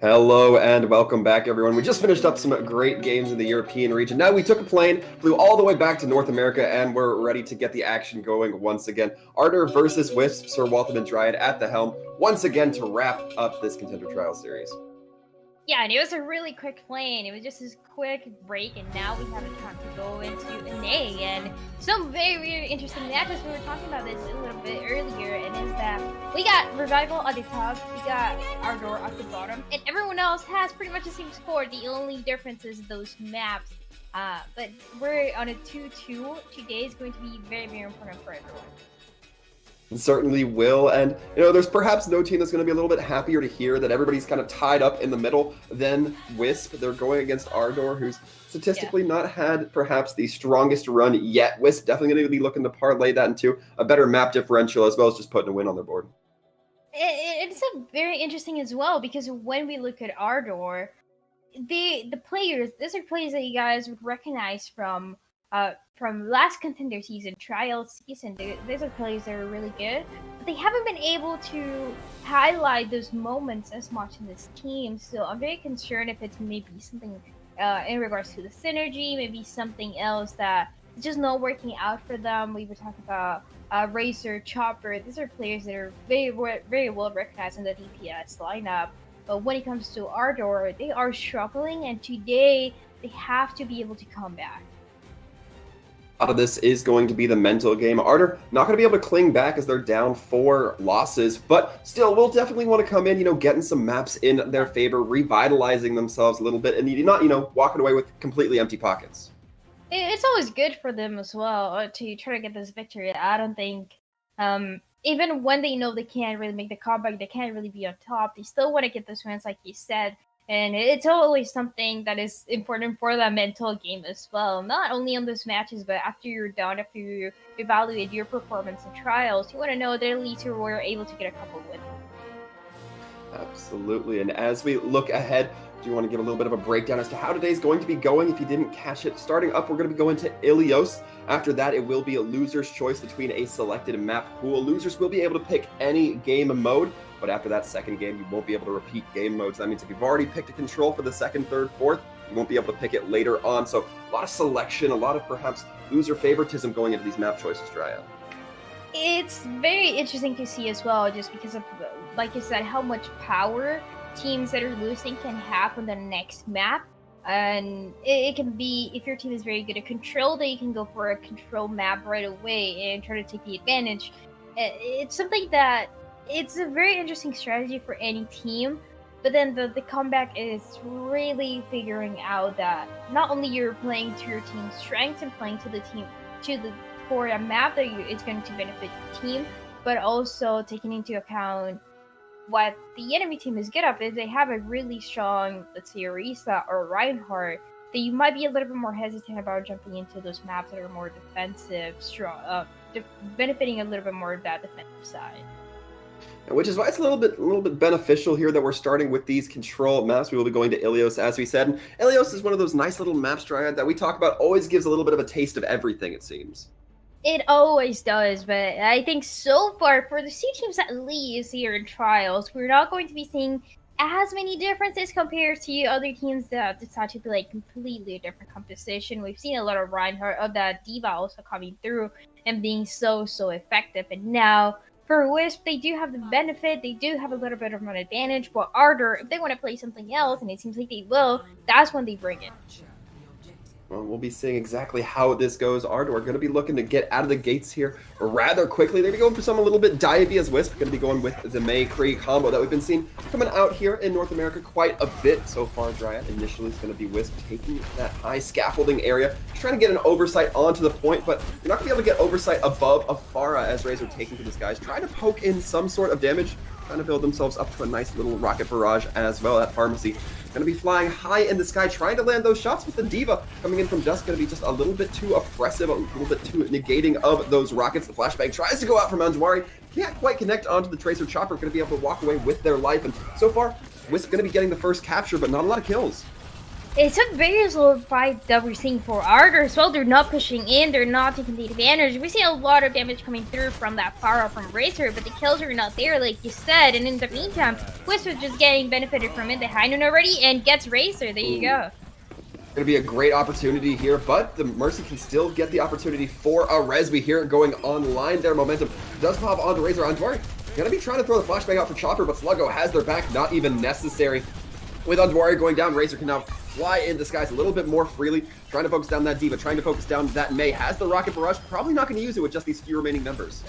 Hello and welcome back, everyone. We just finished up some great games in the European region. Now we took a plane, flew all the way back to North America, and we're ready to get the action going once again. Ardour versus Wisp, Sir Waltham and Dryad at the helm, once again to wrap up this Contender Trial series. Yeah, and it was a really quick plane. It was just this quick break, and now we have a time to go into an A. And some very, very interesting matches. We were talking about this a little bit earlier, and is that we got Revival at the top, we got Ardour at the bottom, and everyone else has pretty much the same score. The only difference is those maps. But we're on a 2-2. Today is going to be very, very important for everyone. Certainly will, and there's perhaps no team that's going to be a little bit happier to hear that everybody's kind of tied up in the middle than Wisp. They're going against Ardour, who's statistically not had perhaps the strongest run yet. Wisp definitely going to be looking to parlay that into a better map differential, as well as just putting a win on their board. It's a very interesting as well, because when we look at Ardour, the players, these are players that you guys would recognize from last Contender season, trial season. These are players that are really good, but they haven't been able to highlight those moments as much in this team. So I'm very concerned if it's maybe something in regards to the synergy, maybe something else that is just not working out for them. We would talk about Razor, Chopper. These are players that are very, very well recognized in the DPS lineup. But when it comes to Ardour, they are struggling, and today they have to be able to come back. A lot of this is going to be the mental game. Ardour not going to be able to cling back as they're down 4 losses, but still will definitely want to come in, getting some maps in their favor, revitalizing themselves a little bit, and not, walking away with completely empty pockets. It's always good for them as well to try to get this victory. I don't think, even when they know they can't really make the comeback, they can't really be on top, they still want to get those wins, like you said. And it's always something that is important for the mental game as well. Not only on those matches, but after you're done, after you evaluate your performance in trials, you want to know that at least you were able to get a couple wins. Absolutely. And as we look ahead, do you want to give a little bit of a breakdown as to how today's going to be going if you didn't catch it? Starting up, we're going to be going to Ilios. After that, it will be a loser's choice between a selected map pool. Losers will be able to pick any game mode, but after that second game, you won't be able to repeat game modes. That means if you've already picked a control for the second, third, fourth, you won't be able to pick it later on. So a lot of selection, a lot of perhaps loser favoritism going into these map choices, Dryad. It's very interesting to see as well, just because of, like you said, how much power teams that are losing can have on the next map. And it can be, if your team is very good at control, then you can go for a control map right away and try to take the advantage. It's something that, it's a very interesting strategy for any team, but then the comeback is really figuring out that not only you're playing to your team's strengths and playing to the team for a map that it's going to benefit your team, but also taking into account what the enemy team is good at. Is they have a really strong, let's say, Orisa or Reinhardt, that you might be a little bit more hesitant about jumping into those maps that are more defensive, strong, benefiting a little bit more of that defensive side. Which is why it's a little bit beneficial here that we're starting with these control maps. We will be going to Ilios, as we said. And Ilios is one of those nice little maps, Dryad, that we talk about, always gives a little bit of a taste of everything, it seems. It always does, but I think so far, for the C teams at least here in trials, we're not going to be seeing as many differences compared to other teams that decide to be like completely a different composition. We've seen a lot of Reinhardt, of that D.Va also coming through and being so effective. And now for Wisp, they do have the benefit, they do have a little bit of an advantage, but Ardour, if they want to play something else, and it seems like they will, that's when they bring it. Well, we'll be seeing exactly how this goes. Ardour going to be looking to get out of the gates here rather quickly. They're going to be going for some a little bit divey as Wisp. Going to be going with the May-Kree combo that we've been seeing coming out here in North America quite a bit so far, Dryad. Initially, it's going to be Wisp taking that high scaffolding area, just trying to get an oversight onto the point, but you're not going to be able to get oversight above Afara as Razor taking to the skies, trying to poke in some sort of damage, trying to build themselves up to a nice little rocket barrage as well at Pharmacy. Going to be flying high in the sky, trying to land those shots with the D.Va coming in from Dusk. Going to be just a little bit too oppressive, a little bit too negating of those rockets. The flashbang tries to go out from Anjwari, can't quite connect onto the Tracer Chopper. Going to be able to walk away with their life. And so far, Wisp going to be getting the first capture, but not a lot of kills. It's a very slow fight that we're seeing for Ardour as well. They're not pushing in, they're not taking the advantage. We see a lot of damage coming through from that fire from Razor, but the kills are not there, like you said. And in the meantime, Wisp is just getting benefited from it. The high noon already and gets Razor. There you go. Going to be a great opportunity here, but the Mercy can still get the opportunity for a res. We hear it going online there. Momentum does pop onto Razor. Ardour going to be trying to throw the flashbang out for Chopper, but Sluggo has their back, not even necessary. With Ardour going down, Razor can now fly in disguise a little bit more freely, trying to focus down that Diva, trying to focus down that Mei. Has the Rocket Barrage, probably not going to use it with just these few remaining members.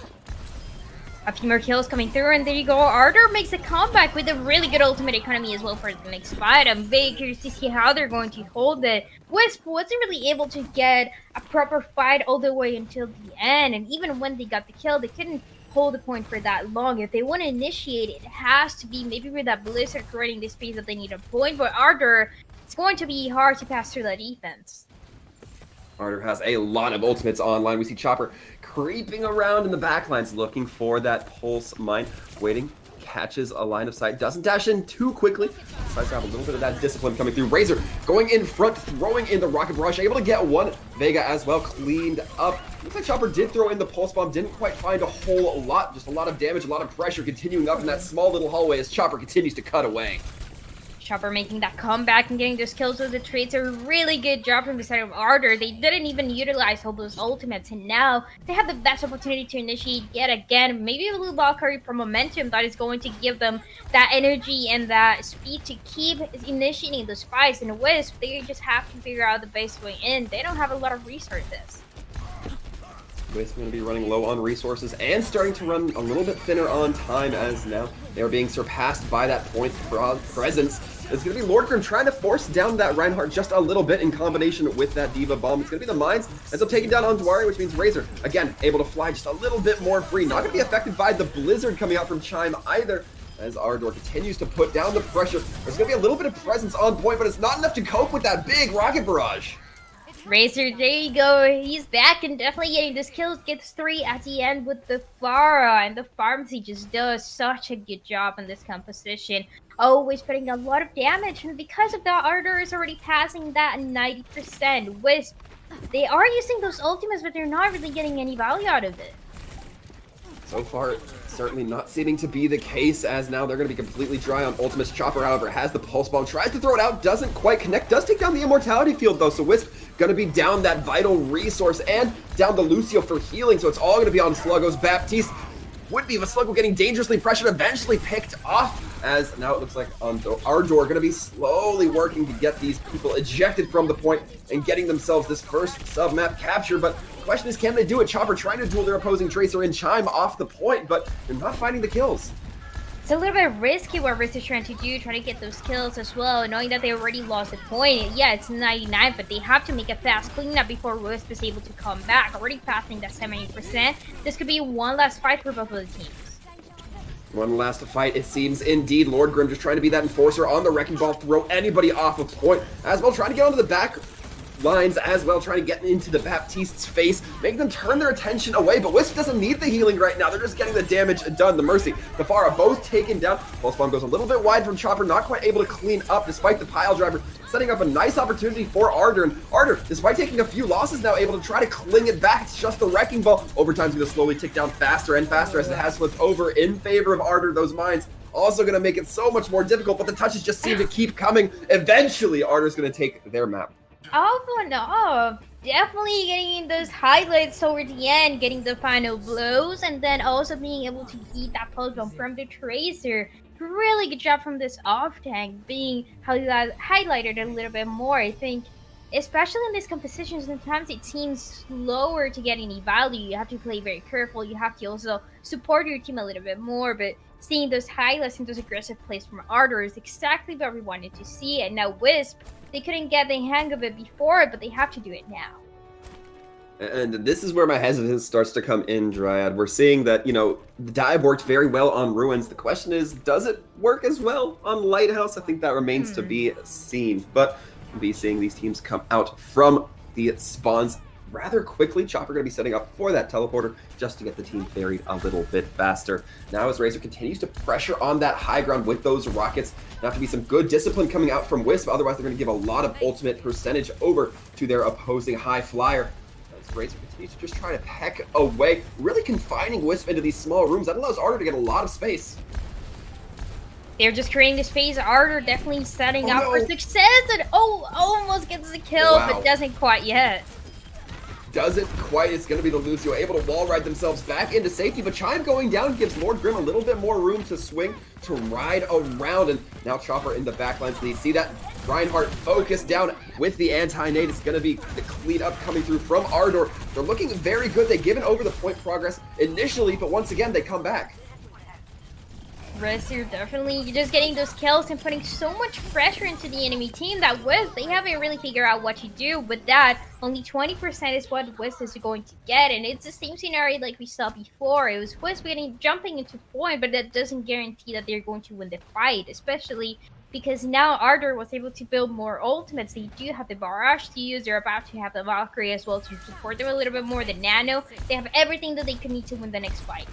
A few more kills coming through, and there you go. Ardour makes a comeback with a really good ultimate economy as well for the next fight. I'm very curious to see how they're going to hold it. Wisp wasn't really able to get a proper fight all the way until the end, and even when they got the kill, they couldn't hold the point for that long. If they want to initiate, it has to be maybe with that Blizzard creating the space that they need a point, but Ardour, it's going to be hard to pass through that defense. Ardour has a lot of ultimates online. We see Chopper creeping around in the backlines looking for that pulse mine, waiting, catches a line of sight, doesn't dash in too quickly, decides to have a little bit of that discipline coming through. Razor going in front, throwing in the Rocket Barrage, able to get one Vega as well, cleaned up. Looks like Chopper did throw in the pulse bomb, didn't quite find a whole lot, just a lot of damage, a lot of pressure continuing up in that small little hallway as Chopper continues to cut away. Chopper making that comeback and getting those kills with the trades. A really good job from the side of Ardour. They didn't even utilize all those ultimates, and now they have the best opportunity to initiate yet again. Maybe a little Valkyrie for momentum that is going to give them that energy and that speed to keep initiating those fights. And Wisp, they just have to figure out the best way in. They don't have a lot of resources. Wisp going to be running low on resources and starting to run a little bit thinner on time, as now they're being surpassed by that point presence. It's going to be Lord Grim trying to force down that Reinhardt just a little bit in combination with that Diva Bomb. It's going to be the Mines, ends up taking down Ardour, which means Razor, again, able to fly just a little bit more free. Not going to be affected by the Blizzard coming out from Chime either, as Ardour continues to put down the pressure. There's going to be a little bit of presence on point, but it's not enough to cope with that big Rocket Barrage. Razor, there you go. He's back and definitely getting this kills. Gets 3 at the end with the Pharah, and the Pharmacy just does such a good job in this composition. Always putting a lot of damage, and because of that, Ardour is already passing that 90%. Wisp, they are using those ultimates, but they're not really getting any value out of it. So far, certainly not seeming to be the case, as now they're going to be completely dry on ultimates. Chopper, however, has the Pulse Bomb, tries to throw it out, doesn't quite connect, does take down the Immortality Field though, so Wisp going to be down that vital resource and down the Lucio for healing, so it's all going to be on Sluggo's Baptiste. Would be, but Sluggo getting dangerously pressured, eventually picked off, as now it looks like Ardour going to be slowly working to get these people ejected from the point and getting themselves this first sub-map capture, but the question is, can they do it? Chopper trying to duel their opposing Tracer and Chime off the point, but they're not finding the kills. It's a little bit risky what Wisp is trying to do, trying to get those kills as well, knowing that they already lost the point. Yeah, it's 99, but they have to make a fast cleanup before Wisp is able to come back. Already passing that 70%. This could be one last fight for both of the teams. One last fight, it seems indeed. Lord Grim just trying to be that enforcer on the Wrecking Ball, throw anybody off a point, as well trying to get onto the back lines as well, trying to get into the Baptiste's face, making them turn their attention away, but Wisp doesn't need the healing right now. They're just getting the damage done. The Mercy, the Pharah, both taken down. Pulse Bomb goes a little bit wide from Chopper, not quite able to clean up despite the pile driver, setting up a nice opportunity for Ardour. And Ardour, despite taking a few losses now, able to try to cling it back. It's just the Wrecking Ball. Overtime's going to slowly tick down faster and faster as it has flipped over in favor of Ardour. Those Mines also going to make it so much more difficult, but the touches just seem to keep coming. Eventually, Ardour's going to take their map. Oh no, definitely getting those highlights toward the end, getting the final blows, and then also being able to eat that pulse bomb from the Tracer. Really good job from this off tank, being highlighted a little bit more. I think, especially in this composition, sometimes it seems slower to get any value. You have to play very careful. You have to also support your team a little bit more, but seeing those highlights and those aggressive plays from Ardour is exactly what we wanted to see. And now Wisp, they couldn't get the hang of it before, but they have to do it now. And this is where my hesitance starts to come in, Dryad. We're seeing that, the dive worked very well on Ruins. The question is, does it work as well on Lighthouse? I think that remains to be seen. But we'll be seeing these teams come out from the spawns rather quickly. Chopper going to be setting up for that teleporter just to get the team ferried a little bit faster. Now as Razor continues to pressure on that high ground with those rockets, there have to be some good discipline coming out from Wisp, otherwise they're going to give a lot of ultimate percentage over to their opposing high flyer. As Razor continues to just try to peck away, really confining Wisp into these small rooms. That allows Ardour to get a lot of space. They're just creating the space. Ardour definitely setting up for success, and almost gets the kill, but doesn't quite yet. Doesn't quite. It's going to be the Lucio able to wall ride themselves back into safety, but Chime going down gives Lord Grim a little bit more room to swing, to ride around, and now Chopper in the backline. So you see that Reinhardt focused down with the anti-nade. It's going to be the clean up coming through from Ardour. They're looking very good. They've given over the point progress initially, but once again, they come back. Razor definitely just getting those kills and putting so much pressure into the enemy team that Wisp, they haven't really figured out what to do. With that, only 20% is what Wisp is going to get, and it's the same scenario like we saw before. It was Wisp jumping into point, but that doesn't guarantee that they're going to win the fight, especially because now Ardour was able to build more ultimates. They do have the barrage to use. They're about to have the Valkyrie as well to support them a little bit more. The Nano, they have everything that they could need to win the next fight.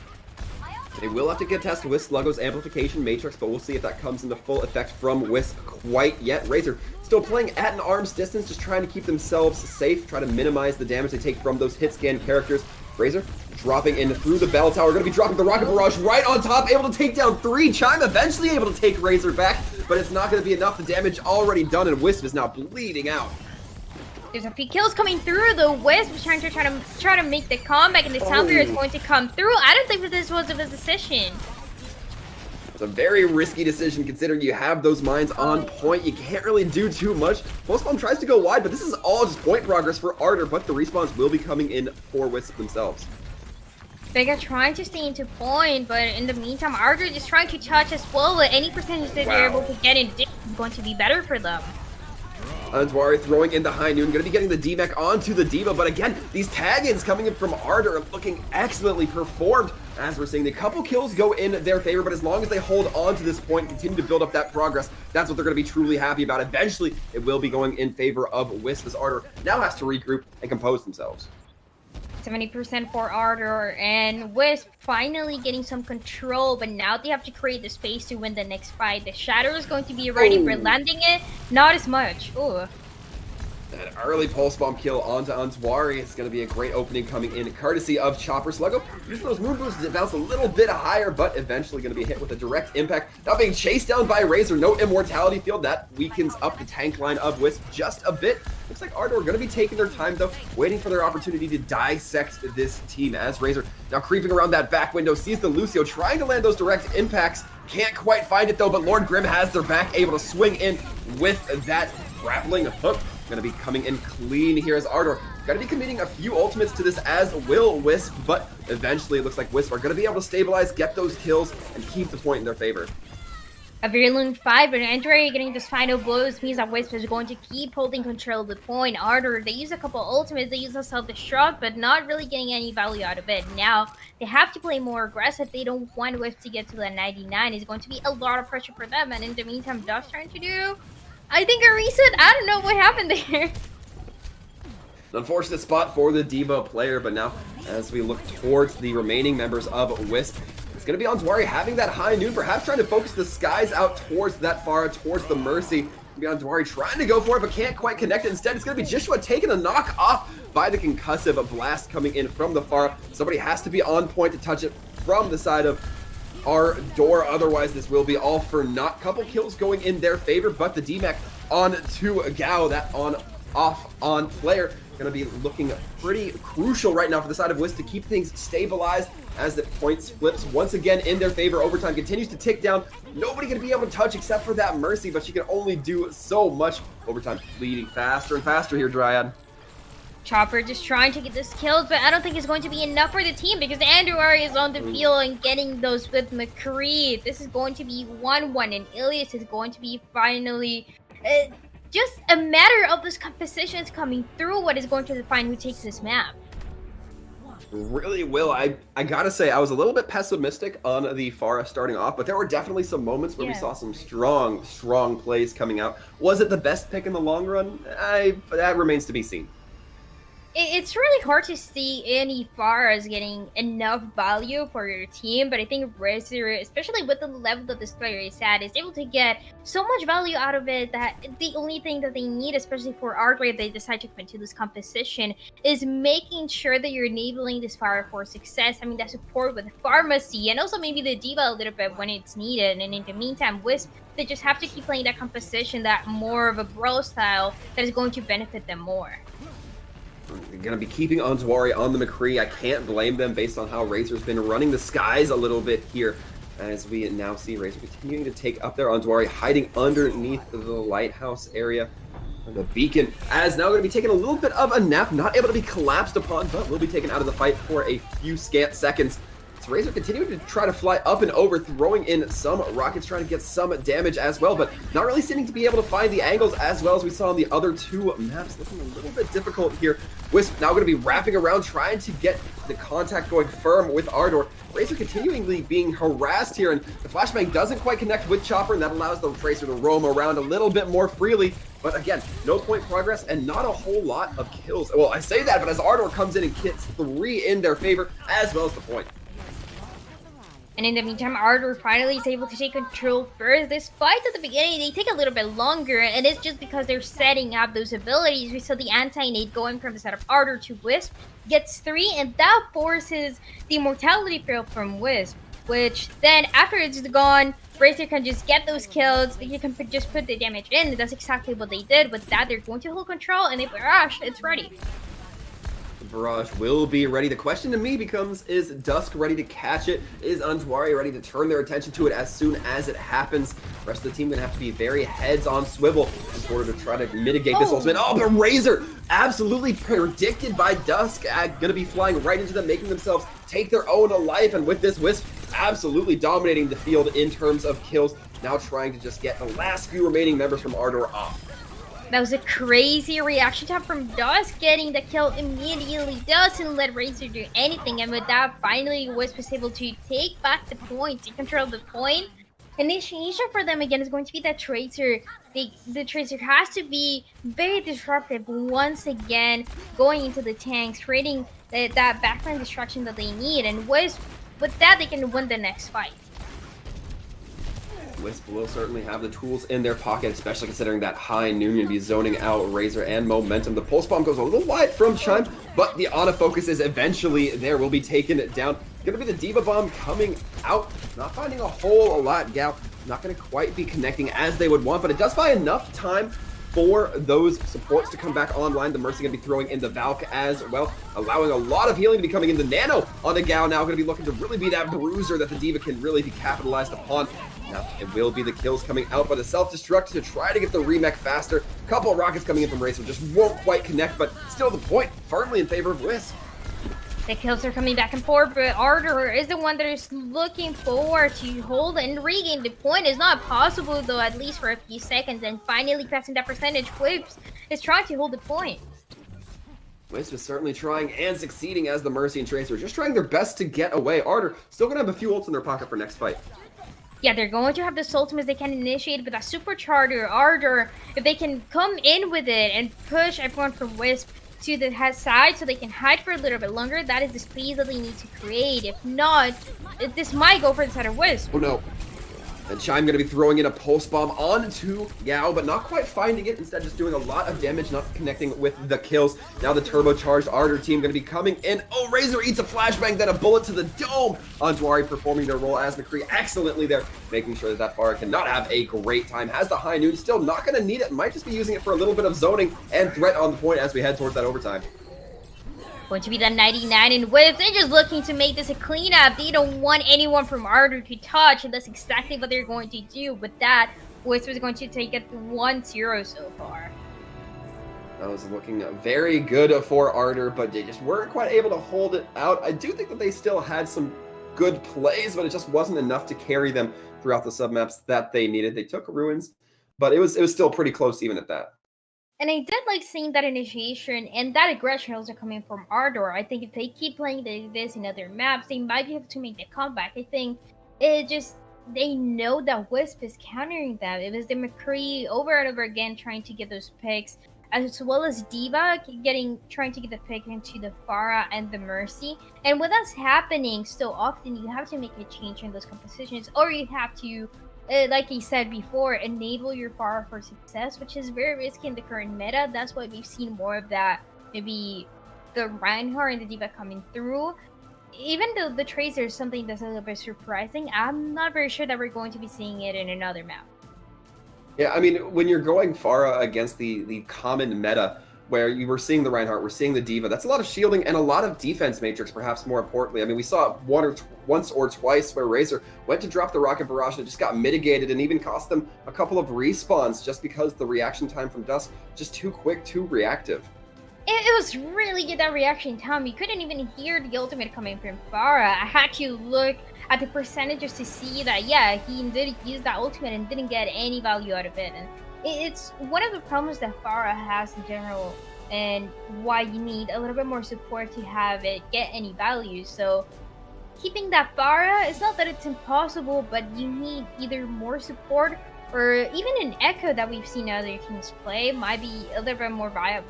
They will have to get tested with Sluggo's Amplification Matrix, but we'll see if that comes into full effect from Wisp quite yet. Razor still playing at an arm's distance, just trying to keep themselves safe, try to minimize the damage they take from those hit scan characters. Razor dropping in through the bell tower, going to be dropping the rocket barrage right on top, able to take down 3. Chime eventually able to take Razor back, but it's not going to be enough. The damage already done, and Wisp is now bleeding out. There's a few kills coming through. The Wisp is trying to make the comeback, and the Soundbearer is going to come through. I don't think that this was a decision. It's a very risky decision considering you have those mines on point. You can't really do too much. Postbomb tries to go wide, but this is all just point progress for Ardour, but the respawns will be coming in for Wisp themselves. Vega trying to stay into point, but in the meantime, Ardour is trying to touch as well. Any percentage that they're able to get in is going to be better for them. Antoine throwing in the high noon, going to be getting the D-Mech onto the Diva, but again, these tag-ins coming in from Ardour are looking excellently performed, as we're seeing the couple kills go in their favor, but as long as they hold on to this point, continue to build up that progress, that's what they're going to be truly happy about. Eventually, it will be going in favor of Wisp, as Ardour now has to regroup and compose themselves. 70% for Ardour, and Wisp finally getting some control, but now they have to create the space to win the next fight. The Shadow is going to be ready for landing it, not as much. Ooh. An early pulse bomb kill onto Antwari. It's going to be a great opening coming in courtesy of Chopper. Sluggo using those moon boosts to bounce a little bit higher, but eventually going to be hit with a direct impact. Now being chased down by Razor. No immortality field. That weakens up the tank line of Wisp just a bit. Looks like Ardour going to be taking their time though, waiting for their opportunity to dissect this team as Razor now creeping around that back window, sees the Lucio trying to land those direct impacts. Can't quite find it though, but Lord Grim has their back, able to swing in with that grappling hook. Going to be coming in clean here as Ardour going to be committing a few ultimates to this, as will Wisp, but eventually it looks like Wisp are going to be able to stabilize, get those kills, and keep the point in their favor. A virulent fight, but Andre getting this final blows means that Wisp is going to keep holding control of the point. Ardour, they use a couple ultimates, they use a self-destruct, but not really getting any value out of it. Now, they have to play more aggressive. They don't want Wisp to get to the 99. It's going to be a lot of pressure for them, and in the meantime, Duff's trying to do, I think, a reset. I don't know what happened there. An unfortunate spot for the Diva player, but now as we look towards the remaining members of Wisp, it's going to be Antwari having that high noon, perhaps trying to focus the skies out towards that far, towards the Mercy. Antwari trying to go for it, but can't quite connect it. Instead, it's going to be Jishua taking a knock off by the concussive blast coming in from the far. Somebody has to be on point to touch it from the side of Ardour, otherwise this will be all for naught. Couple kills going in their favor, but the D-Mech on to Gao, that on player, going to be looking pretty crucial right now for the side of Wisp to keep things stabilized as the points flips once again in their favor. Overtime continues to tick down. Nobody going to be able to touch except for that Mercy, but she can only do so much. Overtime bleeding faster and faster here, Dryad. Chopper just trying to get those kills, but I don't think it's going to be enough for the team because the Ardour is on the field and getting those with McCree. This is going to be 1-1, and Ilios is going to be finally just a matter of those compositions coming through what is going to define who takes this map. Really will. I gotta say, I was a little bit pessimistic on the Pharah starting off, but there were definitely some moments where we saw some strong plays coming out. Was it the best pick in the long run? That remains to be seen. It's really hard to see any far as getting enough value for your team, but I think Razor, especially with the level that this player is at, is able to get so much value out of it that the only thing that they need, especially for Ardour, if they decide to continue this composition, is making sure that you're enabling this fire for success. I mean, that support with pharmacy and also maybe the diva a little bit when it's needed. And in the meantime, Wisp, they just have to keep playing that composition, that more of a brawl style that is going to benefit them more. They're going to be keeping Antuari on the McCree. I can't blame them based on how Razor's been running the skies a little bit here. As we now see Razor continuing to take up their Antuari, hiding underneath the lighthouse area. The beacon as now going to be taking a little bit of a nap, not able to be collapsed upon, but will be taken out of the fight for a few scant seconds. So Razor continuing to try to fly up and over, throwing in some rockets, trying to get some damage as well, but not really seeming to be able to find the angles as well as we saw on the other two maps. Looking a little bit difficult here. Wisp now going to be wrapping around, trying to get the contact going firm with Ardour. Razor continually being harassed here, and the flashbang doesn't quite connect with Chopper, and that allows the Tracer to roam around a little bit more freely. But again, no point progress and not a whole lot of kills. Well, I say that, but as Ardour comes in and gets 3 in their favor, as well as the point. And in the meantime, Ardour finally is able to take control first. This fight at the beginning, they take a little bit longer, and it's just because they're setting up those abilities. We saw the anti-nade going from the side of Ardour to Wisp, gets 3, and that forces the immortality field from Wisp, which then, after it's gone, Razor can just get those kills, you can just put the damage in. That's exactly what they did. With that, they're going to hold control, and if Barrage, it's ready. Barrage will be ready. The question to me becomes, is Dusk ready to catch it? Is Antuari ready to turn their attention to it as soon as it happens? The rest of the team going to have to be very heads on swivel in order to try to mitigate this ultimate. Oh, but Razor, absolutely predicted by Dusk, going to be flying right into them, making themselves take their own life. And with this, Wisp absolutely dominating the field in terms of kills. Now trying to just get the last few remaining members from Ardour off. That was a crazy reaction time from Dusk, getting the kill immediately. Doesn't let Razor do anything, and with that, finally Wisp was able to take back the point, to control the point. Initiation for them again is going to be that Tracer. The Tracer has to be very disruptive once again, going into the tanks, creating that backline destruction that they need, and Wisp, with that, they can win the next fight. Wisp will certainly have the tools in their pocket, especially considering that high noon going to be zoning out Razor and Momentum. The Pulse Bomb goes a little wide from Chime, but the autofocus is eventually there, will be taken down. Going to be the Diva Bomb coming out, not finding a whole lot. Gal not going to quite be connecting as they would want, but it does buy enough time for those supports to come back online. The Mercy going to be throwing in the Valk as well, allowing a lot of healing to be coming in. The Nano on the Gao now going to be looking to really be that bruiser that the Diva can really be capitalized upon. Now it will be the kills coming out, but a self-destruct to try to get the remech faster. Couple of rockets coming in from Razor, just won't quite connect, but still the point firmly in favor of Wisp. The kills are coming back and forth, but Ardour is the one that is looking forward to hold and regain the point. It's not possible, though, at least for a few seconds, and finally passing that percentage. Wisp is trying to hold the point. Wisp is certainly trying and succeeding as the Mercy and Tracer, just trying their best to get away. Ardour still going to have a few ults in their pocket for next fight. Yeah, they're going to have the ultimates they can initiate with a supercharger. Ardour, if they can come in with it and push everyone from Wisp to the side so they can hide for a little bit longer, that is the space that they need to create. If not, this might go for the side of Wisp. Oh no. And Chime going to be throwing in a Pulse Bomb onto Gao, but not quite finding it. Instead, just doing a lot of damage, not connecting with the kills. Now the turbocharged Ardour team going to be coming in. Oh, Razor eats a flashbang, then a bullet to the dome. Antuari performing their role as McCree excellently there, making sure that Farah cannot have a great time. Has the high noon, still not going to need it. Might just be using it for a little bit of zoning and threat on the point as we head towards that overtime. Going to be the 99 in Wisp. They're just looking to make this a cleanup. They don't want anyone from Ardour to touch, and that's exactly what they're going to do. With that, Wisp is going to take it 1-0 so far. That was looking very good for Ardour, but they just weren't quite able to hold it out. I do think that they still had some good plays, but it just wasn't enough to carry them throughout the submaps that they needed. They took Ruins, but it was still pretty close even at that. And I did like seeing that initiation and that aggression also coming from Ardour. I think if they keep playing this in other maps, they might be able to make the comeback. I think they know that Wisp is countering them. It was the McCree over and over again trying to get those picks. as well as Diva trying to get the pick into the Pharah and the Mercy. And when that's happening so often, you have to make a change in those compositions, or you have to, like I said before, enable your Pharah for success, which is very risky in the current meta. That's why we've seen more of that, maybe the Reinhardt and the Diva coming through. Even though the Tracer is something that's a little bit surprising, I'm not very sure that we're going to be seeing it in another map. Yeah, I mean, when you're going Pharah against the common meta, where you were seeing the Reinhardt, we're seeing the Diva, that's a lot of shielding and a lot of defense matrix, perhaps more importantly. I mean, we saw once or twice where Razor went to drop the Rocket Barrage and it just got mitigated and even cost them a couple of respawns just because the reaction time from Dusk just too quick, too reactive. It was really good, that reaction time. You couldn't even hear the ultimate coming from Pharah. I had to look at the percentages to see that, yeah, he did use that ultimate and didn't get any value out of it. And it's one of the problems that Pharah has in general, and why you need a little bit more support to have it get any value. So keeping that Pharah, it's not that it's impossible, but you need either more support or even an Echo that we've seen other teams play might be a little bit more viable.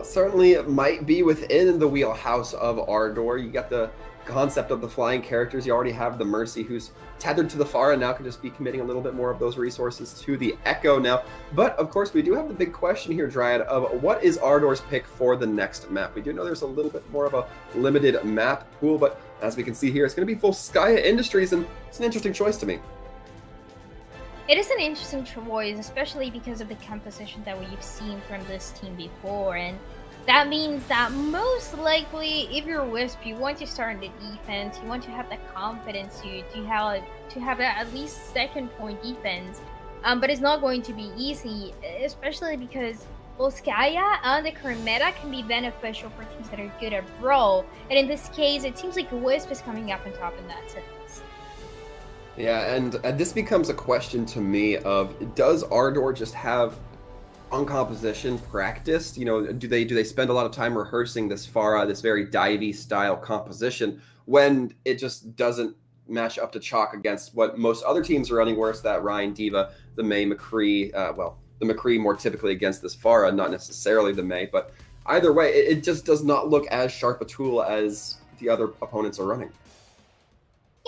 Certainly it might be within the wheelhouse of Ardour. You got the concept of the flying characters. You already have the Mercy, who's tethered to the Pharah and now can just be committing a little bit more of those resources to the Echo now. But of course, we do have the big question here, Dryad, of what is Ardour's pick for the next map? We do know there's a little bit more of a limited map pool, but as we can see here, it's going to be Volskaya Industries, and it's an interesting choice to me. It is an interesting choice, especially because of the composition that we've seen from this team before, and that means that most likely, if you're Wisp, you want to start in the defense, you want to have the confidence to have that at least second point defense, but it's not going to be easy, especially because Volskaya and the current meta can be beneficial for teams that are good at Brawl, and in this case, it seems like Wisp is coming up on top in that sense. Yeah, and this becomes a question to me of, does Ardour just have on composition practiced? You know, do they spend a lot of time rehearsing this Pharah, this very divey style composition, when it just doesn't match up to chalk against what most other teams are running, where it's that Ryan, Diva, the Mei, McCree, the McCree more typically against this Pharah, not necessarily the Mei, but either way, it just does not look as sharp a tool as the other opponents are running.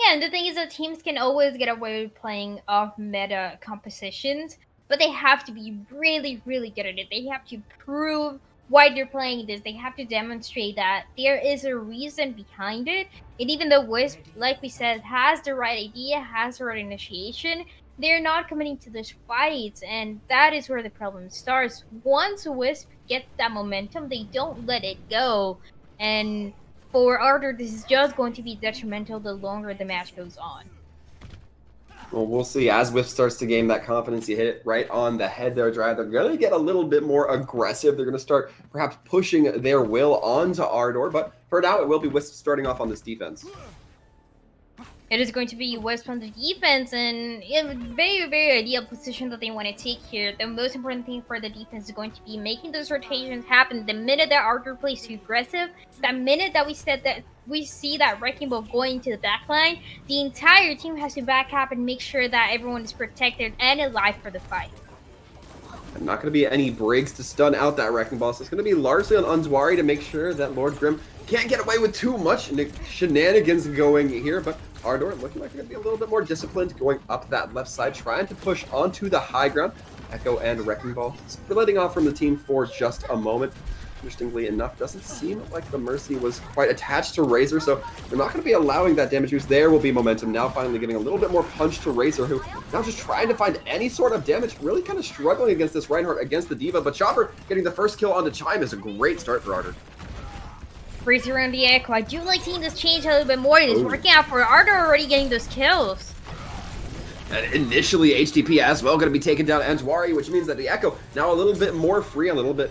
Yeah, and the thing is that teams can always get away with playing off-meta compositions, but they have to be really, really good at it. They have to prove why they're playing this. They have to demonstrate that there is a reason behind it. And even though Wisp, like we said, has the right idea, has the right initiation, they're not committing to these fights, and that is where the problem starts. Once Wisp gets that momentum, they don't let it go, and for Ardour, this is just going to be detrimental the longer the match goes on. Well, we'll see. As Wisp starts to gain that confidence, you hit it right on the head there, Dry. They're going to get a little bit more aggressive. They're going to start perhaps pushing their will onto Ardour, but for now, it will be Wisp starting off on this defense. It is going to be Wisp on the defense, and a very, very ideal position that they want to take here. The most important thing for the defense is going to be making those rotations happen. The minute that Ardour plays too aggressive, the minute that we see that Wrecking Ball going to the backline, the entire team has to back up and make sure that everyone is protected and alive for the fight. And not going to be any breaks to stun out that Wrecking Ball, so it's going to be largely on Unzwari to make sure that Lord Grim can't get away with too much shenanigans going here, but Ardour looking like they're going to be a little bit more disciplined, going up that left side, trying to push onto the high ground. Echo and Wrecking Ball splitting off from the team for just a moment. Interestingly enough, doesn't seem like the Mercy was quite attached to Razor, so they're not going to be allowing that damage boost. There will be momentum now, finally giving a little bit more punch to Razor, who now just trying to find any sort of damage, really kind of struggling against this Reinhardt, against the Diva, but Chopper getting the first kill onto Chime is a great start for Ardour. Razor around the Echo. I do like seeing this change a little bit more. It is working out for Ardour, already getting those kills. And initially, HTP as well going to be taken down Antwari, which means that the Echo now a little bit more free, a little bit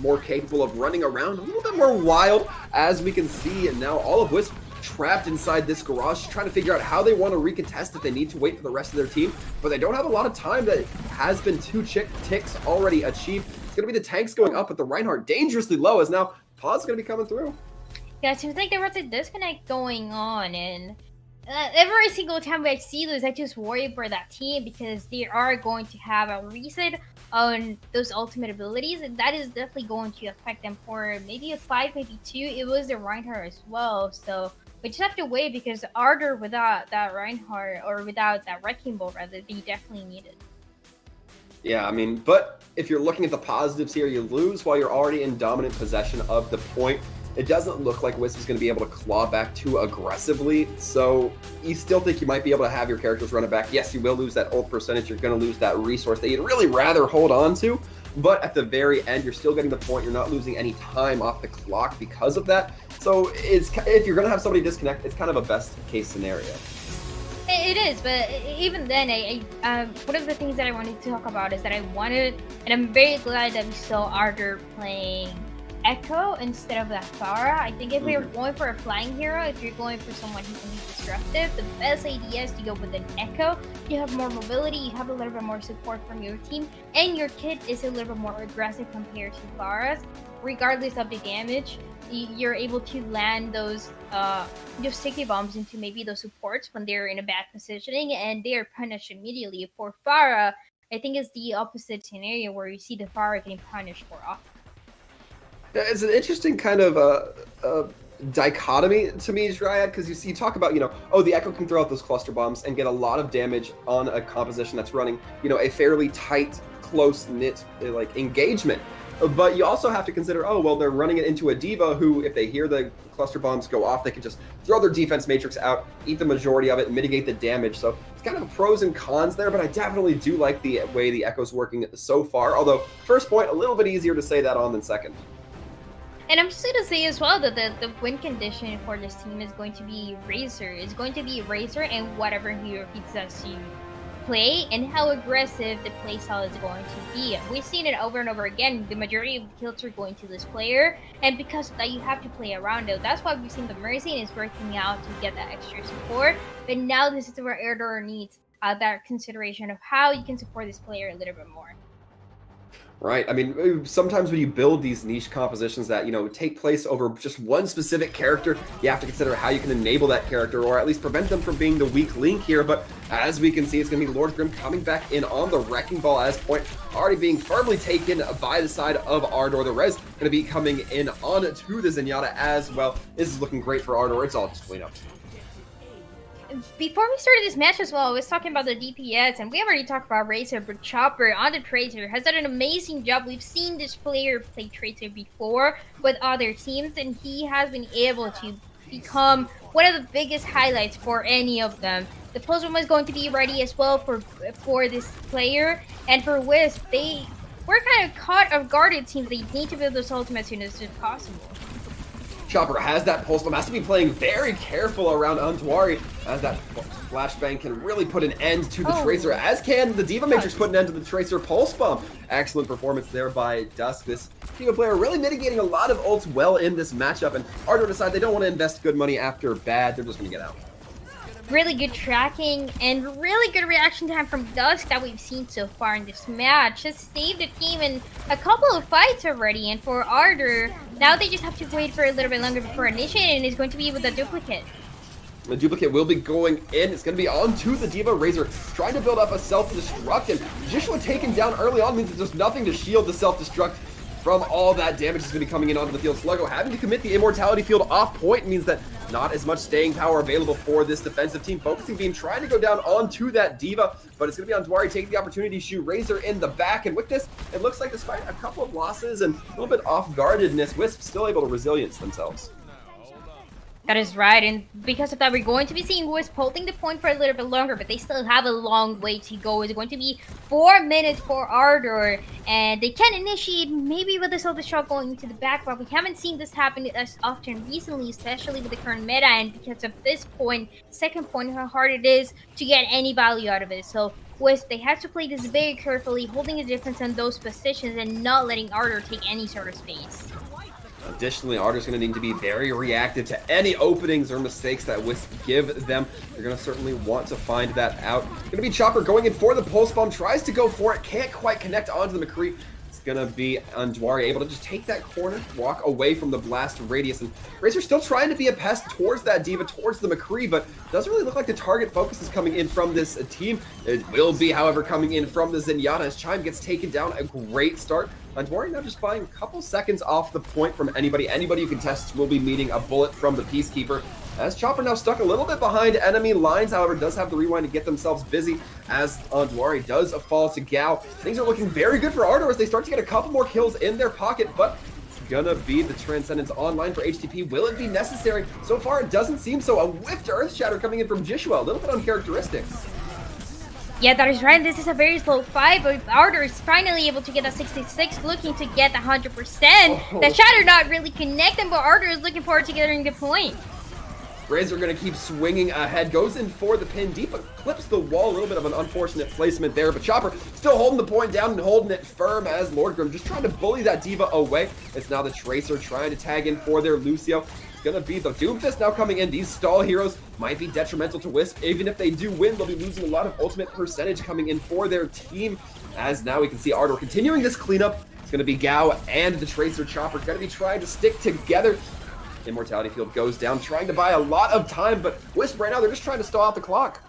more capable of running around, a little bit more wild, as we can see. And now all of Wisp trapped inside this garage, trying to figure out how they want to recontest if they need to wait for the rest of their team. But they don't have a lot of time. That has been 2 ticks already achieved. It's going to be the tanks going up, but the Reinhardt dangerously low, as now Pause is going to be coming through. Yeah, it seems like there was a disconnect going on, and Every single time I see this, I just worry for that team because they are going to have a reset on those ultimate abilities, and that is definitely going to affect them for maybe a 5, maybe 2. It was the Reinhardt as well, so we just have to wait because Ardour without that Reinhardt, or without that Wrecking Ball rather, they definitely need it. Yeah, I mean, but if you're looking at the positives here, you lose while you're already in dominant possession of the point. It doesn't look like Wisp is going to be able to claw back too aggressively, so you still think you might be able to have your characters run it back. Yes, you will lose that ult percentage. You're going to lose that resource that you'd really rather hold on to, but at the very end, you're still getting the point. You're not losing any time off the clock because of that. So if you're going to have somebody disconnect, it's kind of a best case scenario. It is, but even then, one of the things that I wanted to talk about is that I wanted, and I'm very glad that we saw Ardour playing Echo instead of that Pharah. I think if you're going for a flying hero, if you're going for someone who can be disruptive, the best idea is to go with an Echo. You have more mobility, you have a little bit more support from your team, and your kit is a little bit more aggressive compared to Pharah's. Regardless of the damage, you're able to land those sticky bombs into maybe those supports when they're in a bad positioning, and they are punished immediately. For Pharah, I think it's the opposite scenario where you see the Pharah getting punished more often. It's an interesting kind of dichotomy to me, Dryad, because you talk about, the Echo can throw out those cluster bombs and get a lot of damage on a composition that's running, a fairly tight, close-knit, engagement. But you also have to consider, they're running it into a diva who, if they hear the cluster bombs go off, they can just throw their defense matrix out, eat the majority of it, and mitigate the damage. So it's kind of pros and cons there, but I definitely do like the way the Echo's working so far. Although, first point, a little bit easier to say that on than second. And I'm just going to say as well that the win condition for this team is going to be Razor. It's going to be Razor and whatever hero he decides to play, and how aggressive the playstyle is going to be. We've seen it over and over again. The majority of the kills are going to this player, and because of that, you have to play around it. That's why we've seen the Mercy is working out to get that extra support. But now this is where Ardour needs that consideration of how you can support this player a little bit more. Right. I mean, sometimes when you build these niche compositions that, take place over just one specific character, you have to consider how you can enable that character, or at least prevent them from being the weak link here. But as we can see, it's going to be Lord Grim coming back in on the Wrecking Ball as point, already being firmly taken by the side of Ardour. The res going to be coming in on to the Zenyatta as well. This is looking great for Ardour. It's all just clean up. Before we started this match as well, I was talking about the DPS, and we already talked about Razor, but Chopper on the Tracer has done an amazing job. We've seen this player play Tracer before with other teams, and he has been able to become one of the biggest highlights for any of them. The Pulse Bomb is going to be ready as well for this player, and for Wisp, they were kind of caught off guard, it seems. They need to build those ultimates as soon as possible. Chopper has that pulse bomb, has to be playing very careful around Antwari, as that flashbang can really put an end to the Tracer, as can the Diva Matrix put an end to the Tracer pulse bomb. Excellent performance there by Dusk. This Diva player really mitigating a lot of ults well in this matchup, and Ardour decide they don't want to invest good money after bad. They're just going to get out. Really good tracking and really good reaction time from Dusk that we've seen so far in this match. Just saved the team in a couple of fights already, and for Ardour, now they just have to wait for a little bit longer before initiating, and it's going to be with a duplicate. The duplicate will be going in. It's going to be onto the Diva. Razor trying to build up a self-destruct, and Joshua taken down early on means that there's nothing to shield the self-destruct from all that damage that's going to be coming in onto the field. Sluggo having to commit the Immortality Field off point means that not as much staying power available for this defensive team. Focusing Beam trying to go down onto that Diva, but it's going to be Antwari taking the opportunity to shoot Razor in the back. And with this, it looks like despite a couple of losses and a little bit off-guardedness, Wisp still able to resilience themselves. That is right, and because of that, we're going to be seeing Wisp holding the point for a little bit longer, but they still have a long way to go. It's going to be 4 minutes for Ardour, and they can initiate maybe with the self-destruct going into the back, but we haven't seen this happen as often recently, especially with the current meta, and because of this point, second point, how hard it is to get any value out of it. So Wisp, they have to play this very carefully, holding the difference in those positions and not letting Ardour take any sort of space. Additionally, Ardour's going to need to be very reactive to any openings or mistakes that Wisp give them. They're going to certainly want to find that out. Going to be Chopper going in for the Pulse Bomb, tries to go for it, can't quite connect onto the McCree. It's gonna be Andwari able to just take that corner, walk away from the blast radius, and Razor still trying to be a pest towards that D.Va, towards the McCree, but doesn't really look like the target focus is coming in from this team. It will be, however, coming in from the Zenyatta as Chime gets taken down. A great start. Andwari now just buying a couple seconds off the point from anybody. Anybody who contests will be meeting a bullet from the Peacekeeper. As Chopper now stuck a little bit behind enemy lines, however, does have the rewind to get themselves busy as Andwari does fall to Gao. Things are looking very good for Ardour as they start to get a couple more kills in their pocket, but it's gonna be the Transcendence online for HTP. Will it be necessary? So far, it doesn't seem so. A whiff to Earth Shatter coming in from Jishua, a little bit uncharacteristic. Yeah, that is right. This is a very slow fight, but Ardour is finally able to get a 66, looking to get 100%. Oh. The Shatter not really connecting, but Ardour is looking forward to getting the point. Razor gonna keep swinging ahead, goes in for the pin deep, but clips the wall. A little bit of an unfortunate placement there, but Chopper still holding the point down and holding it firm as Lord Grim just trying to bully that D.Va away. It's now the Tracer trying to tag in for their Lucio. It's gonna be the Doomfist now coming in. These stall heroes might be detrimental to Wisp. Even if they do win, they'll be losing a lot of ultimate percentage coming in for their team. As now we can see Ardour continuing this cleanup. It's gonna be Gao and the Tracer Chopper gonna be trying to stick together. Immortality Field goes down, trying to buy a lot of time, but Wisp right now, they're just trying to stall out the clock.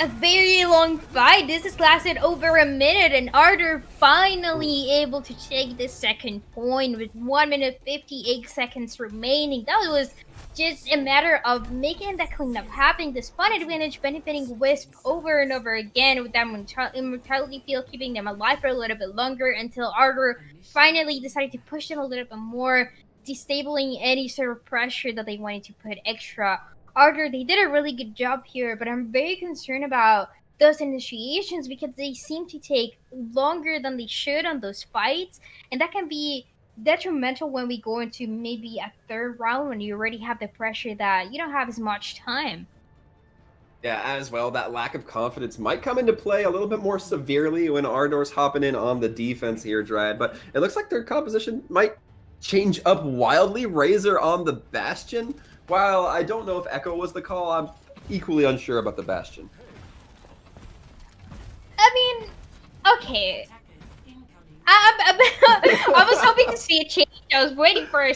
A very long fight. This has lasted over a minute, and Ardour finally able to take the second point with 1 minute 58 seconds remaining. That was just a matter of making that cleanup happen. The spawn advantage benefiting Wisp over and over again, with that Immortality Field keeping them alive for a little bit longer until Ardour finally decided to push them a little bit more, disabling any sort of pressure that they wanted to put extra. Ardour, they did a really good job here, but I'm very concerned about those initiations because they seem to take longer than they should on those fights, and that can be detrimental when we go into maybe a third round when you already have the pressure that you don't have as much time. Yeah, as well, that lack of confidence might come into play a little bit more severely when Ardour's hopping in on the defense here, Dryad, but it looks like their composition might change up wildly. Razor on the Bastion. While I don't know if Echo was the call, I'm equally unsure about the Bastion. I mean, okay. I was hoping to see a change. I was waiting for a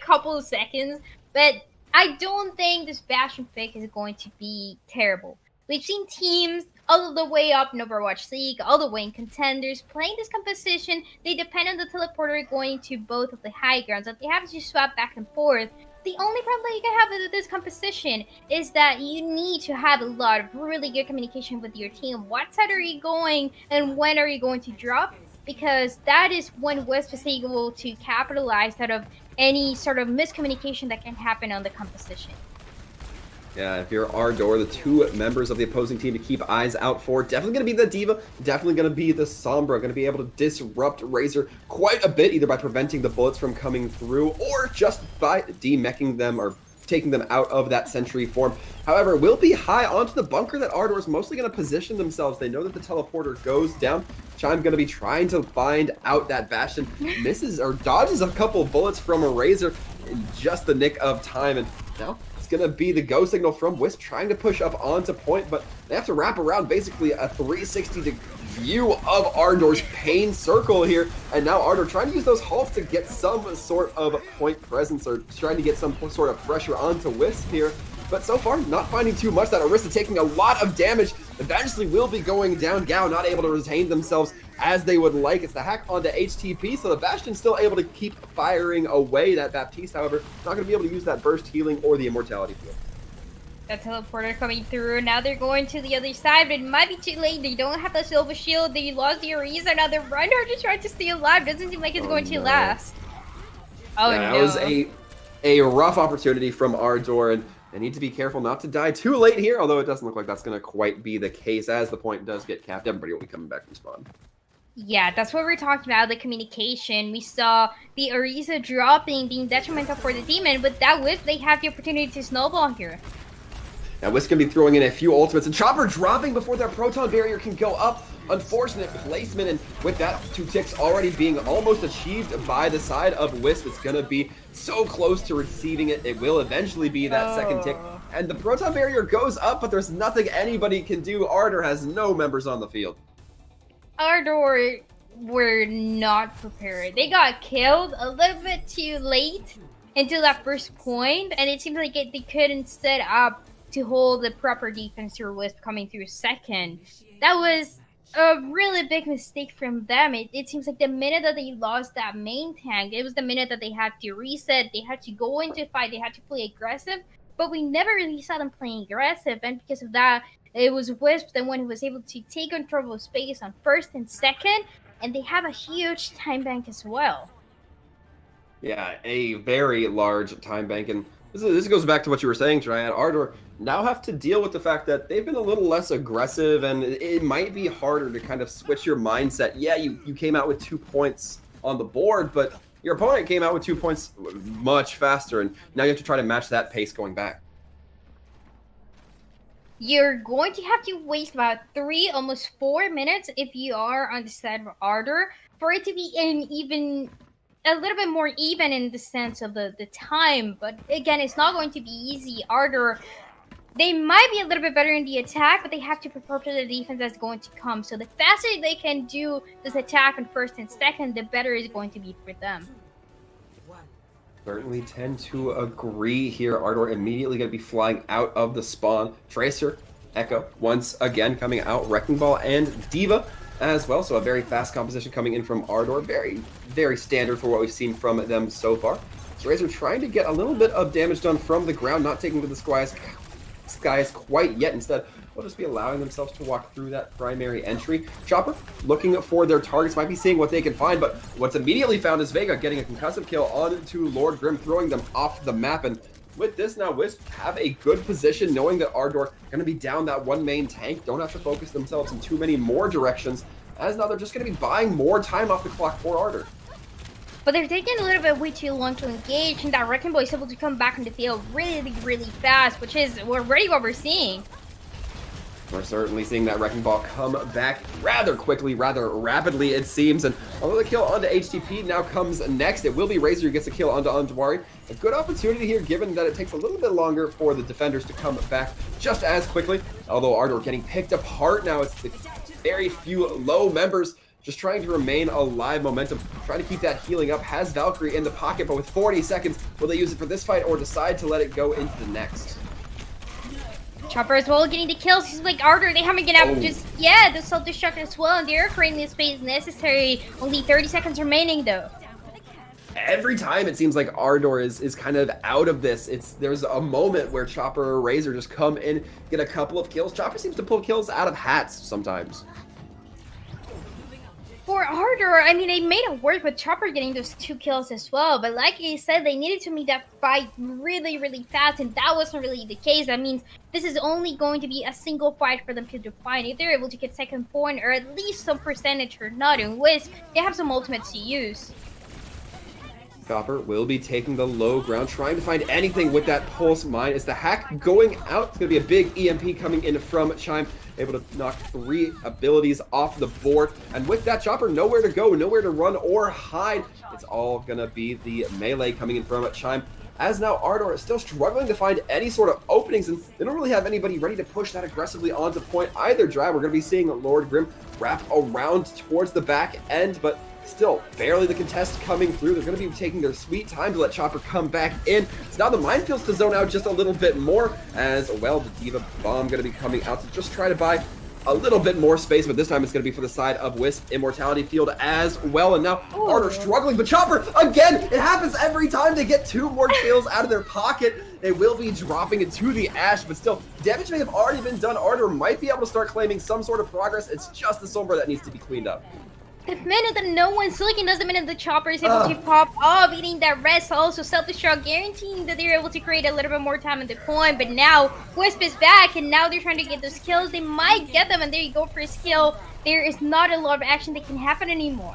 couple of seconds, but I don't think this Bastion pick is going to be terrible. We've seen teams all the way up in Overwatch League, all the way in Contenders, playing this composition. They depend on the teleporter going to both of the high grounds, that they have to swap back and forth. The only problem that you can have with this composition is that you need to have a lot of really good communication with your team. What side are you going and when are you going to drop? Because that is when Wisp is able to capitalize out of any sort of miscommunication that can happen on the composition. Yeah, if you're Ardour, the two members of the opposing team to keep eyes out for, definitely going to be the D.Va, definitely going to be the Sombra, going to be able to disrupt Razor quite a bit, either by preventing the bullets from coming through or just by demeching them or taking them out of that sentry form. However, will be high onto the bunker that Ardour is mostly going to position themselves. They know that the teleporter goes down. Chime going to be trying to find out that Bastion. Misses or dodges a couple bullets from a Razor in just the nick of time, and now gonna be the go signal from Wisp trying to push up onto point, but they have to wrap around basically a 360 view of Ardour's pain circle here, and now Ardour trying to use those halts to get some sort of point presence or trying to get some sort of pressure onto Wisp here, but so far not finding too much. That Orisa taking a lot of damage, eventually will be going down. Gao not able to retain themselves as they would like. It's the hack onto HTP, so the Bastion's still able to keep firing away. That Baptiste, however, not going to be able to use that burst healing or the Immortality Field. That teleporter coming through. Now they're going to the other side, but it might be too late. They don't have the Silver Shield. They lost the Orisa. Now they're running to try to stay alive. Doesn't seem like it's going to last. Oh, yeah, no. That was a rough opportunity from Ardour, and they need to be careful not to die too late here, although it doesn't look like that's going to quite be the case. As the point does get capped, everybody will be coming back from spawn. Yeah, that's what we're talking about, the communication. We saw the Orisa dropping, being detrimental for the team, and with that Wisp, they have the opportunity to snowball here. Now Wisp going to be throwing in a few ultimates, and Chopper dropping before that Proton Barrier can go up. Unfortunate placement, and with that 2 ticks already being almost achieved by the side of Wisp, it's going to be so close to receiving it. It will eventually be that second tick, and the Proton Barrier goes up, but there's nothing anybody can do. Ardour has no members on the field. Ardour, were not prepared. They got killed a little bit too late until that first point, and it seems like they couldn't set up to hold the proper defense through Wisp coming through second. That was a really big mistake from them. It seems like the minute that they lost that main tank, it was the minute that they had to reset, they had to go into fight, they had to play aggressive, but we never really saw them playing aggressive, and because of that, it was Wisp the one who was able to take control of space on first and second, and they have a huge time bank as well. Yeah, a very large time bank, and this goes back to what you were saying, Triad. Ardour now have to deal with the fact that they've been a little less aggressive, and it might be harder to kind of switch your mindset. Yeah, you came out with 2 points on the board, but your opponent came out with 2 points much faster, and now you have to try to match that pace going back. You're going to have to waste about 3, almost 4 minutes if you are on the side of Ardour for it to be a little bit more even in the sense of the time. But again, it's not going to be easy. Ardour, they might be a little bit better in the attack, but they have to prepare for the defense that's going to come. So the faster they can do this attack on first and second, the better it's going to be for them. Certainly tend to agree here. Ardour immediately going to be flying out of the spawn. Tracer, Echo, once again coming out. Wrecking Ball and Diva as well. So a very fast composition coming in from Ardour. Very, very standard for what we've seen from them so far. So Razor trying to get a little bit of damage done from the ground, not taking to the skies quite yet. Instead, will just be allowing themselves to walk through that primary entry. Chopper looking for their targets, might be seeing what they can find, but what's immediately found is Vega getting a concussive kill onto Lord Grim, throwing them off the map. And with this now, Wisp have a good position, knowing that Ardour going to be down that one main tank, don't have to focus themselves in too many more directions, as now they're just going to be buying more time off the clock for Ardour. But they're taking a little bit way too long to engage, and that Wrecking Ball is able to come back on the field really, really fast, which is already what we're seeing. We're certainly seeing that Wrecking Ball come back rather quickly, rather rapidly, it seems. And although the kill onto HTP now comes next, it will be Razor who gets a kill onto Andwari. A good opportunity here, given that it takes a little bit longer for the defenders to come back just as quickly. Although Ardour getting picked apart now, it's the very few low members just trying to remain alive. Momentum, trying to keep that healing up. Has Valkyrie in the pocket, but with 40 seconds, will they use it for this fight or decide to let it go into the next? Chopper as well getting the kills. He's like Ardour, they haven't get out the self-destruct as well, and they're creating the space necessary. Only 30 seconds remaining though. Every time it seems like Ardour is kind of out of this. There's a moment where Chopper or Razor just come in, get a couple of kills. Chopper seems to pull kills out of hats sometimes. For Ardour, I mean, they made it work with Chopper getting those 2 kills as well, but like I said, they needed to make that fight really, really fast, and that wasn't really the case. That means this is only going to be a single fight for them to define. If they're able to get second point, or at least some percentage or not in Wisp, they have some ultimates to use. Chopper will be taking the low ground, trying to find anything with that pulse mine. Is the hack going out? It's going to be a big EMP coming in from Chime, able to knock 3 abilities off the board. And with that, Chopper nowhere to go, nowhere to run or hide. It's all going to be the melee coming in from Chime. As now Ardour is still struggling to find any sort of openings, and they don't really have anybody ready to push that aggressively onto point either. Drive, we're going to be seeing Lord Grim wrap around towards the back end, but still barely the contest coming through. They're going to be taking their sweet time to let Chopper come back in. So now the minefields to zone out just a little bit more, as well the Diva Bomb going to be coming out to just try to buy a little bit more space, but this time it's going to be for the side of Wisp. Immortality Field as well, and now Ardour struggling, but Chopper, again, it happens every time they get 2 more kills out of their pocket. They will be dropping into the ash, but still, damage may have already been done. Ardour might be able to start claiming some sort of progress. It's just the Sombra that needs to be cleaned up. The minute that no one's looking is the minute the Chopper is able to pop off, eating that rest, also self-destruct, guaranteeing that they're able to create a little bit more time at the point. But now Wisp is back, and now they're trying to get those kills. They might get them, and there you go for a skill. There is not a lot of action that can happen anymore.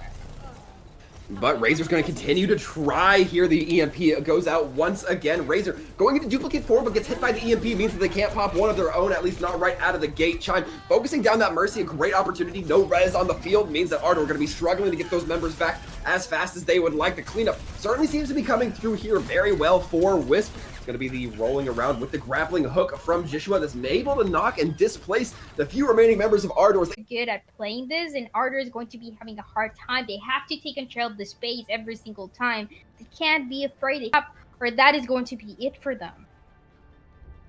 But Razor's going to continue to try here. The EMP goes out once again. Razor going into duplicate form, but gets hit by the EMP, means that they can't pop one of their own, at least not right out of the gate. Chime focusing down that Mercy, a great opportunity. No res on the field means that Ardour are going to be struggling to get those members back as fast as they would like. The cleanup certainly seems to be coming through here very well for Wisp. Going to be the rolling around with the grappling hook from Joshua that's able to knock and displace the few remaining members of Ardour. Good at playing this, and Ardour is going to be having a hard time. They have to take control of the space every single time. They can't be afraid, or that is going to be it for them.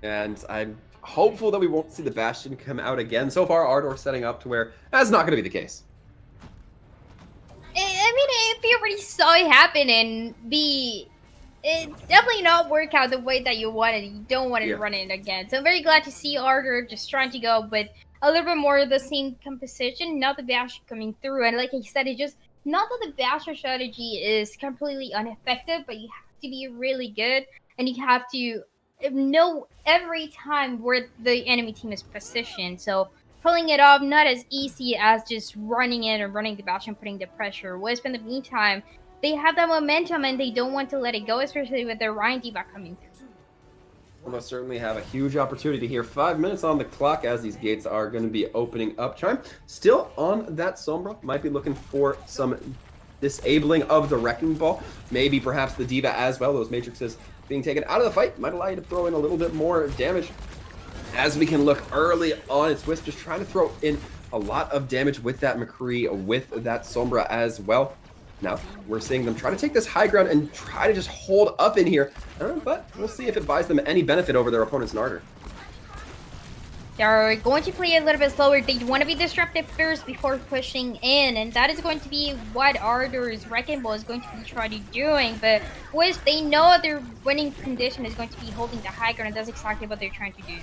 And I'm hopeful that we won't see the Bastion come out again. So far, Ardour setting up to where that's not going to be the case. I mean, if you already saw it happen and it definitely not work out the way that you wanted. You don't want to run it again. So I'm very glad to see Ardour just trying to go, but a little bit more of the same composition, not the Bastion coming through. And like I said, it's just not that the Bastion strategy is completely ineffective, but you have to be really good, and you have to know every time where the enemy team is positioned. So pulling it off, not as easy as just running in and running the Bastion, putting the pressure. Wisp, in the meantime, they have that momentum and they don't want to let it go, especially with their Ryan D.Va coming through. We'll most certainly have a huge opportunity here. 5 minutes on the clock as these gates are going to be opening up. Chime still on that Sombra. Might be looking for some disabling of the Wrecking Ball. Maybe perhaps the D.Va as well. Those Matrixes being taken out of the fight might allow you to throw in a little bit more damage. As we can look early on, it's Wisp just trying to throw in a lot of damage with that McCree, with that Sombra as well. Now, we're seeing them try to take this high ground and try to just hold up in here, but we'll see if it buys them any benefit over their opponent's Ardour. They're going to play a little bit slower. They want to be disruptive first before pushing in, and that is going to be what Ardour's Wrecking Ball is going to be trying to doing. But Wisp, they know their winning condition is going to be holding the high ground, and that's exactly what they're trying to do.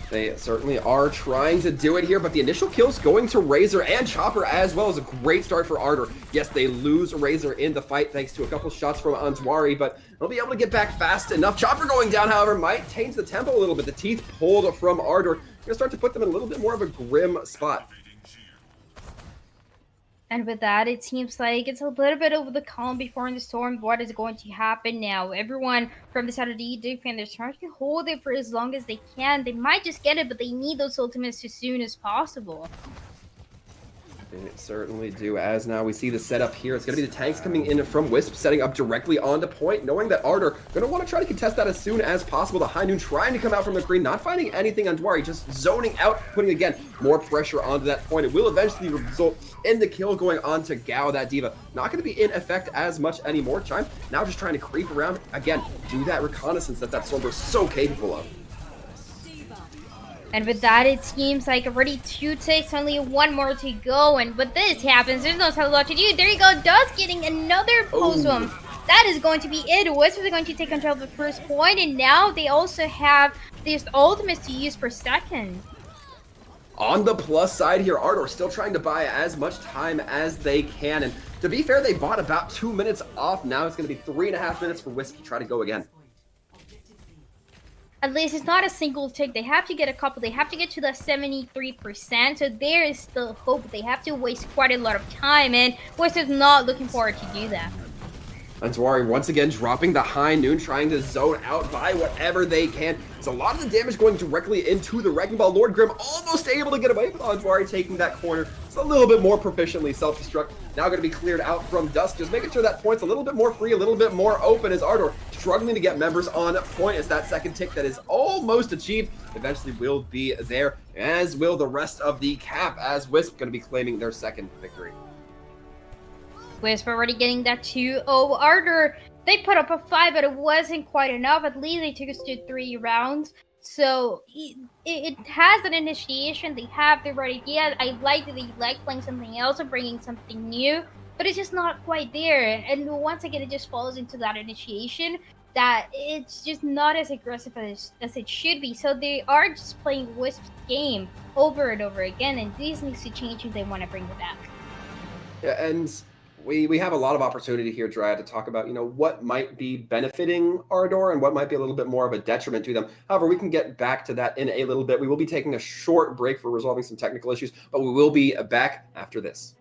They certainly are trying to do it here, but the initial kills going to Razor and Chopper as well is a great start for Ardour. Yes, they lose Razor in the fight thanks to a couple shots from Anzwari, but they'll be able to get back fast enough. Chopper going down, however, might change the tempo a little bit. The teeth pulled from Ardour. Going to start to put them in a little bit more of a grim spot. And with that, it seems like it's a little bit over the calm before the storm. What is going to happen now? Everyone from the side of the defenders trying to hold it for as long as they can. They might just get it, but they need those ultimates as soon as possible. They certainly do, as now we see the setup here. It's going to be the tanks coming in from Wisp, setting up directly onto point, knowing that Ardour going to want to try to contest that as soon as possible. The High Noon trying to come out from the green, not finding anything on Dwari, just zoning out, putting, again, more pressure onto that point. It will eventually result in the kill going on to Gao, that D.Va. Not going to be in effect as much anymore. Chime now just trying to creep around, again, do that reconnaissance that Sombra is so capable of. And with that, it seems like already 2 ticks, only 1 more to go. And with this happens, there's no telling what to do. There you go, Dusk getting another post-one. That is going to be it. Wisp is going to take control of the first point, and now they also have these ultimates to use for second. On the plus side here, Ardour still trying to buy as much time as they can. And to be fair, they bought about 2 minutes off. Now it's going to be 3.5 minutes for Wisp to try to go again. At least it's not a single tick. They have to get a couple. They have to get to the 73%. So there is still hope. They have to waste quite a lot of time. And Wisp is not looking forward to do that. Anzwari once again dropping the High Noon, trying to zone out by whatever they can. It's a lot of the damage going directly into the Wrecking Ball. Lord Grim almost able to get away with Anzwari taking that corner. It's a little bit more proficiently self-destruct. Now going to be cleared out from Dusk, just making sure that point's a little bit more free, a little bit more open as Ardour struggling to get members on point as that second tick that is almost achieved eventually will be there, as will the rest of the cap, as Wisp going to be claiming their second victory. Wisp already getting that 2-0. Ardour, they put up a 5, but it wasn't quite enough. At least they took us to 3 rounds. So it has an initiation. They have the right idea. I like that they like playing something else or bringing something new, but it's just not quite there. And once again, it just falls into that initiation that it's just not as aggressive as it should be. So they are just playing Wisp's game over and over again, and this needs to change if they want to bring it back. Yeah, and we have a lot of opportunity here, Dryad, to talk about, what might be benefiting Ardour and what might be a little bit more of a detriment to them. However, we can get back to that in a little bit. We will be taking a short break for resolving some technical issues, but we will be back after this.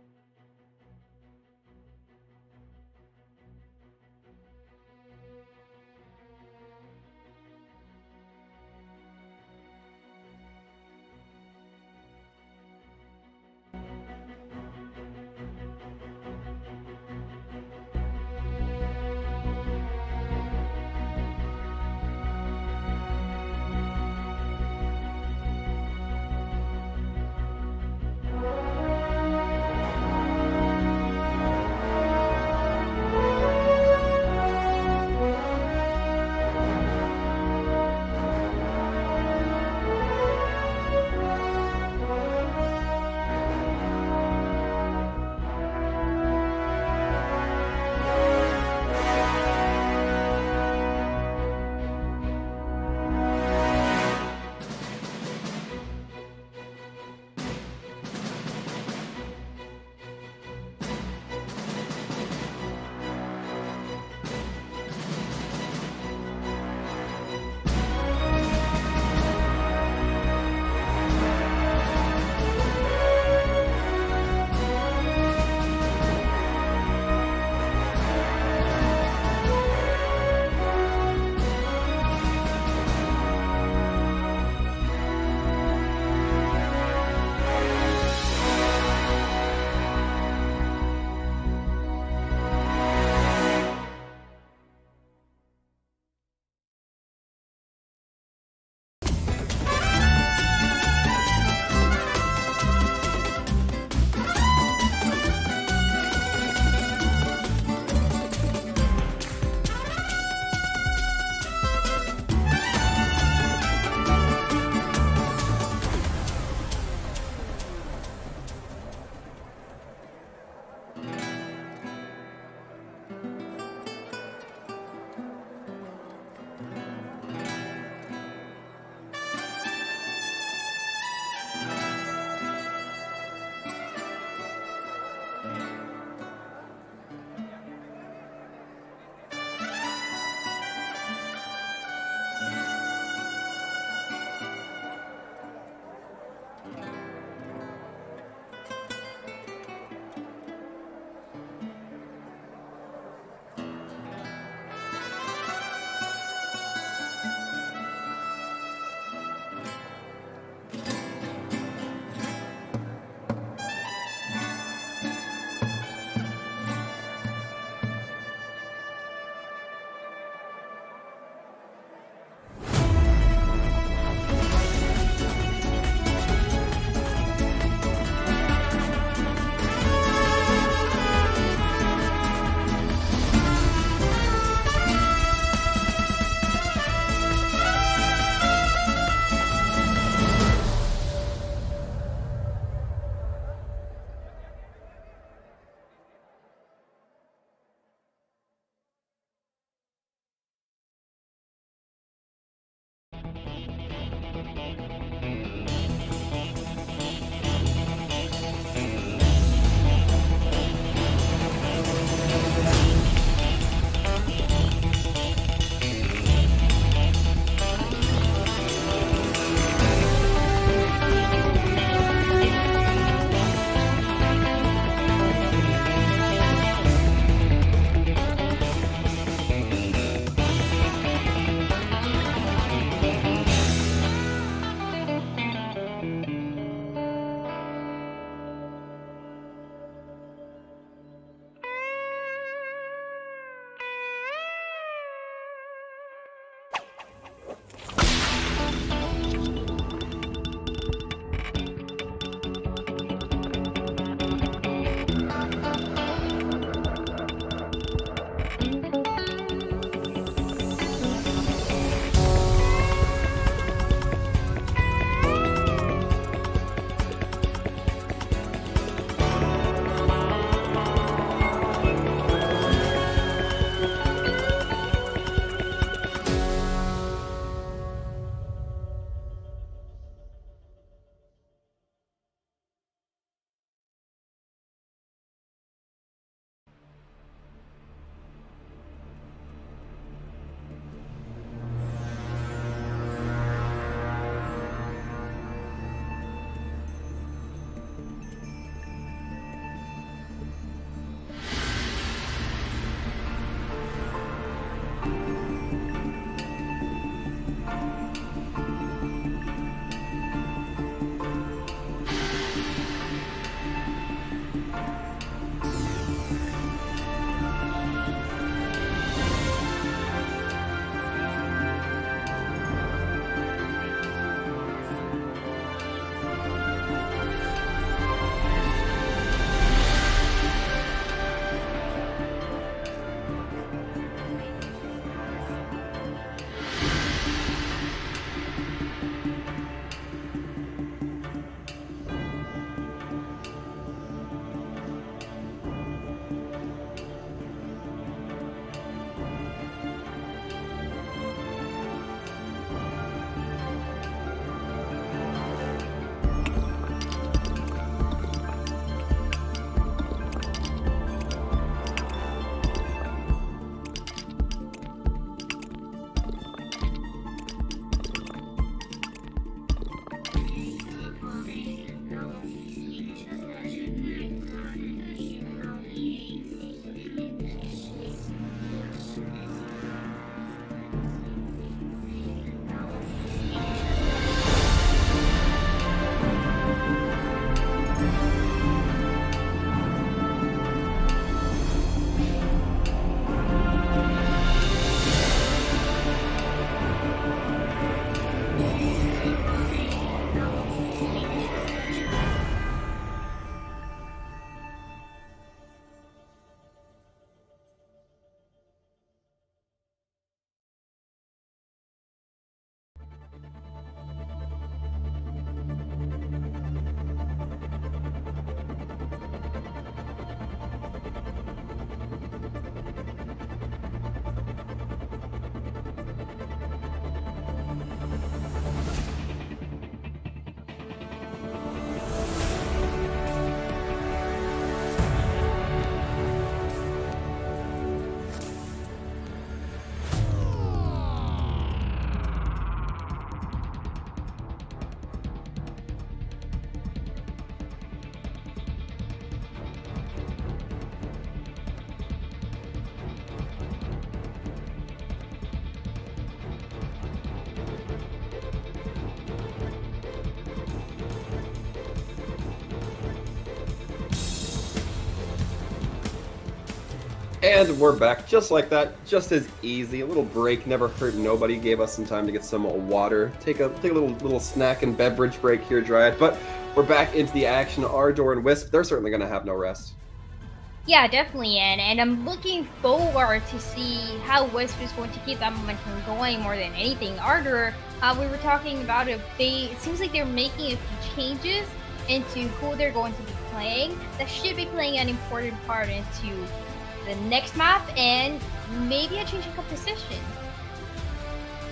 And we're back just like that, just as easy. A little break, never hurt nobody. Gave us some time to get some water. Take a little snack and beverage break here, Dryad. But we're back into the action. Ardour and Wisp, they're certainly going to have no rest. Yeah, definitely, and I'm looking forward to see how Wisp is going to keep that momentum going more than anything. Ardour, we were talking about it seems like they're making a few changes into who they're going to be playing. That should be playing an important part into the next map and maybe a change in composition.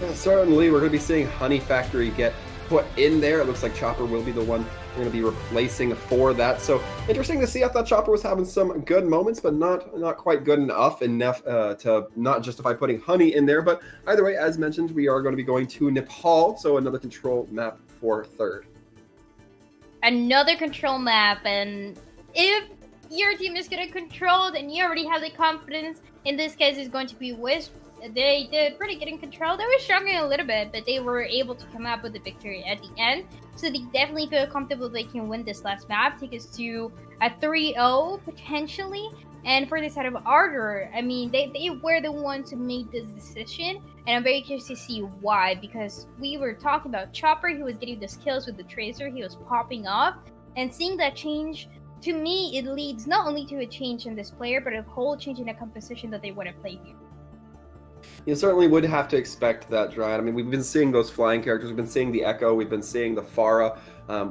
Yeah, certainly, we're going to be seeing Honey Factory get put in there. It looks like Chopper will be the one we're going to be replacing for that. So interesting to see. I thought Chopper was having some good moments, but not quite good enough to not justify putting Honey in there. But either way, as mentioned, we are going to be going to Nepal, so another control map for third. Another control map, and if your team is going to control, then you already have the confidence. In this case, it's going to be Wisp. They did pretty good in control. They were struggling a little bit, but they were able to come up with the victory at the end. So they definitely feel comfortable they can win this last map, take us to a 3-0 potentially. And for the side of Ardour, I mean, they were the ones who made this decision. And I'm very curious to see why, because we were talking about Chopper, who was getting the kills with the Tracer, he was popping off. And seeing that change, to me, it leads not only to a change in this player, but a whole change in the composition that they want to play here. You certainly would have to expect that, Dryad. I mean, we've been seeing those flying characters. We've been seeing the Echo. We've been seeing the Pharah.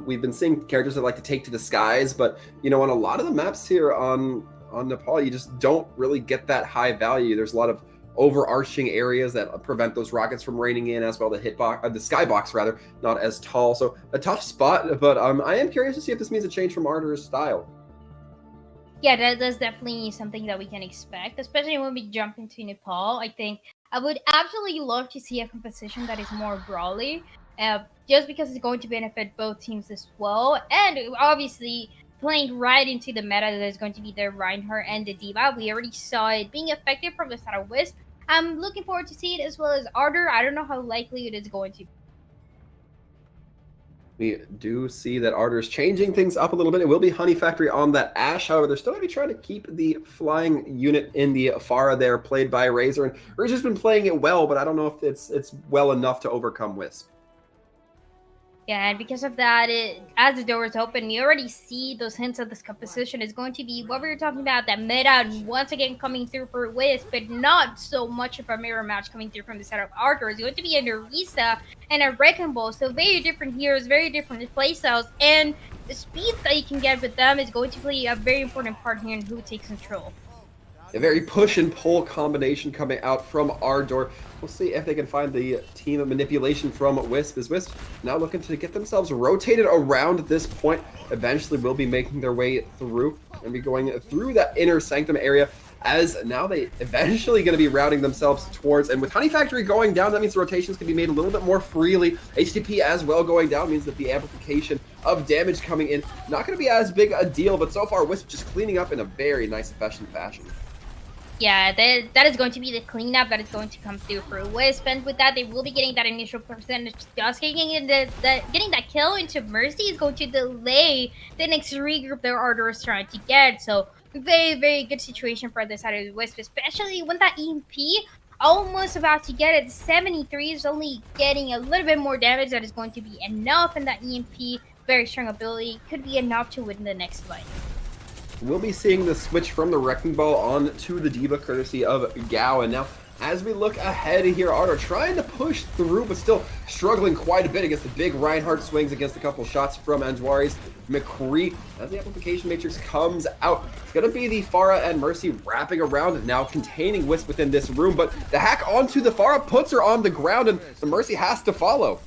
We've been seeing characters that like to take to the skies. But, you know, on a lot of the maps here on Nepal, you just don't really get that high value. There's a lot of overarching areas that prevent those rockets from raining in, as well the skybox rather, not as tall. So a tough spot, but I am curious to see if this means a change from Ardour's style. Yeah, that's definitely something that we can expect, especially when we jump into Nepal. I think I would absolutely love to see a composition that is more brawly, just because it's going to benefit both teams as well. And obviously, playing right into the meta that is going to be the Reinhardt and the D.Va. We already saw it being effective from the side of Wisp. I'm looking forward to see it as well as Ardour. I don't know how likely it is going to be. We do see that Ardour's changing things up a little bit. It will be Honey Factory on that Ashe. However, they're still going to be trying to keep the flying unit in the Pharah there, played by Razor. And Razor's been playing it well, but I don't know if it's well enough to overcome Wisp. Yeah, and because of that, as the doors open, you already see those hints of this composition is going to be what we were talking about, that meta once again coming through for Wisp, but not so much of a mirror match coming through from the side of Ardour. It's going to be a Nerissa and a Wrecking Ball, so very different heroes, very different playstyles, and the speed that you can get with them is going to play a very important part here in who takes control. A very push and pull combination coming out from Ardour. We'll see if they can find the team of manipulation from Wisp. Is Wisp now looking to get themselves rotated around this point? Eventually will be making their way through and be going through that inner sanctum area, as now they eventually going to be routing themselves towards, and with Honey Factory going down, that means the rotations can be made a little bit more freely. HTP as well going down means that the amplification of damage coming in, not going to be as big a deal, but so far Wisp just cleaning up in a very nice, efficient fashion. Yeah, that is going to be the cleanup that is going to come through for Wisp, and with that, they will be getting that initial percentage dust. Getting that kill into Mercy is going to delay the next regroup that Ardour is trying to get. So, very, very good situation for the side of Wisp, especially when that EMP almost about to get it. 73 is only getting a little bit more damage. That is going to be enough, and that EMP, very strong ability, could be enough to win the next fight. We'll be seeing the switch from the Wrecking Ball on to the D.Va, courtesy of Gao. And now, as we look ahead here, Ardour trying to push through, but still struggling quite a bit against the big Reinhardt swings, against a couple shots from Anjwari's McCree. As the amplification matrix comes out, it's going to be the Pharah and Mercy wrapping around, now containing Wisp within this room. But the hack onto the Pharah puts her on the ground, and the Mercy has to follow.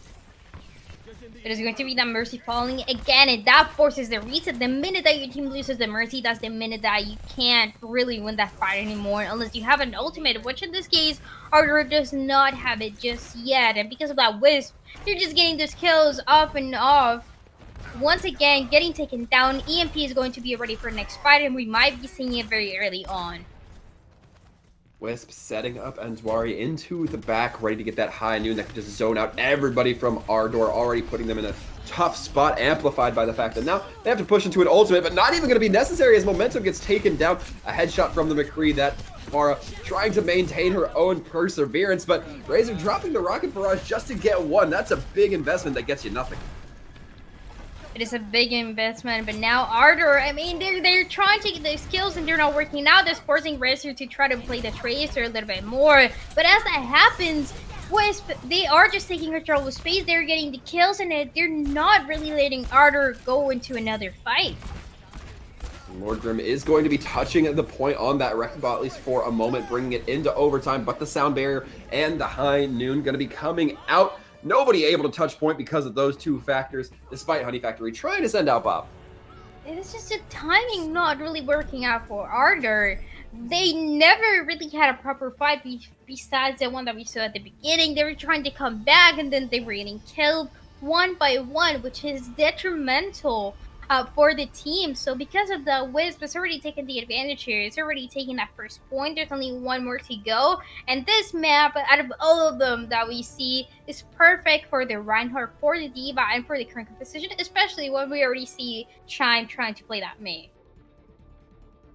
It is going to be that Mercy falling again, and that forces the reset. The minute that your team loses the Mercy, that's the minute that you can't really win that fight anymore unless you have an ultimate, which in this case, Ardour does not have it just yet. And because of that Wisp, you're just getting those kills off and off. Once again, getting taken down. EMP is going to be ready for next fight, and we might be seeing it very early on. Wisp setting up Anjwari into the back, ready to get that high noon that can just zone out everybody from Ardour, already putting them in a tough spot, amplified by the fact that now they have to push into an ultimate, but not even going to be necessary as momentum gets taken down. A headshot from the McCree that Farah trying to maintain her own perseverance, but Razor dropping the rocket barrage just to get one. That's a big investment that gets you nothing. It is a big investment, but now Ardour, I mean, they're trying to get those kills and they're not working out. They're forcing Razor to try to play the Tracer a little bit more. But as that happens, Wisp, they are just taking control of space. They're getting the kills and they're not really letting Ardour go into another fight. Lord Grim is going to be touching the point on that wrecking ball, at least for a moment, bringing it into overtime. But the sound barrier and the high noon going to be coming out. Nobody able to touch point because of those two factors, despite Honey Factory trying to send out Bob. It's just the timing not really working out for Ardour. They never really had a proper fight besides the one that we saw at the beginning. They were trying to come back and then they were getting killed one by one, which is detrimental for the team. So because of the Wisp, it's already taken the advantage here. It's already taken that first point. There's only one more to go. And this map, out of all of them that we see, is perfect for the Reinhardt, for the D.Va, and for the current composition, especially when we already see Chime trying to play that Mei.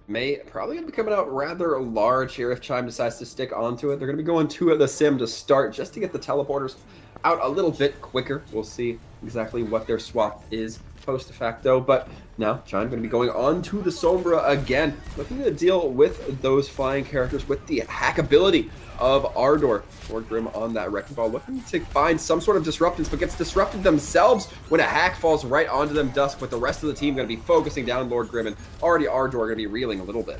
Mei probably going to be coming out rather large here if Chime decides to stick onto it. They're going to be going to the sim to start just to get the teleporters out a little bit quicker. We'll see exactly what their swap is post facto, but now Chime going to be going on to the Sombra again, looking to deal with those flying characters with the hackability of Ardour. Lord Grim on that wrecking ball, looking to find some sort of disruptance, but gets disrupted themselves when a hack falls right onto them. Dusk, with the rest of the team going to be focusing down Lord Grim, and already Ardour going to be reeling a little bit.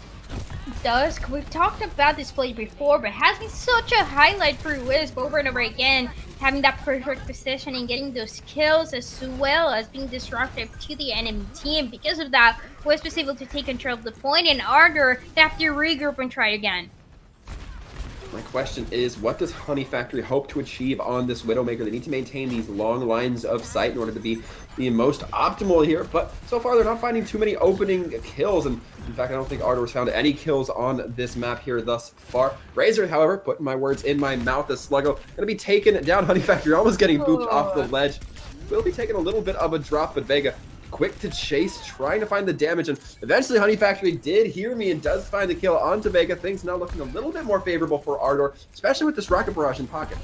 Dusk, we've talked about this play before, but it has been such a highlight for Wisp over and over again, having that perfect positioning, getting those kills, as well as being disruptive to the enemy team. Because of that, Wisp is able to take control of the point, and Ardour, they have to regroup and try again. My question is, what does Honey Factory hope to achieve on this Widowmaker? They need to maintain these long lines of sight in order to be the most optimal here, but so far they're not finding too many opening kills, and in fact I don't think Ardour's found any kills on this map here thus far. Razor, however, putting my words in my mouth as Sluggo, gonna be taken down. Honey Factory almost getting booped off the ledge. Will be taking a little bit of a drop, but Vega quick to chase, trying to find the damage, and eventually Honey Factory did hear me and does find the kill onto Vega. Things now looking a little bit more favorable for Ardour, especially with this rocket barrage in pocket.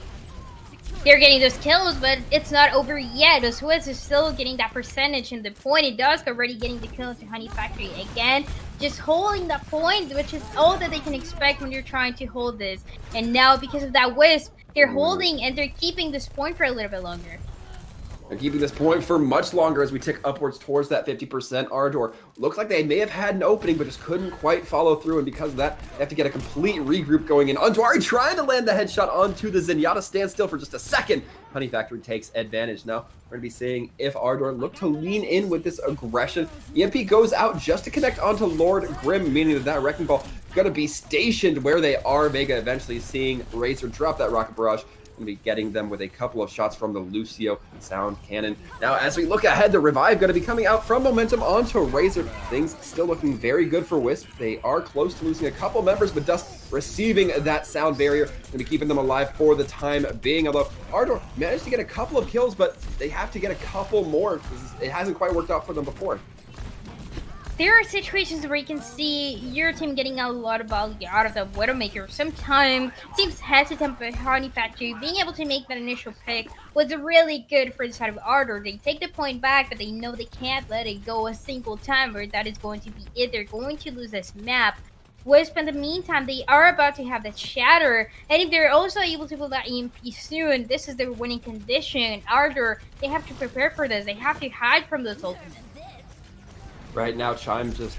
They're getting those kills, but it's not over yet. The Swiss is still getting that percentage in the point. It does already getting the kill to Honey Factory again, just holding that point, which is all that they can expect when you're trying to hold this. And now, because of that Wisp, they're holding and they're keeping this point for a little bit longer. And keeping this point for much longer as we tick upwards towards that 50%. Ardour looks like they may have had an opening, but just couldn't quite follow through, and because of that, they have to get a complete regroup going in. Antuari trying to land the headshot onto the Zenyatta, stands still for just a second. Honey Factory takes advantage. Now, we're going to be seeing if Ardour look to lean in with this aggression. EMP goes out just to connect onto Lord Grim, meaning that that wrecking ball going to be stationed where they are. Vega eventually seeing Razor drop that rocket barrage, be getting them with a couple of shots from the Lucio sound cannon. Now, as we look ahead, the revive going to be coming out from Momentum onto Razor. Things still looking very good for Wisp. They are close to losing a couple members, but Dust receiving that sound barrier, going to be keeping them alive for the time being. Although Ardour managed to get a couple of kills, but they have to get a couple more because it hasn't quite worked out for them before. There are situations where you can see your team getting a lot of value out of the Widowmaker. Sometimes it seems hesitant, but Honey Factory being able to make that initial pick was really good for the side of Ardour. They take the point back, but they know they can't let it go a single time, or that is going to be it. They're going to lose this map. Wisp, in the meantime, they are about to have that shatter, and if they're also able to pull that EMP soon, this is their winning condition. Ardour, they have to prepare for this. They have to hide from those ultimates. Right now, Chime just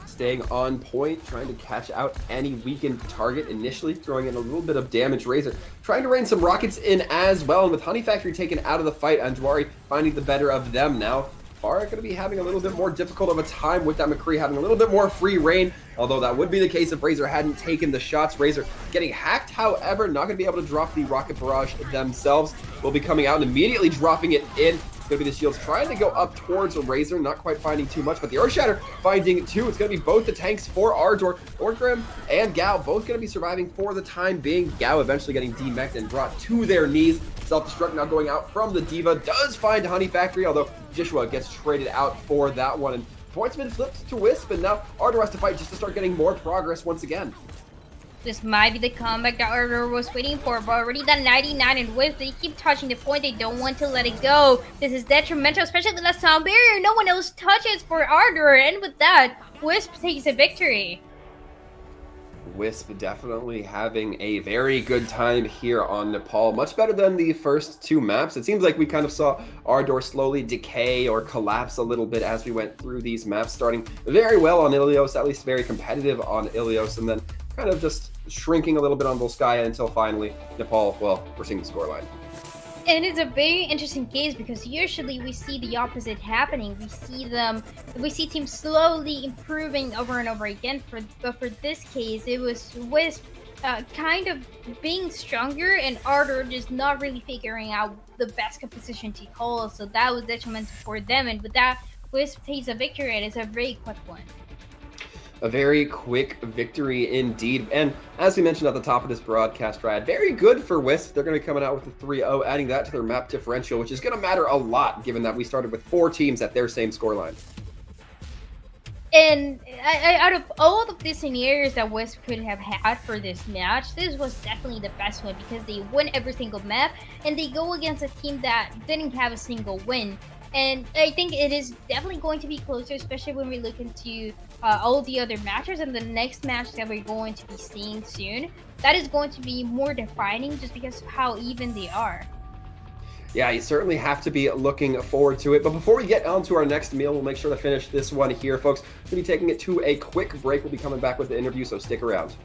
staying on point, trying to catch out any weakened target initially, throwing in a little bit of damage. Razor trying to rain some rockets in as well, and with Honey Factory taken out of the fight, Antuari finding the better of them now. Farah going to be having a little bit more difficult of a time with that McCree, having a little bit more free reign, although that would be the case if Razor hadn't taken the shots. Razor getting hacked, however, not going to be able to drop the rocket barrage themselves. Will be coming out and immediately dropping it in. Going to be the shields trying to go up towards Razor, not quite finding too much, but the Earth Shatter finding two. It's going to be both the tanks for Ardour. Lord Grim and Gao both going to be surviving for the time being. Gao eventually getting demeched and brought to their knees. Self-destruct now going out from the D.Va. Does find Honey Factory, although Joshua gets traded out for that one. And points been flipped to Wisp, and now Ardour has to fight just to start getting more progress once again. This might be the comeback that Ardour was waiting for, but already that 99 and Wisp, they keep touching the point. They don't want to let it go. This is detrimental, especially the last sound barrier. No one else touches for Ardour, and with that, Wisp takes a victory. Wisp definitely having a very good time here on Nepal. Much better than the first two maps. It seems like we kind of saw Ardour slowly decay or collapse a little bit as we went through these maps, starting very well on Ilios, at least very competitive on Ilios, and then kind of just shrinking a little bit on Volskaya until finally Nepal, well, we're seeing the scoreline. And it's a very interesting case because usually we see the opposite happening. We see teams slowly improving over and over again. But for this case, it was Wisp kind of being stronger and Ardour just not really figuring out the best composition to call. So that was detrimental for them. And with that, Wisp takes a victory, and it's a very quick one. A very quick victory indeed. And as we mentioned at the top of this broadcast, Rad, very good for Wisp. They're going to be coming out with a 3-0, adding that to their map differential, which is going to matter a lot given that we started with 4 teams at their same scoreline. And out of all of the scenarios that Wisp could have had for this match, this was definitely the best one because they win every single map and they go against a team that didn't have a single win. And I think it is definitely going to be closer, especially when we look into all the other matches and the next match that we're going to be seeing soon. That is going to be more defining just because of how even they are. Yeah, you certainly have to be looking forward to it. But before we get on to our next meal, we'll make sure to finish this one here, folks. We'll be taking it to a quick break. We'll be coming back with the interview, so stick around.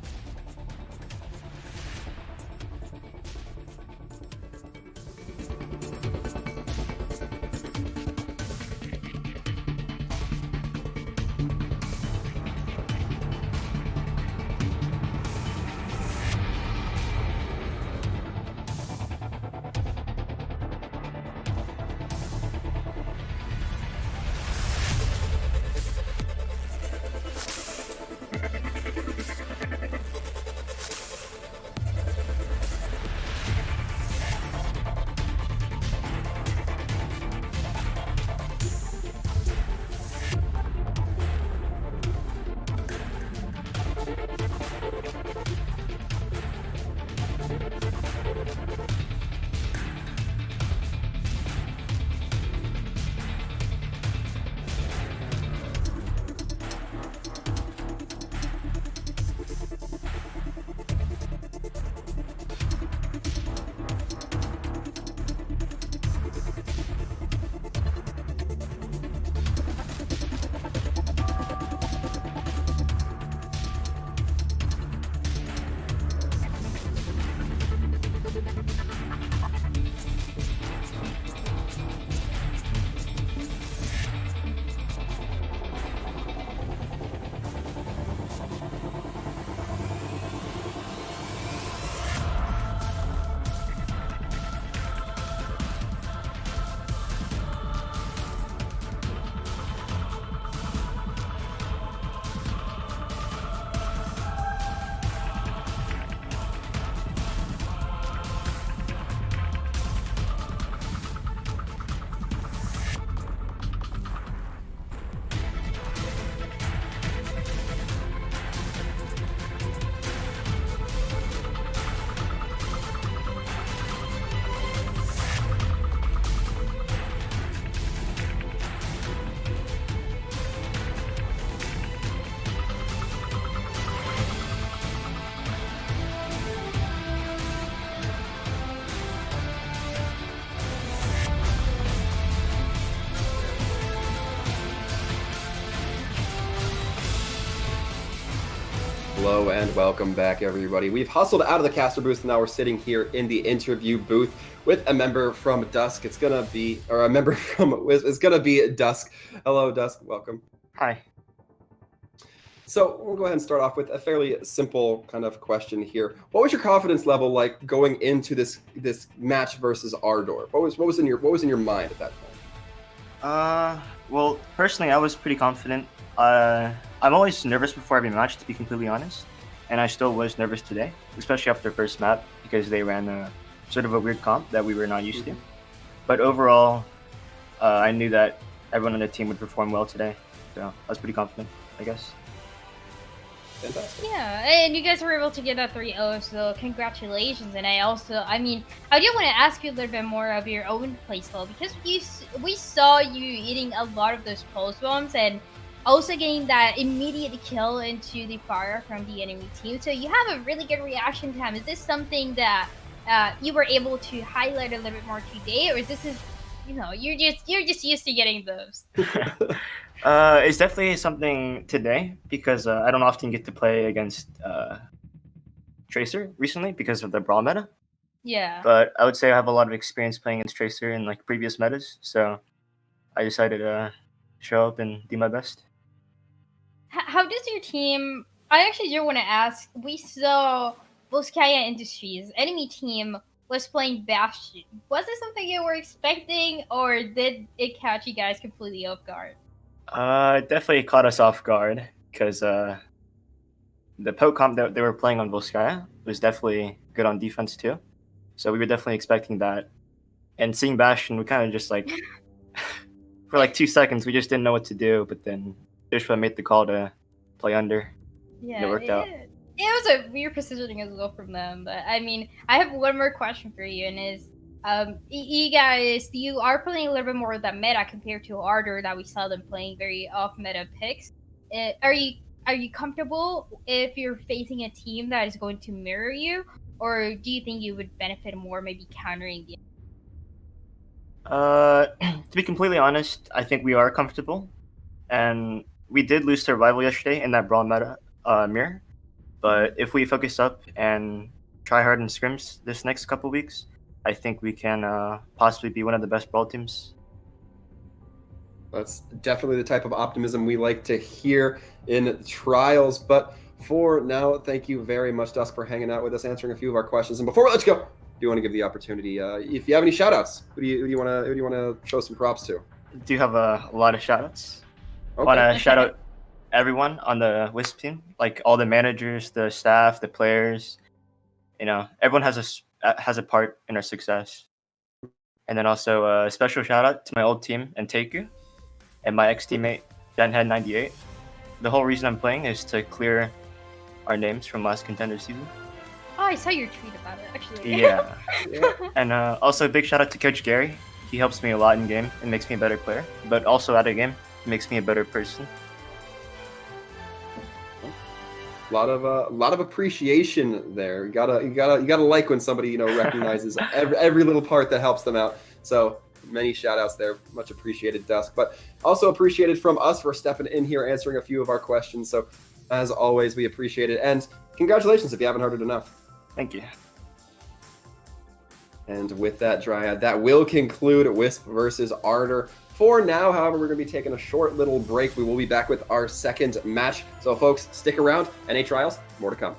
Hello and welcome back, everybody. We've hustled out of the caster booth, and now we're sitting here in the interview booth with a member from Dusk. It's gonna be, or a member from Wisp. It's gonna be Dusk. Hello, Dusk. Welcome. Hi. So we'll go ahead and start off with a fairly simple kind of question here. What was your confidence level like going into this match versus Ardour? What was in your mind at that point? Well, personally, I was pretty confident. I'm always nervous before every match, to be completely honest, and I still was nervous today, especially after the first map because they ran a sort of a weird comp that we were not used to. But overall, I knew that everyone on the team would perform well today, so I was pretty confident, I guess. Fantastic. Yeah, and you guys were able to get that 3-0, so congratulations. And I mean, I do want to ask you a little bit more of your own playstyle because we saw you eating a lot of those pulse bombs and also getting that immediate kill into the fire from the enemy team. So you have a really good reaction time. Is this something that you were able to highlight a little bit more today, or is this you're just used to getting those? It's definitely something today because I don't often get to play against Tracer recently because of the brawl meta. Yeah. But I would say I have a lot of experience playing against Tracer in like previous metas, so I decided to show up and do my best. How does your team? I actually do want to ask. We saw Volskaya Industries enemy team was playing Bastion. Was this something you were expecting, or did it catch you guys completely off guard? It definitely caught us off guard because the poke comp that they were playing on Volskaya was definitely good on defense too. So we were definitely expecting that. And seeing Bastion, we kind of just like, for like 2 seconds, we just didn't know what to do. But then Joshua made the call to play under. Yeah, it worked out. It was a weird positioning as well from them. But I mean, I have one more question for you, and is you guys, you are playing a little bit more of that meta compared to Ardour that we saw them playing very off meta picks. Are you comfortable if you're facing a team that is going to mirror you, or do you think you would benefit more maybe countering the? To be completely honest, I think we are comfortable, and we did lose survival yesterday in that brawl meta mirror. But if we focus up and try hard in scrims this next couple weeks, I think we can possibly be one of the best brawl teams. That's definitely the type of optimism we like to hear in trials. But for now, thank you very much, Dusk, for hanging out with us, answering a few of our questions. And before we let you go, I do want to give the opportunity. If you have any shout-outs, who do you want to show some props to? I do have a lot of shout-outs. Okay. I want to shout out everyone on the Wisp team, like all the managers, the staff, the players. Everyone has a part in our success. And then also a special shout out to my old team and Taku and my ex-teammate Danhead98. The whole reason I'm playing is to clear our names from last Contenders season. Oh, I saw your tweet about it actually. Yeah. And also a big shout out to Coach Gary. He helps me a lot in game and makes me a better player, but also out of game, makes me a better person. A lot of appreciation there. You gotta like when somebody recognizes every little part that helps them out. So many shout outs there, much appreciated, Dusk. But also appreciated from us for stepping in here, answering a few of our questions. So as always, we appreciate it, and congratulations if you haven't heard it enough. Thank you. And with that, Dryad, that will conclude Wisp versus Ardour. For now, however, we're going to be taking a short little break. We will be back with our second match. So, folks, stick around. NA Trials, more to come.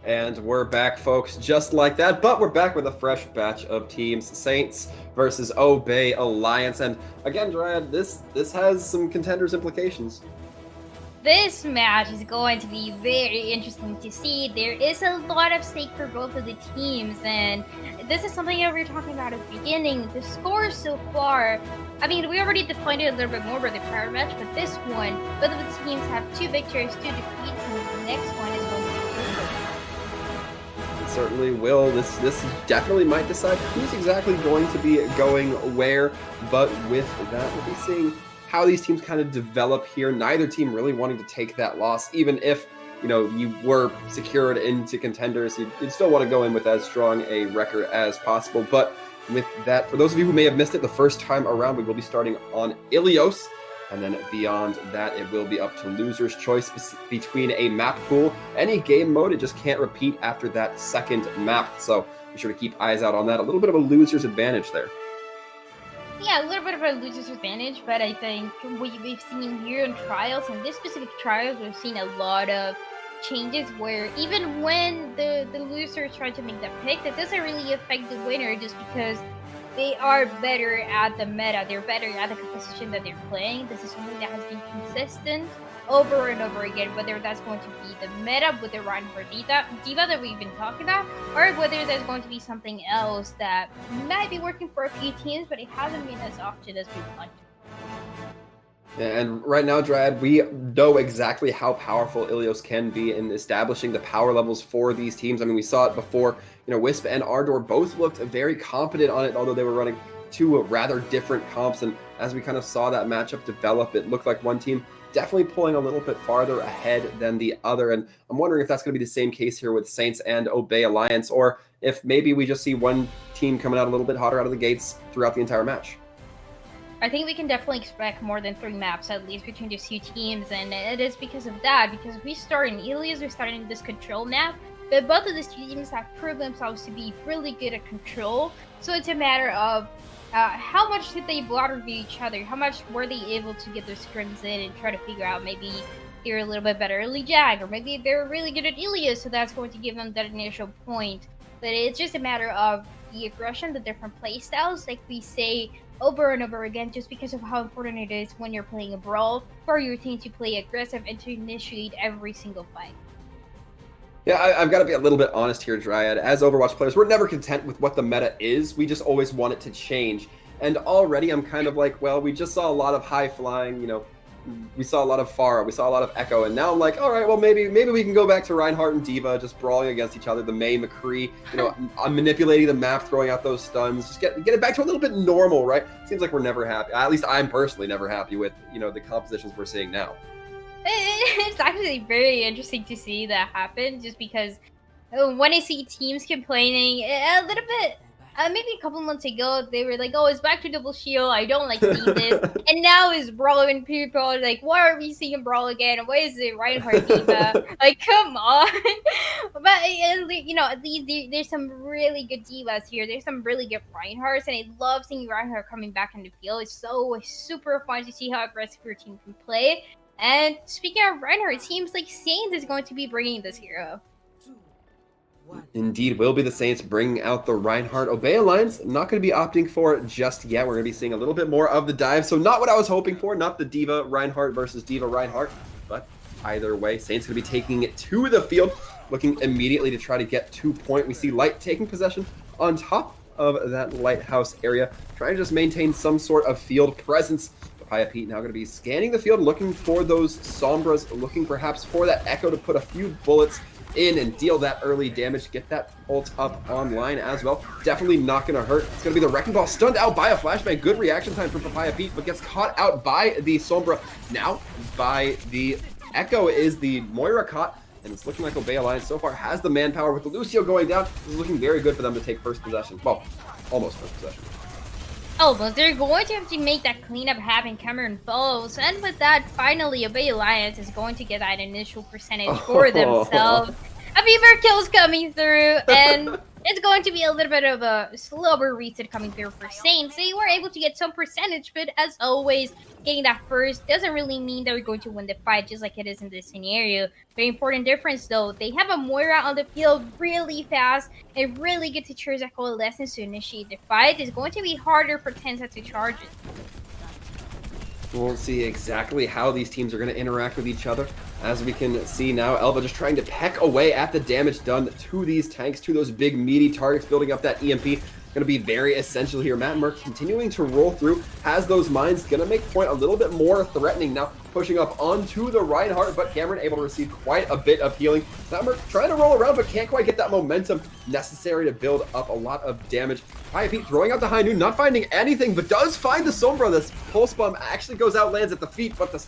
And we're back, folks, just like that. But we're back with a fresh batch of teams. Saints versus Obey Alliance. And again, Dryad, this has some Contenders implications. This match is going to be very interesting to see. There is a lot of stake for both of the teams, and this is something that we were talking about at the beginning. The scores so far, I mean, we already defined it a little bit more with the prior match, but this one, both of the teams have 2 victories, 2 defeats, and the next one is going to be It certainly will. This definitely might decide who's exactly going to be going where, but with that, we'll be seeing how these teams kind of develop here. Neither team really wanting to take that loss, even if, you know, you were secured into Contenders, you'd still want to go in with as strong a record as possible. But with that, for those of you who may have missed it the first time around, we will be starting on Ilios, and then beyond that, it will be up to loser's choice between a map pool. Any game mode, it just can't repeat after that second map. So be sure to keep eyes out on that. A little bit of a loser's advantage there. Yeah, a little bit of a loser's advantage, but I think we've seen here in trials, and this specific trials, we've seen a lot of changes where even when the loser is trying to make that pick, that doesn't really affect the winner just because they are better at the meta, they're better at the composition that they're playing. This is something that has been consistent over and over again, whether that's going to be the meta with the Reinhardt diva that we've been talking about, or whether there's going to be something else that might be working for a few teams, but it hasn't been as often as we want. And right now, Dryad, we know exactly how powerful Ilios can be in establishing the power levels for these teams. I mean, we saw it before. You know, Wisp and Ardour both looked very competent on it, although they were running 2 rather different comps. And as we kind of saw that matchup develop, it looked like one team definitely pulling a little bit farther ahead than the other. And I'm wondering if that's going to be the same case here with Saints and Obey Alliance, or if maybe we just see one team coming out a little bit hotter out of the gates throughout the entire match. I think we can definitely expect more than 3 maps, at least between the 2 teams, and it is because of that, because we start in Ilios, we start in this control map, but both of these teams have proved themselves to be really good at control, so it's a matter of how much did they bother each other, how much were they able to get their scrims in and try to figure out maybe they're a little bit better early jag, or maybe they're really good at Ilios, so that's going to give them that initial point. But it's just a matter of the aggression, the different playstyles, like we say over and over again, just because of how important it is when you're playing a brawl for your team to play aggressive and to initiate every single fight. Yeah, I've got to be a little bit honest here, Dryad. As Overwatch players, we're never content with what the meta is. We just always want it to change. And already I'm kind of like, well, we just saw a lot of high flying, you know, we saw a lot of Pharah, we saw a lot of Echo, and now I'm like, all right, well, maybe we can go back to Reinhardt and D.Va just brawling against each other, the Mei, McCree, you know, I'm manipulating the map, throwing out those stuns, just get it back to a little bit normal, right? Seems like we're never happy. At least I'm personally never happy with, you know, the compositions we're seeing now. It's actually very interesting to see that happen, just because when I see teams complaining a little bit, maybe a couple months ago, they were like, oh, it's back to double shield, I don't like seeing this. And now it's Brawl, and people are like, why are we seeing Brawl again? Why is it Reinhardt D.Va? Like, come on. But, you know, there's some really good divas here. There's some really good Reinhardts, and I love seeing Reinhardt coming back in the field. It's so super fun to see how aggressive your team can play. And speaking of Reinhardt, it seems like Saints is going to be bringing this hero. Indeed, will be the Saints bringing out the Reinhardt. Obey Alliance, not going to be opting for it just yet. We're going to be seeing a little bit more of the dive. So not what I was hoping for, not the D.Va Reinhardt versus D.Va Reinhardt. But either way, Saints going to be taking it to the field, looking immediately to try to get 2 point. We see Light taking possession on top of that lighthouse area, trying to just maintain some sort of field presence. Papaya Pete now going to be scanning the field, looking for those Sombras, looking perhaps for that Echo to put a few bullets in and deal that early damage, get that ult up online as well. Definitely not going to hurt. It's going to be the Wrecking Ball stunned out by a flashbang. Good reaction time from Papaya Pete, but gets caught out by the Sombra. Now by the Echo is the Moira caught, and it's looking like Obey Alliance so far has the manpower with the Lucio going down. This is looking very good for them to take first possession. Well, almost first possession. Oh, but they're going to have to make that cleanup happen, Cameron Falls. And with that, finally, Obey Alliance is going to get that initial percentage for themselves. A few more kills coming through, and It's going to be a little bit of a slower reset coming through for Saints. They were able to get some percentage, but as always, getting that first doesn't really mean that we're going to win the fight, just like it is in this scenario. Very important difference, though. They have a Moira on the field really fast and really good to choose that coalescence to initiate the fight. It's going to be harder for Tensa to charge it. We'll see exactly how these teams are going to interact with each other. As we can see now, Elva just trying to peck away at the damage done to these tanks, to those big meaty targets, building up that EMP. Going to be very essential here. Matt Merck continuing to roll through, has those mines, going to make point a little bit more threatening now, pushing up onto the Reinhardt, but Cameron able to receive quite a bit of healing. Matt Merck trying to roll around, but can't quite get that momentum necessary to build up a lot of damage. Pete throwing out the high noon, not finding anything, but does find the Sombra. This pulse bomb actually goes out, lands at the feet, but the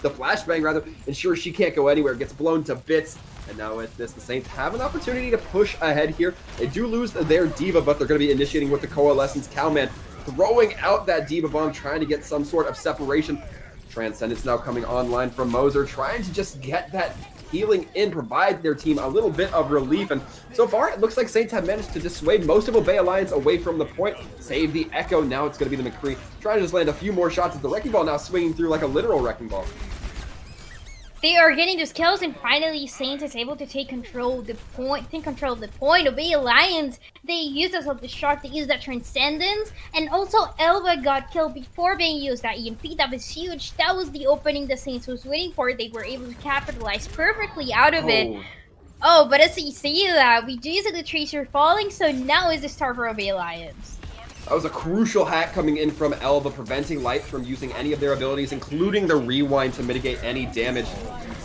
flashbang rather, ensures she can't go anywhere, gets blown to bits. And now with this, the Saints have an opportunity to push ahead here. They do lose their Diva, but they're going to be initiating with the Coalescence. Cowman throwing out that Diva bomb, trying to get some sort of separation. Transcendence now coming online from Moser, trying to just get that healing in, provide their team a little bit of relief. And so far, it looks like Saints have managed to dissuade most of Obey Alliance away from the point, save the Echo. Now it's going to be the McCree, trying to just land a few more shots as the Wrecking Ball now swinging through like a literal Wrecking Ball. They are getting those kills, and finally Saints is able to take control of the point. Obey Alliance, they use us of the shark, they use that Transcendence, and also Elva got killed before being used. That EMP, that was huge. That was the opening the Saints was waiting for. They were able to capitalize perfectly out of it. Oh, but as you see that, we do see the Tracer falling, so now is the start for Obey Alliance. That was a crucial hack coming in from Elva, preventing Light from using any of their abilities, including the Rewind to mitigate any damage.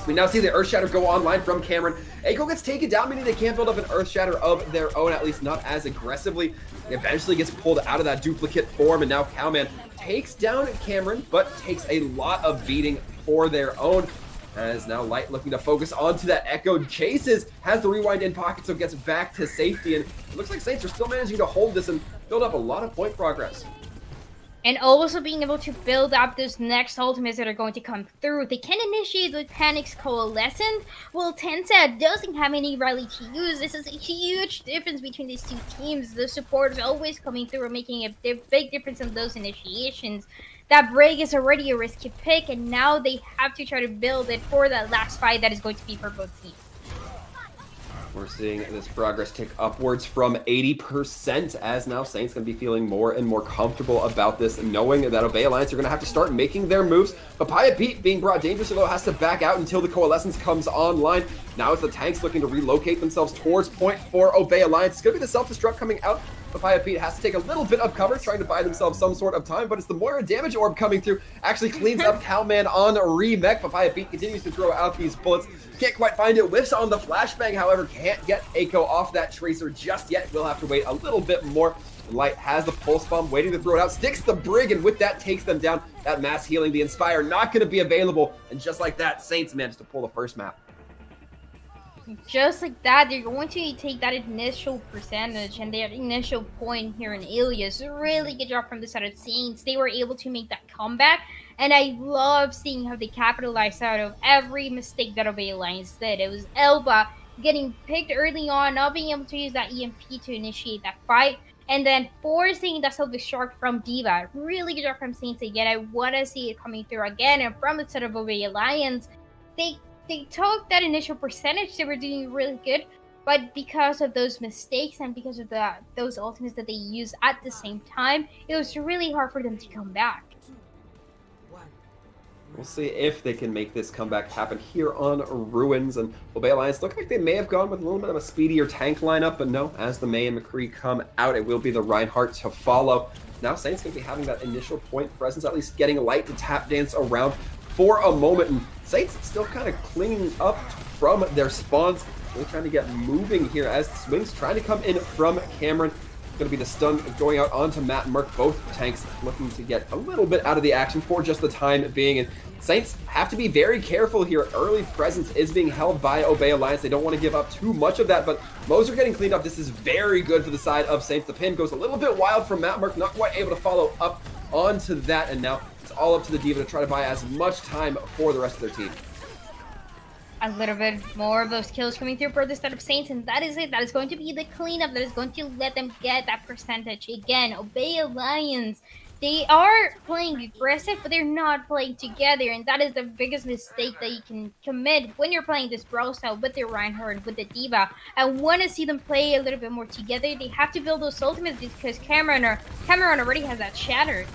We now see the Earth Shatter go online from Cameron. Echo gets taken down, meaning they can't build up an Earth Shatter of their own, at least not as aggressively. He eventually gets pulled out of that duplicate form, and now Cowman takes down Cameron, but takes a lot of beating for their own. As now Light looking to focus onto that Echo, chases, has the Rewind in pocket, so gets back to safety, and it looks like Saints are still managing to hold this and build up a lot of point progress. And also being able to build up those next ultimates that are going to come through. They can initiate with Panic's Coalescent. Well, Tensa doesn't have any rally to use. This is a huge difference between these two teams. The support is always coming through and making a big difference in those initiations. That break is already a risky pick, and now they have to try to build it for that last fight that is going to be for both teams. We're seeing this progress tick upwards from 80%, as now Saints going to be feeling more and more comfortable about this, knowing that Obey Alliance are going to have to start making their moves. Papaya Pete being brought dangerously low has to back out until the Coalescence comes online. Now it's the tanks looking to relocate themselves towards point for Obey Alliance. It's going to be the self-destruct coming out. Papaya Pete has to take a little bit of cover, trying to buy themselves some sort of time, but it's the Moira damage orb coming through. Actually cleans up Cowman on Remech. Papaya Pete continues to throw out these bullets. Can't quite find it. Whiffs on the flashbang, however, can't get Echo off that Tracer just yet. We'll have to wait a little bit more. Light has the pulse bomb, waiting to throw it out. Sticks the Brig, and with that takes them down. That mass healing, the Inspire, not going to be available. And just like that, Saints managed to pull the first map. Just like that, they're going to take that initial percentage and their initial point here in Ilios. Really good job from the side of Saints. They were able to make that comeback, and I love seeing how they capitalized out of every mistake that Obey Alliance did. It was Elba getting picked early on, not being able to use that EMP to initiate that fight, and then forcing that self-destruct from Diva. Really good job from Saints again. I want to see it coming through again, and from the side of Obey Alliance, they took that initial percentage. They were doing really good, but because of those mistakes and because of those ultimates that they used at the same time, it was really hard for them to come back. We'll see if they can make this comeback happen here on Ruins. And Obey Alliance look like they may have gone with a little bit of a speedier tank lineup, but no, as the May and McCree come out, it will be the Reinhardt to follow. Now Saints going to be having that initial point presence, at least getting Light to tap dance around for a moment, and Saints still kind of clinging up from their spawns. Really trying to get moving here as swings trying to come in from Cameron. Going to be the stun going out onto Matt Merck. Both tanks looking to get a little bit out of the action for just the time being. And Saints have to be very careful here. Early presence is being held by Obey Alliance. They don't want to give up too much of that, but Moser getting cleaned up. This is very good for the side of Saints. The pin goes a little bit wild from Matt Merck, not quite able to follow up onto that, and now it's all up to the Diva to try to buy as much time for the rest of their team. A little bit more of those kills coming through for the start of Saints, and that is it. That is going to be the cleanup that is going to let them get that percentage. Again, Obey Alliance. They are playing aggressive, but they're not playing together, and that is the biggest mistake that you can commit when you're playing this bro style with the Reinhardt, with the D.Va. I want to see them play a little bit more together. They have to build those ultimates because Cameron already has that shattered.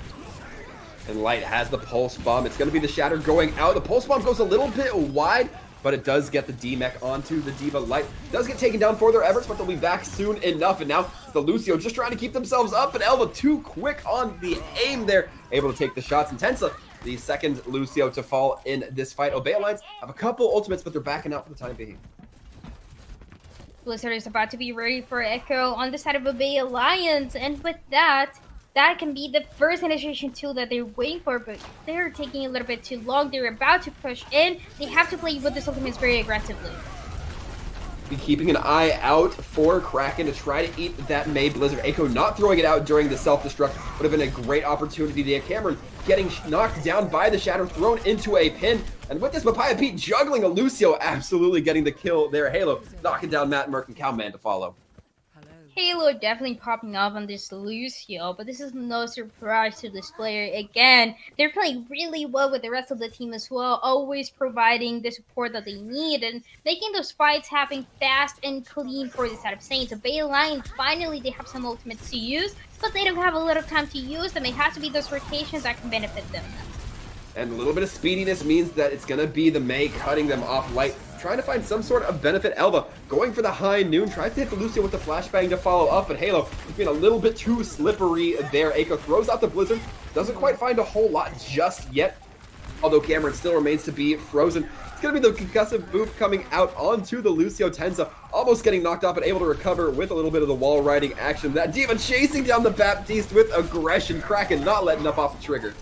And Light has the Pulse Bomb. It's going to be the Shatter going out. The Pulse Bomb goes a little bit wide, but it does get the D-Mech onto the D.Va. Light does get taken down for their efforts, but they'll be back soon enough. And now it's the Lucio just trying to keep themselves up, and Elva too quick on the aim there, able to take the shots. And Tensa, the second Lucio to fall in this fight. Obey Alliance have a couple ultimates, but they're backing out for the time being. Blizzard is about to be ready for Echo on the side of Obey Alliance, and with that can be the first initiation tool that they're waiting for, but they're taking a little bit too long. They're about to push in. They have to play with this ultimates very aggressively. Be keeping an eye out for Kraken to try to eat that May Blizzard. Echo not throwing it out during the self-destruct would have been a great opportunity there. Cameron getting knocked down by the Shatter, thrown into a pin. And with this, Papaya Pete juggling a Lucio, absolutely getting the kill there. Halo knocking down Matt Merck and Cowman to follow. Halo definitely popping up on this Lucio, but this is no surprise to this player. Again, they're playing really well with the rest of the team as well, always providing the support that they need and making those fights happen fast and clean for the side of Saints. Obey Alliance, finally they have some ultimates to use, but they don't have a lot of time to use them. It has to be those rotations that can benefit them. And a little bit of speediness means that it's going to be the May cutting them off. Light trying to find some sort of benefit. Elva going for the high noon, tries to hit the Lucio with the flashbang to follow up, but Halo being a little bit too slippery there. Echo throws out the Blizzard, doesn't quite find a whole lot just yet, although Cameron still remains to be frozen. It's going to be the concussive move coming out onto the Lucio. Tensa almost getting knocked off, but able to recover with a little bit of the wall riding action. That D.Va chasing down the Baptiste with aggression. Kraken not letting up off the trigger.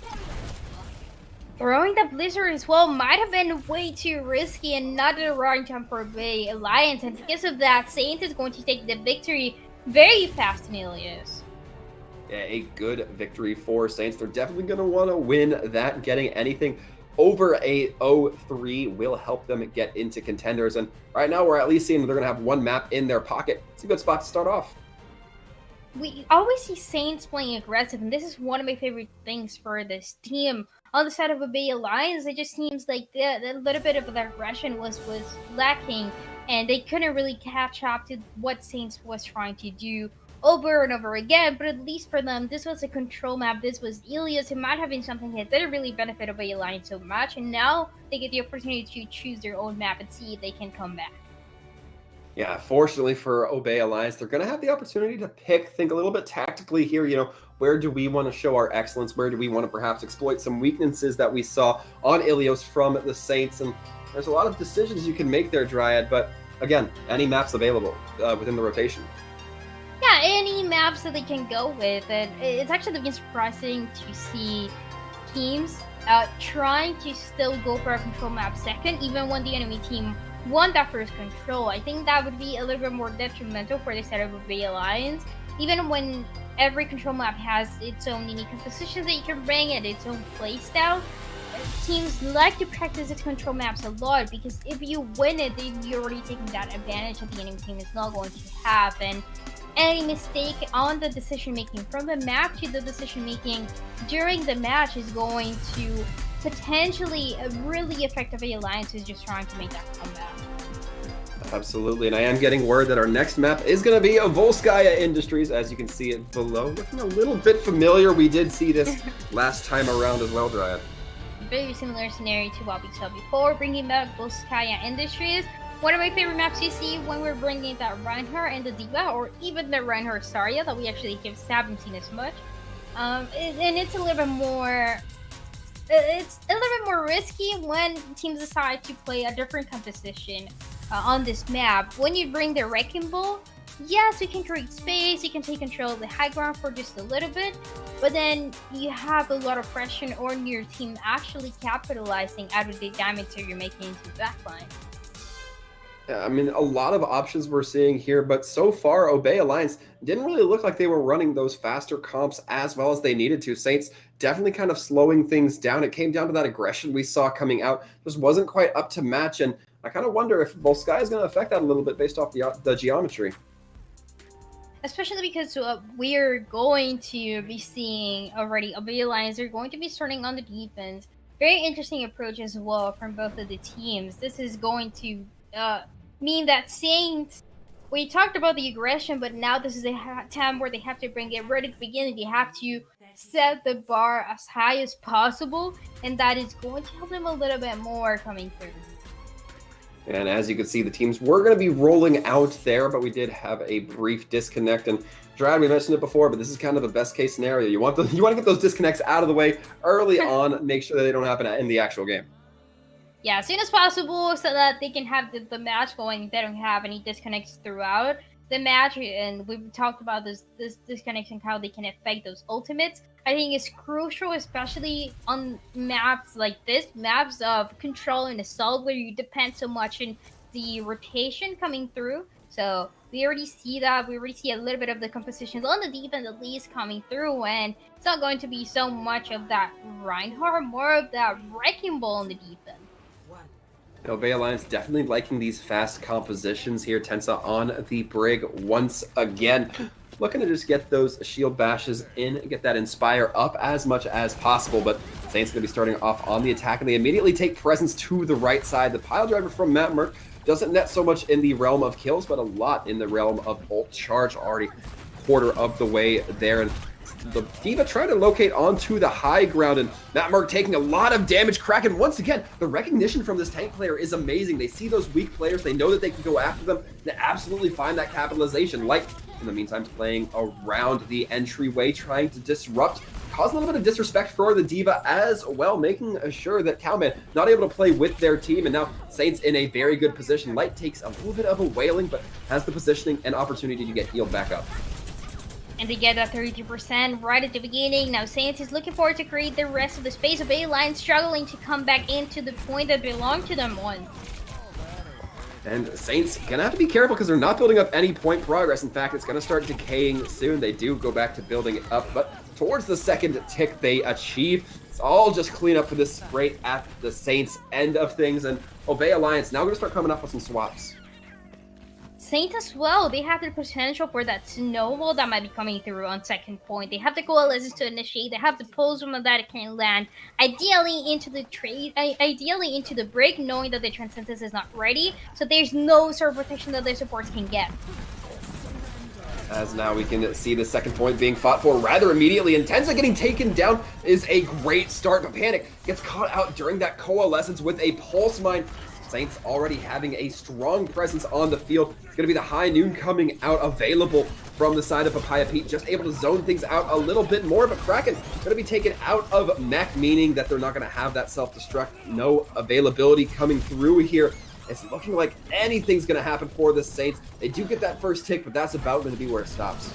Throwing the Blizzard as well might have been way too risky and not the right time for Obey Alliance, and because of that, Saint is going to take the victory very fast in Ilios. Yeah, a good victory for Saints. They're definitely going to want to win that. Getting anything over a 0-3 will help them get into Contenders, and right now we're at least seeing they're going to have one map in their pocket. It's a good spot to start off. We always see Saints playing aggressive, and this is one of my favorite things for this team. On the side of Obey Alliance, it just seems like the little bit of the aggression was lacking, and they couldn't really catch up to what Saints was trying to do over and over again. But at least for them, this was a control map. This was Ilios. It might have been something that didn't really benefit Obey Alliance so much, and now they get the opportunity to choose their own map and see if they can come back. Yeah, fortunately for Obey Alliance, they're going to have the opportunity to think a little bit tactically here. You know, where do we want to show our excellence? Where do we want to perhaps exploit some weaknesses that we saw on Ilios from the Saints? And there's a lot of decisions you can make there, Dryad. But again, any maps available within the rotation. Yeah, any maps that they can go with. And it's actually been surprising to see teams trying to still go for a control map second, even when the enemy team won that first control. I think that would be a little bit more detrimental for the setup of Obey Alliance, even when every control map has its own unique compositions that you can bring and its own playstyle. Teams like to practice its control maps a lot, because if you win it, then you're already taking that advantage that the enemy team is not going to have. And any mistake on the decision making from the map to the decision making during the match is going to potentially really affect Obey Alliance, who's just trying to make that comeback. Absolutely, and I am getting word that our next map is going to be a Volskaya Industries, as you can see it below. Looking a little bit familiar. We did see this last time around as well, Dryad. Very similar scenario to what we saw before, bringing back Volskaya Industries. One of my favorite maps you see when we're bringing that Reinhardt and the D.Va, or even the Reinhardt Zarya that we actually haven't seen as much. And it's a little bit more... It's a little bit more risky when teams decide to play a different composition on this map. When you bring the Wrecking Ball, yes, you can create space, you can take control of the high ground for just a little bit, but then you have a lot of pressure on your team actually capitalizing out of the damage that you're making into the backline. Yeah, I mean, a lot of options we're seeing here, but so far, Obey Alliance didn't really look like they were running those faster comps as well as they needed to. Saints definitely kind of slowing things down. It came down to that aggression we saw coming out. Just wasn't quite up to match, and I kind of wonder if Volskaya is going to affect that a little bit based off the geometry. Especially because we're going to be seeing already Ilios are going to be starting on the defense. Very interesting approach as well from both of the teams. This is going to mean that Saints, we talked about the aggression, but now this is a time where they have to bring it right at the beginning. They have to set the bar as high as possible, and that is going to help them a little bit more coming through. And as you can see, the teams were going to be rolling out there, but we did have a brief disconnect. And Drad, we mentioned it before, but this is kind of the best case scenario. You want to get those disconnects out of the way early on, make sure that they don't happen in the actual game. Yeah, as soon as possible so that they can have the match going. They don't have any disconnects throughout the match, and we've talked about this disconnects and how they can affect those ultimates. I think it's crucial, especially on maps like this, maps of control and assault, where you depend so much on the rotation coming through. So we already see that. We already see a little bit of the compositions on the defense at least coming through, and it's not going to be so much of that Reinhardt, more of that wrecking ball on the defense. Bay Alliance definitely liking these fast compositions here. Tensa on the Brig once again. Looking to just get those shield bashes in, get that Inspire up as much as possible, but Saints going to be starting off on the attack, and they immediately take presence to the right side. The pile driver from Matt Merck doesn't net so much in the realm of kills, but a lot in the realm of ult charge, already quarter of the way there. And the D.Va trying to locate onto the high ground, and Matt Merck taking a lot of damage. Kraken, once again, the recognition from this tank player is amazing. They see those weak players, they know that they can go after them, and absolutely find that capitalization. Light, in the meantime, playing around the entryway, trying to disrupt, cause a little bit of disrespect for the D.Va as well, making sure that Cowman not able to play with their team, and now Saints in a very good position. Light takes a little bit of a wailing, but has the positioning and opportunity to get healed back up. And they get that 32% right at the beginning. Now Saints is looking forward to create the rest of the space of A-Line, struggling to come back into the point that belonged to them once. And Saints gonna have to be careful because they're not building up any point progress. In fact, it's gonna start decaying soon. They do go back to building it up, but towards the second tick they achieve. It's all just clean up for this right at the Saints end of things. And Obey Alliance now gonna start coming up with some swaps. Saints as well, they have the potential for that snowball that might be coming through on second point. They have the coalescence to initiate. They have the pulse woman that it can land. Ideally into the ideally into the break, knowing that the Transcendence is not ready. So there's no sort of protection that their supports can get. As now we can see the second point being fought for rather immediately, and Tensa getting taken down is a great start, but Panic gets caught out during that coalescence with a pulse mine. Saints already having a strong presence on the field. It's going to be the high noon coming out available from the side of Papaya Pete, just able to zone things out a little bit more, but Kraken going to be taken out of mech, meaning that they're not going to have that self-destruct. No availability coming through here. It's looking like anything's going to happen for the Saints. They do get that first tick, but that's about going to be where it stops.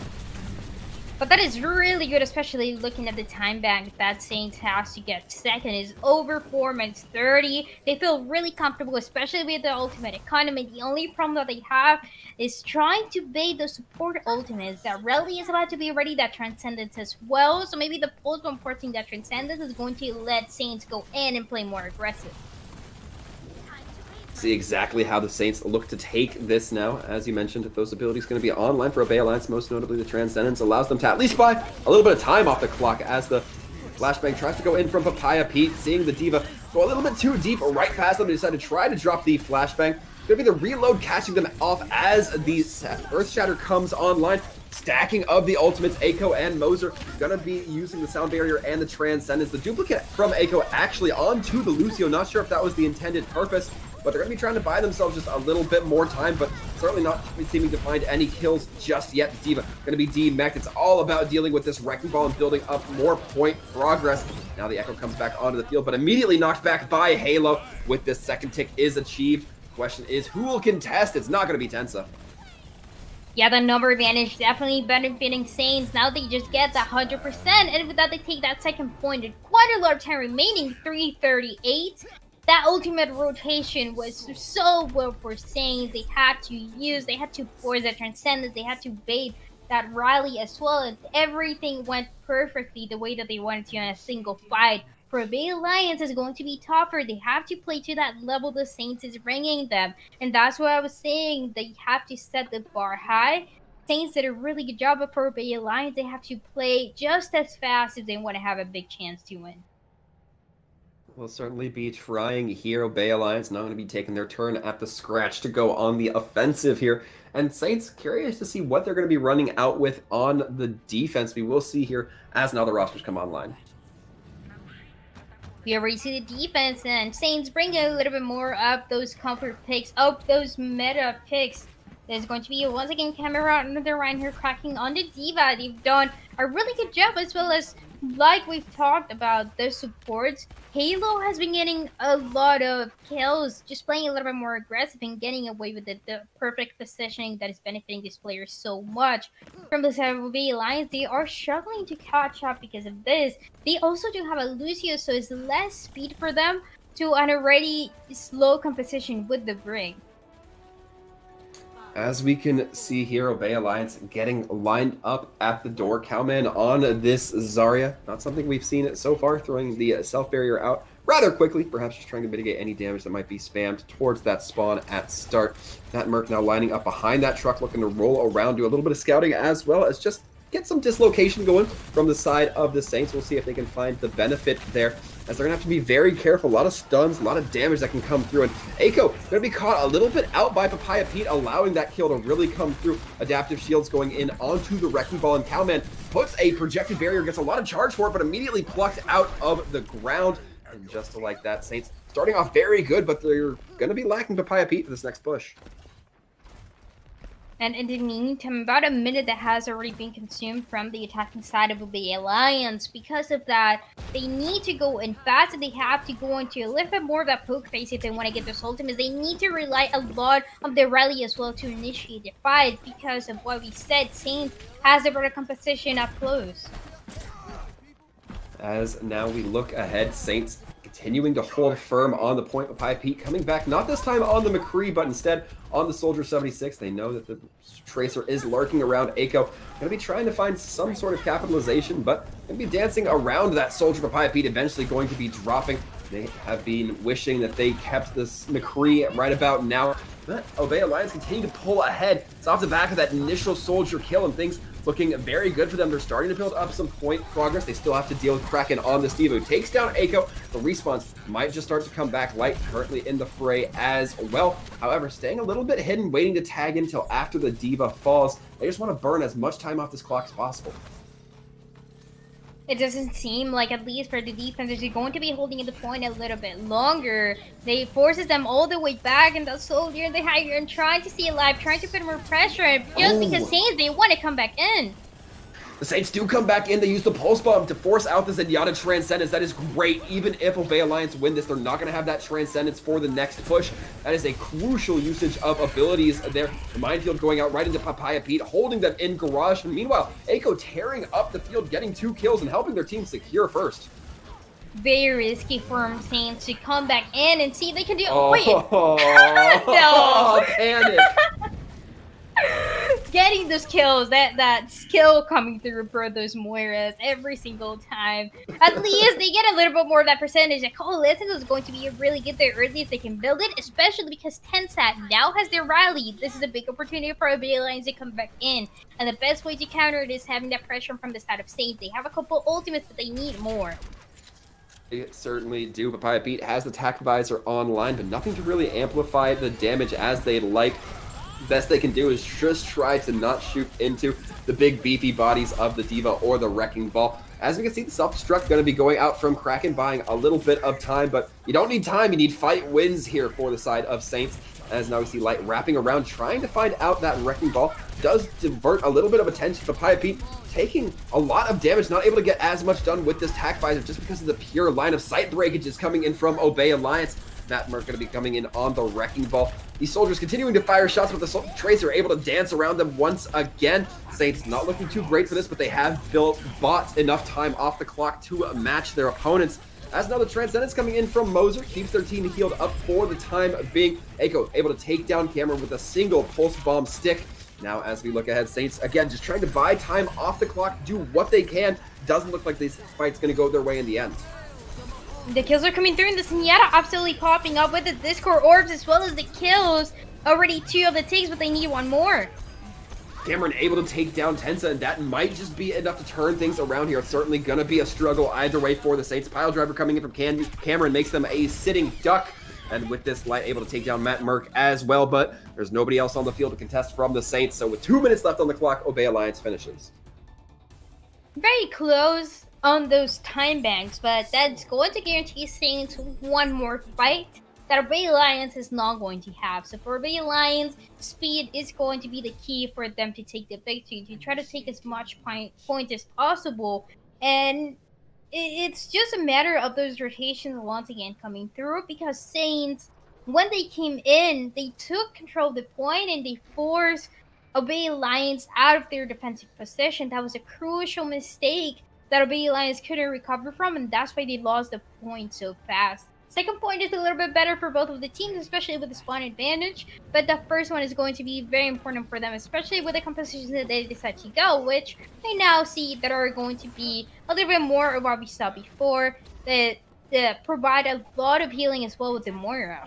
But that is really good, especially looking at the time bank that Saints has to get second is over 4 minutes 30. They feel really comfortable, especially with the ultimate economy. The only problem that they have is trying to bait the support ultimates. That Rally is about to be ready, that Transcendence as well. So maybe the pulse one porting that Transcendence is going to let Saints go in and play more aggressive. See exactly how the Saints look to take this now. As you mentioned, those abilities going to be online for Obey Alliance, most notably the Transcendence, allows them to at least buy a little bit of time off the clock as the flashbang tries to go in from Papaya Pete, seeing the D.Va go a little bit too deep right past them. They decide to try to drop the flashbang. Going to be the reload catching them off as the Earth Shatter comes online. Stacking of the ultimates, Echo and Moser going to be using the Sound Barrier and the Transcendence. The duplicate from Echo actually onto the Lucio. Not sure if that was the intended purpose, but they're going to be trying to buy themselves just a little bit more time, but certainly not seeming to find any kills just yet. D.Va going to be D-mech. It's all about dealing with this Wrecking Ball and building up more point progress. Now the Echo comes back onto the field, but immediately knocked back by Halo with this second tick is achieved. Question is, who will contest? It's not going to be Tensa. Yeah, the number advantage definitely benefiting Saints. Now they just get that 100%, and with that they take that second point. And quite a lot of time remaining, 338. That ultimate rotation was so well for Saints. They had to force that Transcendence. They had to bait that rally as well, and everything went perfectly the way that they wanted to in a single fight. For Bay Alliance is going to be tougher. They have to play to that level the Saints is bringing them. And that's what I was saying. They have to set the bar high. Saints did a really good job, but for Bay Alliance, they have to play just as fast if they want to have a big chance to win. We'll certainly be trying here. Bay Alliance not going to be taking their turn at the scratch to go on the offensive here. And Saints curious to see what they're going to be running out with on the defense. We will see here as now the rosters come online. We already see the defense, and Saints bring a little bit more up those comfort picks, up those meta picks. There's going to be once again camera on the right here cracking on the D.Va. They've done a really good job, as well as like we've talked about the supports. Halo has been getting a lot of kills, just playing a little bit more aggressive and getting away with the perfect positioning that is benefiting these players so much. From the side of the Alliance, they are struggling to catch up because of this. They also do have a Ilios, so it's less speed for them to an already slow composition with the Brig. As we can see here, Bay Alliance getting lined up at the door. Cowman on this Zarya. Not something we've seen so far, throwing the self-barrier out rather quickly, perhaps just trying to mitigate any damage that might be spammed towards that spawn at start. That Merc now lining up behind that truck, looking to roll around, do a little bit of scouting, as well as just get some dislocation going from the side of the Saints. We'll see if they can find the benefit there, as they're going to have to be very careful. A lot of stuns, a lot of damage that can come through. And Eiko going to be caught a little bit out by Papaya Pete, allowing that kill to really come through. Adaptive shields going in onto the Wrecking Ball, and Cowman puts a projected barrier, gets a lot of charge for it, but immediately plucked out of the ground. And just like that, Saints starting off very good, but they're going to be lacking Papaya Pete for this next push. And in the meantime, about a minute that has already been consumed from the attacking side of the Alliance. Because of that, they need to go in fast, and they have to go into a little bit more of that poke phase if they want to get those ultimates. They need to rely a lot on their rally as well to initiate the fight, because of what we said, Saints has a better composition up close. As now we look ahead, Saints continuing to hold firm on the point. Papaya Pete coming back, not this time on the McCree, but instead on the Soldier 76. They know that the Tracer is lurking around Eiko. Going to be trying to find some sort of capitalization, but going to be dancing around that Soldier. Papaya Pete eventually going to be dropping. They have been wishing that they kept this McCree right about now. But Bay Alliance continue to pull ahead. It's off the back of that initial Soldier kill, and things looking very good for them. They're starting to build up some point progress. They still have to deal with Kraken on this D.Va, who takes down Eiko. The respawns might just start to come back. Light currently in the fray as well. However, staying a little bit hidden, waiting to tag in until after the D.Va falls. They just want to burn as much time off this clock as possible. It doesn't seem like, at least for the defenders, they're going to be holding the point a little bit longer. They forces them all the way back, and the Soldier and the Higher and trying to stay alive, trying to put more pressure, just because Saints, they want to come back in. The Saints do come back in. They use the Pulse Bomb to force out the Zenyatta Transcendence. That is great. Even if Bay Alliance win this, they're not going to have that Transcendence for the next push. That is a crucial usage of abilities there. The Minefield going out right into Papaya Pete, holding them in Garage. And meanwhile, Eiko tearing up the field, getting 2 kills and helping their team secure first. Very risky for Saints to come back in and see if they can do it. Oh, Wait. no. Panic. Getting those kills, that skill coming through for those Moiras every single time. At least they get a little bit more of that percentage. Like, oh, listen, is going to be really good there early if they can build it, especially because Tensat now has their rally. This is a big opportunity for Bay Alliance to come back in. And the best way to counter it is having that pressure from the side of Saints. They have a couple ultimates, but they need more. They certainly do. Papaya Pete has the Tac Visor online, but nothing to really amplify the damage as they'd like. Best they can do is just try to not shoot into the big beefy bodies of the D.Va or the Wrecking Ball. As we can see, the self-destruct going to be going out from Kraken, buying a little bit of time, but you don't need time, you need fight wins here for the side of Saints. As now we see Light wrapping around, trying to find out that Wrecking Ball. Does divert a little bit of attention. Papaya Pete taking a lot of damage, not able to get as much done with this Tac Visor just because of the pure line of sight breakages coming in from Bay Alliance. That Merc going to be coming in on the Wrecking Ball. These soldiers continuing to fire shots, but the Tracer able to dance around them once again. Saints not looking too great for this, but they have bought enough time off the clock to match their opponents. As now the Transcendence coming in from Moser keeps their team healed up for the time being. Eiko able to take down Camera with a single Pulse Bomb stick. Now as we look ahead, Saints again just trying to buy time off the clock, do what they can. Doesn't look like this fight's going to go their way in the end. The kills are coming through, and the Zenyatta absolutely popping up with the Discord orbs as well as the kills. Already 2 of the takes, but they need 1 more. Cameron able to take down Tensa, and that might just be enough to turn things around here. It's certainly going to be a struggle either way for the Saints. Pile driver coming in from Cameron makes them a sitting duck, and with this light able to take down Matt Merck as well, but there's nobody else on the field to contest from the Saints, so with 2 minutes left on the clock, Obey Alliance finishes. Very close on those time banks, but that's going to guarantee Saints 1 more fight that Obey Alliance is not going to have. So for Obey Alliance, speed is going to be the key for them to take the victory, to try to take as much point as possible. And it's just a matter of those rotations once again coming through, because Saints, when they came in, they took control of the point and they forced Obey Alliance out of their defensive position. That was a crucial mistake that Obey Alliance couldn't recover from, and that's why they lost the point so fast. Second point is a little bit better for both of the teams, especially with the spawn advantage, but the first one is going to be very important for them, especially with the compositions that they decide to go, which I now see that are going to be a little bit more of what we saw before, that provide a lot of healing as well with the Moira.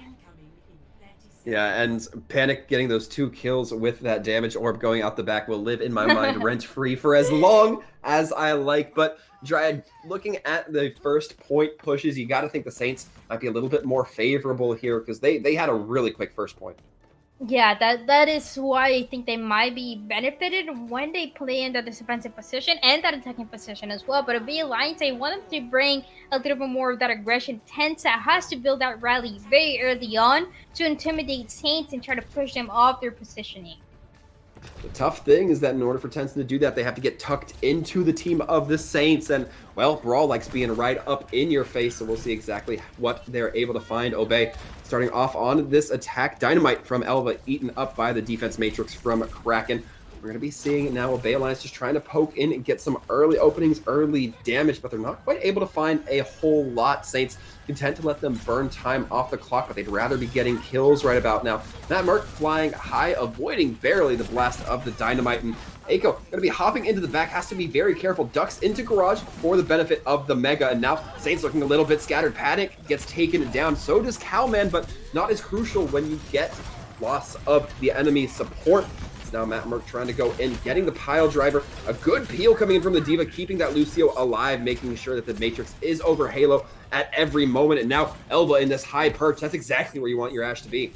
Yeah, and Panic getting those 2 kills with that damage orb going out the back will live in my mind rent-free for as long as I like. But Dryad, looking at the first point pushes, you got to think the Saints might be a little bit more favorable here, because they had a really quick first point. Yeah, that is why I think they might be benefited when they play in that defensive position and that attacking position as well. But Obey Alliance, I want them to bring a little bit more of that aggression. Tensa has to build that rally very early on to intimidate Saints and try to push them off their positioning. The tough thing is that in order for Tensa to do that, they have to get tucked into the team of the Saints. And, well, Brawl likes being right up in your face, so we'll see exactly what they're able to find. Obey starting off on this attack. Dynamite from Elva eaten up by the defense matrix from Kraken. We're going to be seeing now Obey Alliance just trying to poke in and get some early openings, early damage, but they're not quite able to find a whole lot. Saints content to let them burn time off the clock, but they'd rather be getting kills right about now. Matt Merck flying high, avoiding barely the blast of the Dynamite, and Aiko going to be hopping into the back, has to be very careful, ducks into Garage for the benefit of the Mega, and now Saints looking a little bit scattered. Panic gets taken down, so does Cowman, but not as crucial when you get loss of the enemy support. Now Matt Merck trying to go in, getting the pile driver. A good peel coming in from the Diva, keeping that Lucio alive, making sure that the Matrix is over Halo at every moment. And now Elva in this high perch. That's exactly where you want your Ashe to be.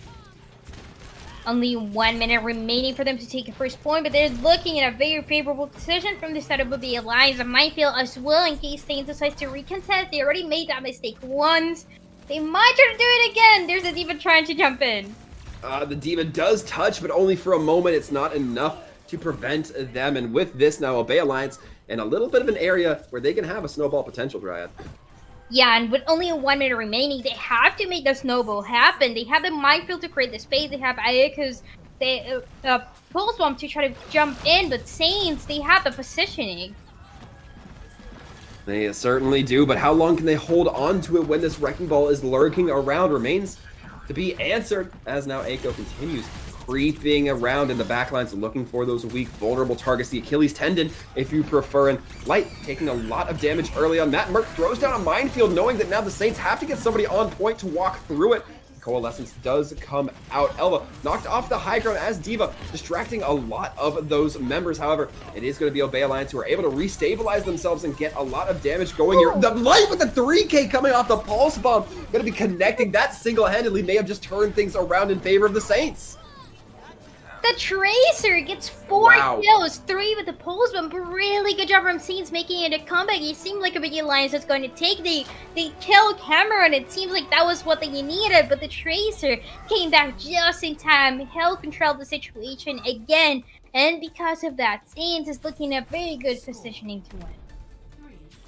Only 1 minute remaining for them to take the first point, but they're looking at a very favorable decision from the setup of the Alliance. A minefield as well in case Saints decides to recontest. They already made that mistake once. They might try to do it again. There's a Diva trying to jump in. The Diva does touch, but only for a moment. It's not enough to prevent them. And with this now, Obey Alliance in a little bit of an area where they can have a snowball potential, Dryad. Yeah, and with only 1 minute remaining, they have to make the snowball happen. They have the minefield to create the space. They have Ayaka's pulse bomb to try to jump in, but Saints, they have the positioning. They certainly do, but how long can they hold on to it when this Wrecking Ball is lurking around remains to be answered, as now Aiko continues creeping around in the backlines, looking for those weak, vulnerable targets. The Achilles tendon, if you prefer, and Light taking a lot of damage early on. Matt Merck throws down a minefield, knowing that now the Saints have to get somebody on point to walk through it. Coalescence does come out. Elva knocked off the high ground as Diva, distracting a lot of those members. However, it is going to be Obey Alliance who are able to restabilize themselves and get a lot of damage going here. The Light with the 3K coming off the pulse bomb, going to be connecting. That single-handedly may have just turned things around in favor of the Saints. The Tracer gets 4 kills, 3 with the pulse bomb. Really good job from Saints making it a comeback. It seemed like a big Alliance was going to take. They killed Cameron. It seems like that was what they needed, but the Tracer came back just in time, held control of the situation again, and because of that, Saints is looking at very good positioning to win.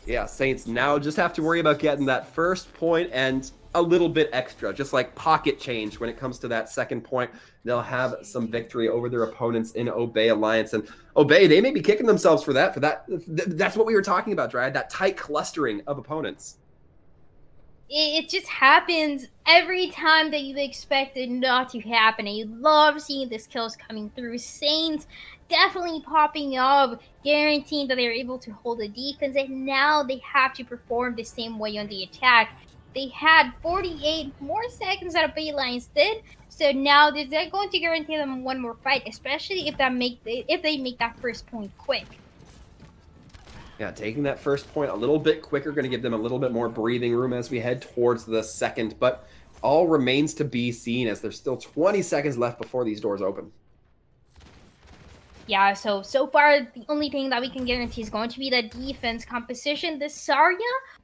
Yeah, Saints now just have to worry about getting that first point and a little bit extra, just like pocket change when it comes to that second point. They'll have some victory over their opponents in Obey Alliance. And Obey, they may be kicking themselves for that. That's what we were talking about, Dryad, that tight clustering of opponents. It just happens every time that you expect it not to happen. And you love seeing the skills coming through. Saints definitely popping up, guaranteeing that they're able to hold the defense. And now they have to perform the same way on the attack. They had 48 more seconds than the Alliance did. So now they're going to guarantee them one more fight, especially if they make that first point quick. Yeah, taking that first point a little bit quicker, going to give them a little bit more breathing room as we head towards the second. But all remains to be seen as there's still 20 seconds left before these doors open. Yeah, so far, the only thing that we can guarantee is going to be the defense composition. The Zarya,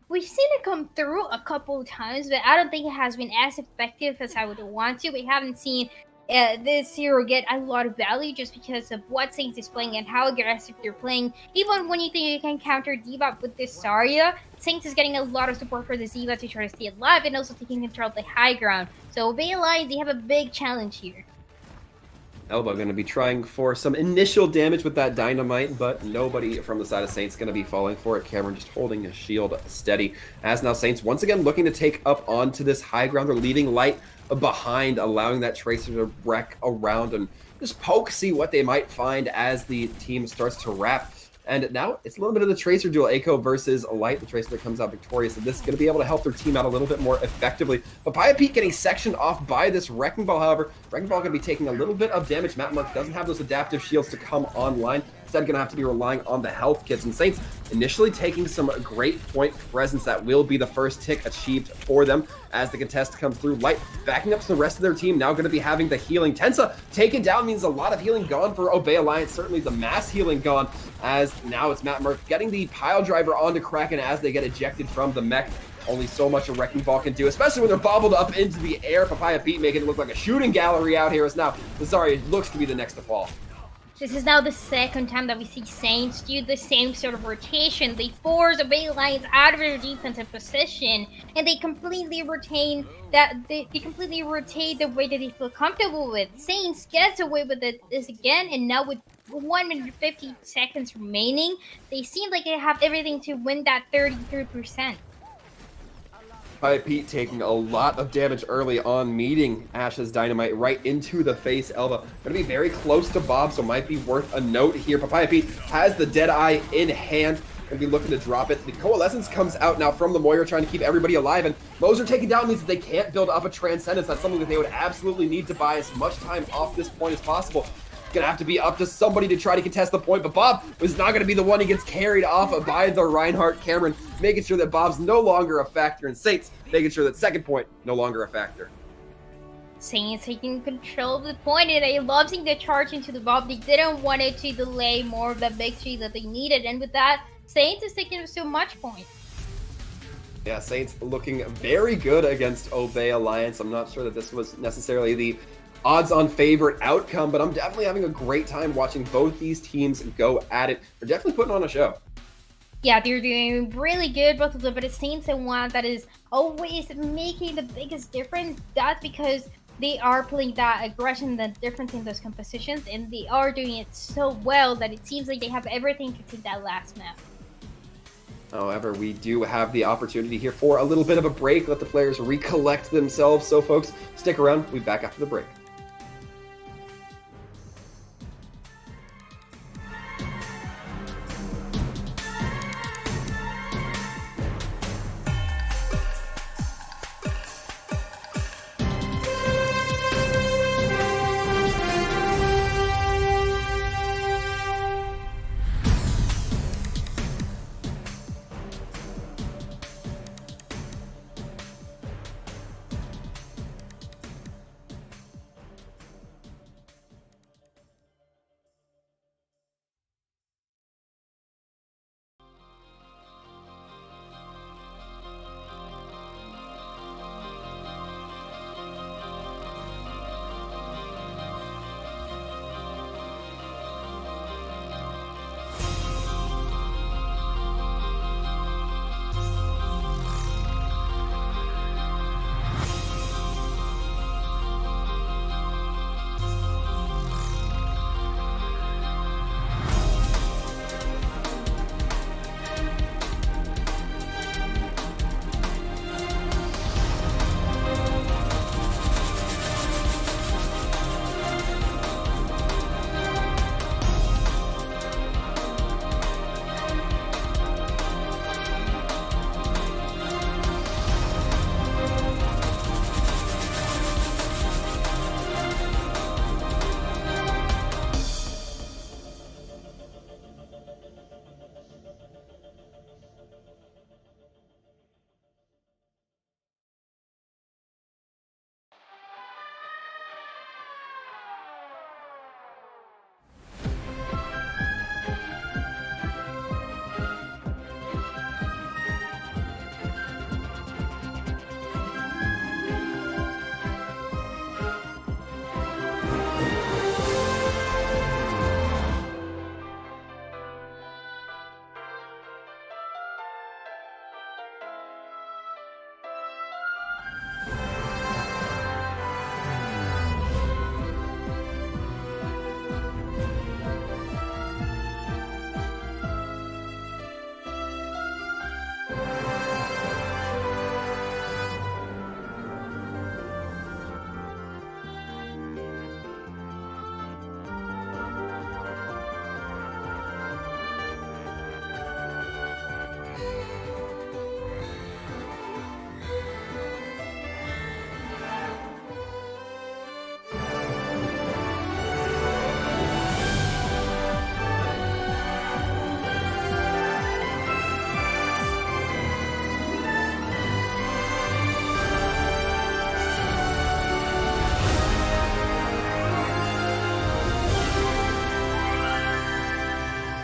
we've seen it come through a couple times, but I don't think it has been as effective as I would want to. We haven't seen this hero get a lot of value just because of what Saints is playing and how aggressive they're playing. Even when you think you can counter D.Va with this Zarya, Saints is getting a lot of support for the D.Va to try to stay alive and also taking control of the high ground. So Bay Alliance, they have a big challenge here. Elbow going to be trying for some initial damage with that dynamite, but nobody from the side of Saints going to be falling for it. Cameron just holding his shield steady. As now Saints once again looking to take up onto this high ground. They're leaving Light behind, allowing that Tracer to wreck around and just poke, see what they might find as the team starts to wrap. And now it's a little bit of the Tracer duel, Echo versus Light. The Tracer that comes out victorious, and this is going to be able to help their team out a little bit more effectively. Papaya Pete getting sectioned off by this Wrecking Ball, however. Wrecking Ball going to be taking a little bit of damage. Matt Mark doesn't have those adaptive shields to come online. Instead, going to have to be relying on the health kits. And Saints initially taking some great point presence. That will be the first tick achieved for them as the contest comes through. Light backing up to the rest of their team, now going to be having the healing. Tensa taken down means a lot of healing gone for Obey Alliance. Certainly the mass healing gone, as now it's Matt Murph getting the pile driver onto Kraken as they get ejected from the mech. Only so much a Wrecking Ball can do, especially when they're bobbled up into the air. Papaya Pete making it look like a shooting gallery out here, as now Zarya looks to be the next to fall. This is now the second time that we see Saints do the same sort of rotation. They force a Bay Alliance out of their defensive position, and they completely retain that. They completely rotate the way that they feel comfortable with. Saints gets away with this again, and now with 1 minute and 50 seconds remaining, they seem like they have everything to win that 33%. Pete taking a lot of damage early on, meeting Ash's dynamite right into the face. Elba going to be very close to Bob, so might be worth a note here. Papaya Pete has the Deadeye in hand. Going to be looking to drop it. The Coalescence comes out now from the Moira, trying to keep everybody alive, and Moser taken down means that they can't build up a Transcendence. That's something that they would absolutely need to buy as much time off this point as possible. Gonna have to be up to somebody to try to contest the point, but Bob was not gonna be the one who gets carried off by the Reinhardt. Cameron making sure that Bob's no longer a factor, and Saints making sure that second point no longer a factor. Saints taking control of the point, and I love seeing the charge into the Bob. They didn't want it to delay more of the victory that they needed, and with that, Saints is taking so much point. Yeah, Saints looking very good against Obey Alliance. I'm not sure that this was necessarily the odds-on favorite outcome, but I'm definitely having a great time watching both these teams go at it. They're definitely putting on a show. Yeah, they're doing really good, both of them, but it's Saints and one that is always making the biggest difference. That's because they are playing that aggression, that difference in those compositions, and they are doing it so well that it seems like they have everything to take that last map. However, we do have the opportunity here for a little bit of a break, let the players recollect themselves. So folks, stick around, we'll be back after the break.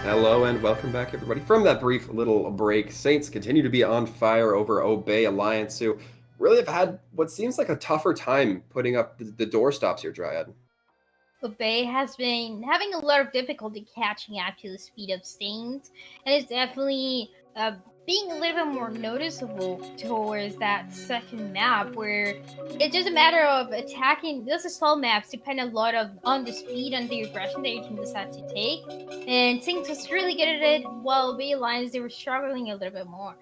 Hello and welcome back, everybody. From that brief little break, Saints continue to be on fire over Obey Alliance, who really have had what seems like a tougher time putting up the doorstops here, Dryad. Obey has been having a lot of difficulty catching up to the speed of Saints, and it's definitely being a little bit more noticeable towards that second map, where it's just a matter of attacking. Those assault maps depend a lot on the speed and the aggression that you can decide to take, and Saints was really good at it, while Obey Alliance, they were struggling a little bit more.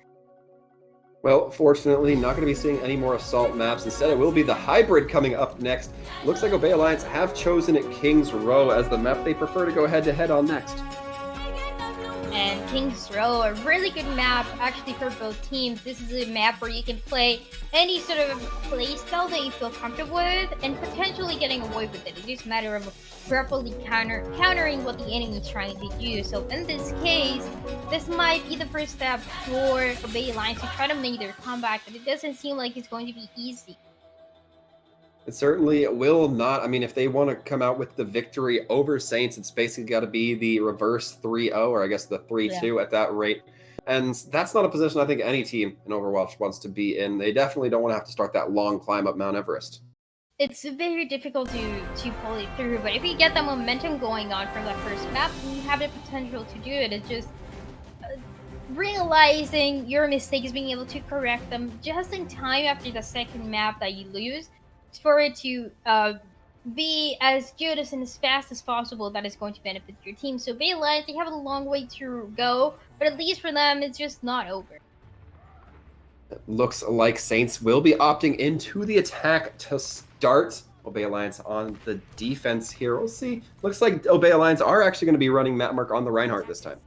Well, fortunately, not going to be seeing any more assault maps. Instead, it will be the hybrid coming up next. Looks like Obey Alliance have chosen King's Row as the map they prefer to go head-to-head on next. And King's Row, a really good map actually for both teams. This is a map where you can play any sort of play style that you feel comfortable with and potentially getting away with it. It's just a matter of properly countering what the enemy is trying to do. So in this case, this might be the first step for Obey Alliance to try to make their comeback, but it doesn't seem like it's going to be easy. It certainly will not. I mean, if they want to come out with the victory over Saints, it's basically got to be the reverse 3-0, or I guess the 3-2 at that rate. And that's not a position I think any team in Overwatch wants to be in. They definitely don't want to have to start that long climb up Mount Everest. It's very difficult to pull it through, but if you get that momentum going on from that first map, you have the potential to do it. It's just realizing your mistakes, being able to correct them just in time after the second map that you lose, for it to be as good and as fast as possible. That is going to benefit your team. So Obey Alliance, they have a long way to go, but at least for them, it's just not over. It looks like Saints will be opting into the attack to start. Obey Alliance on the defense here. We'll see. Looks like Obey Alliance are actually going to be running map mark on the Reinhardt this time.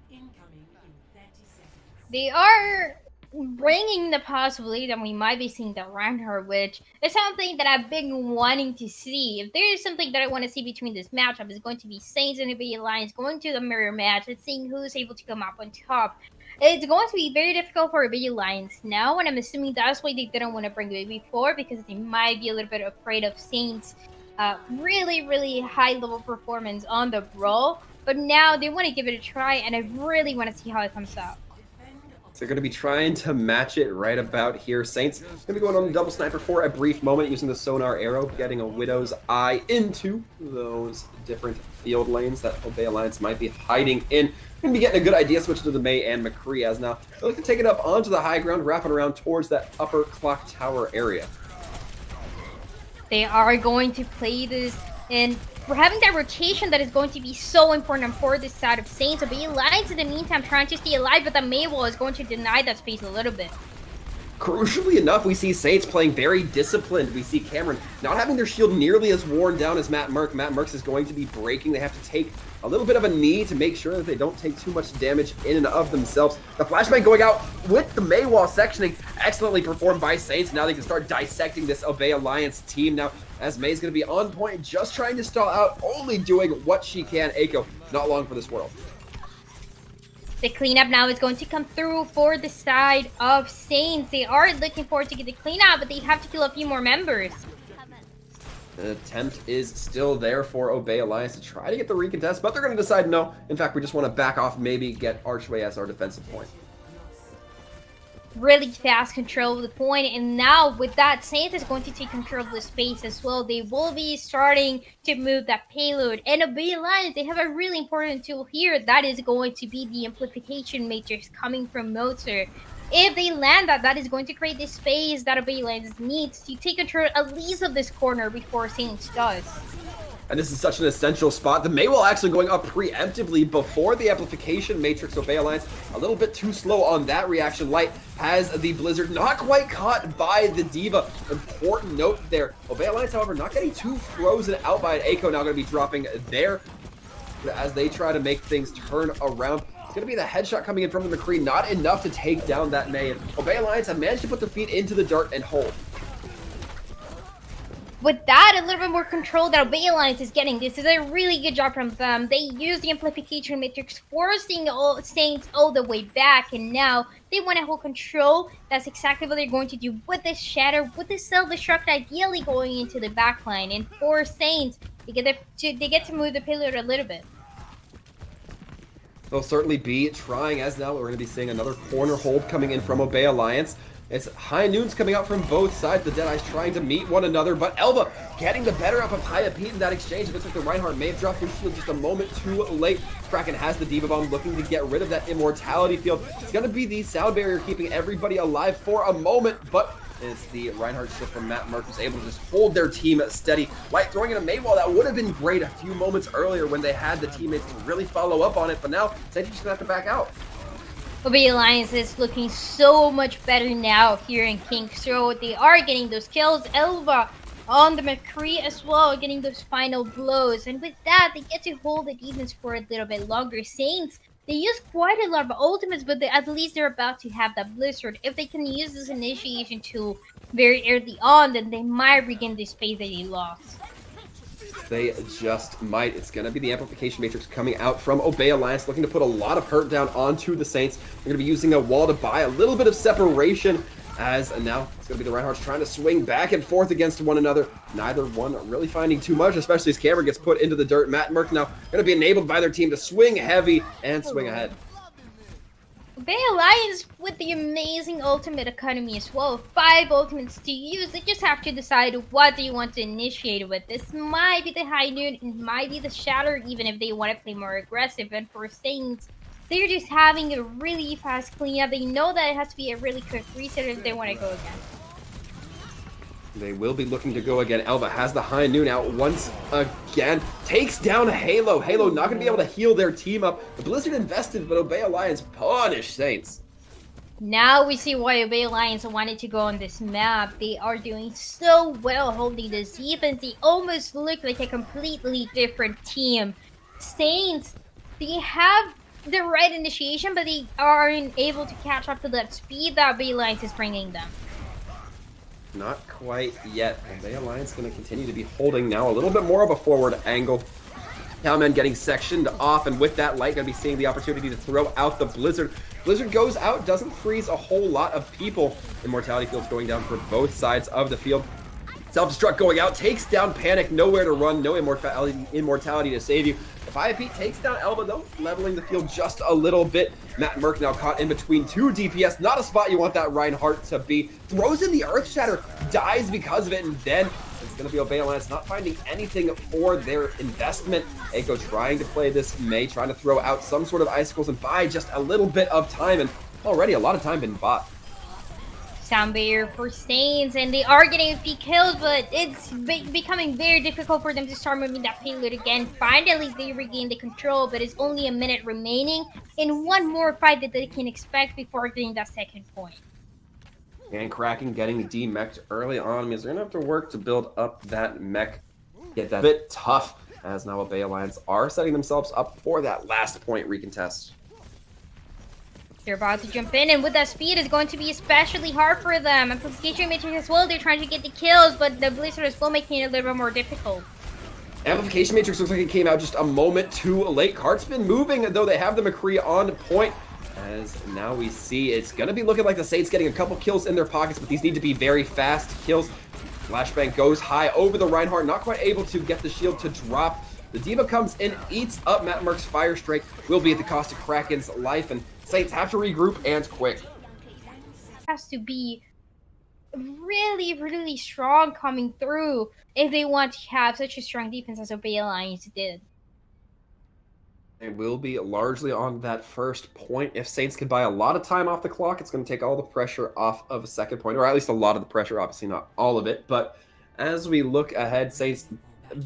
They are bringing the possibility that we might be seeing the Reinhardt, which is something that I've been wanting to see. If there is something that I want to see between this matchup, it's going to be Saints and Obey Alliance going to the mirror match and seeing who's able to come up on top. It's going to be very difficult for Obey Alliance now, and I'm assuming that's why they didn't want to bring it before, because they might be a little bit afraid of Saints' really high-level performance on the brawl. But now they want to give it a try, and I really want to see how it comes out. They're going to be trying to match it right about here. Saints going to be going on the double sniper for a brief moment, using the sonar arrow, getting a Widow's Eye into those different field lanes that Obey Alliance might be hiding in. Going to be getting a good idea switching to the Mei and McCree, as now they're looking to take it up onto the high ground, wrapping around towards that upper clock tower area. They are going to play this, and we're having that rotation that is going to be so important for this side of Saints. Obey Alliance in the meantime trying to stay alive, but the Mei wall is going to deny that space a little bit. Crucially enough, we see Saints playing very disciplined. We see Cameron not having their shield nearly as worn down as Matt Merck. Matt Merck's is going to be breaking. They have to take a little bit of a knee to make sure that they don't take too much damage in and of themselves. The flashbang going out with the Mei wall sectioning, excellently performed by Saints. Now they can start dissecting this Obey Alliance team. Now, as Mei's going to be on point, just trying to stall out, only doing what she can. Eiko, not long for this world. The cleanup now is going to come through for the side of Saints. They are looking forward to get the cleanup, but they have to kill a few more members. The attempt is still there for Obey Alliance to try to get the recontest, but they're going to decide no. In fact, we just want to back off, maybe get Archway as our defensive point. Really fast control of the point, and now with that, Saints is going to take control of the space as well. They will be starting to move that payload, and Obey Alliance, they have a really important tool here. That is going to be the amplification matrix coming from Mozart. If they land that, that is going to create the space that Obey Alliance needs to take control at least of this corner before Saints does. And this is such an essential spot. The Mei wall actually going up preemptively before the amplification matrix. Obey Alliance a little bit too slow on that reaction. Light has the Blizzard, not quite caught by the Diva. Important note there. Obey Alliance, however, not getting too frozen out by it. Eiko now going to be dropping there as they try to make things turn around. It's going to be the headshot coming in from the McCree. Not enough to take down that Mei. And Obey Alliance have managed to put their feet into the dirt and hold. With that, a little bit more control that Obey Alliance is getting. This is a really good job from them. They use the amplification matrix, forcing all Saints all the way back, and now they want to hold control. That's exactly what they're going to do with this Shatter, with this self-destruct, ideally going into the backline. And for Saints, they get to move the payload a little bit. They'll certainly be trying, as now we're going to be seeing another corner hold coming in from Obey Alliance. It's high noons coming out from both sides. The Deadeyes trying to meet one another, but Elva getting the better up of Haya Pete in that exchange. It looks like the Reinhardt may have dropped his shield just a moment too late. Kraken has the Diva Bomb, looking to get rid of that immortality field. It's going to be the sound barrier keeping everybody alive for a moment, but it's the Reinhardt shift from Matt Merck who's able to just hold their team steady. Light throwing in a Maywall, that would have been great a few moments earlier when they had the teammates to really follow up on it, but now Sage just going to have to back out. Obey Alliance is looking so much better now here in King's Road. They are getting those kills. Elva on the McCree as well, getting those final blows. And with that, they get to hold the defense for a little bit longer. Saints, they use quite a lot of ultimates, but at least they're about to have that Blizzard. If they can use this initiation tool very early on, then they might regain the space that they lost. They just might. It's going to be the Amplification Matrix coming out from Obey Alliance, looking to put a lot of hurt down onto the Saints. They're going to be using a wall to buy a little bit of separation, as now it's going to be the Reinhardts trying to swing back and forth against one another. Neither one really finding too much, especially as Cameron gets put into the dirt. Matt and Merck now going to be enabled by their team to swing heavy and swing ahead. Obey Alliance with the amazing ultimate economy as well. 5 ultimates to use. They just have to decide what do you want to initiate with. This might be the High Noon, it might be the Shatter, even if they want to play more aggressive. And for Saints, they're just having a really fast cleanup. They know that it has to be a really quick reset if they want to go again. They will be looking to go again. Elva has the High Noon out once again. Takes down Halo. Halo not going to be able to heal their team up. The Blizzard invested, but Obey Alliance punish Saints. Now we see why Obey Alliance wanted to go on this map. They are doing so well holding this defense. They almost look like a completely different team. Saints, they have the right initiation, but they aren't able to catch up to that speed that Obey Alliance is bringing them. Not quite yet. Obey Alliance going to continue to be holding now a little bit more of a forward angle. Cowman getting sectioned off, and with that, Light going to be seeing the opportunity to throw out the Blizzard. Blizzard goes out, doesn't freeze a whole lot of people. Immortality field's going down for both sides of the field. Self-destruct going out, takes down Panic, nowhere to run, no immortality to save you. If IAP takes down Elva, though, leveling the field just a little bit. Matt Merck now caught in between 2 DPS, not a spot you want that Reinhardt to be. Throws in the Earth Shatter, dies because of it, and then it's going to be Obey Alliance not finding anything for their investment. Echo trying to play this May, trying to throw out some sort of icicles and buy just a little bit of time, and already a lot of time been bought. Sound barrier for Saints, and they are getting a few kills, but it's becoming very difficult for them to start moving that payload again. Finally, they regain the control, but it's only a minute remaining in one more fight that they can expect before getting that second point. And Kraken getting demech'd early on means they're going to have to work to build up that mech. Get that a bit tough, as now Obey Alliance are setting themselves up for that last point recontest. They're about to jump in, and with that speed, it's going to be especially hard for them. Amplification Matrix as well, they're trying to get the kills, but the Blizzard is still making it a little bit more difficult. Amplification Matrix looks like it came out just a moment too late. Cart's been moving, though they have the McCree on point. As now we see it's going to be looking like the Saints getting a couple kills in their pockets, but these need to be very fast kills. Flashbang goes high over the Reinhardt, not quite able to get the shield to drop. The Diva comes in, eats up Matt Merck's Fire Strike, will be at the cost of Kraken's life, and Saints have to regroup and quick. Has to be really, really strong coming through if they want to have such a strong defense as Obey Alliance did. It will be largely on that first point. If Saints can buy a lot of time off the clock, it's going to take all the pressure off of a second point, or at least a lot of the pressure, obviously not all of it. But as we look ahead, Saints,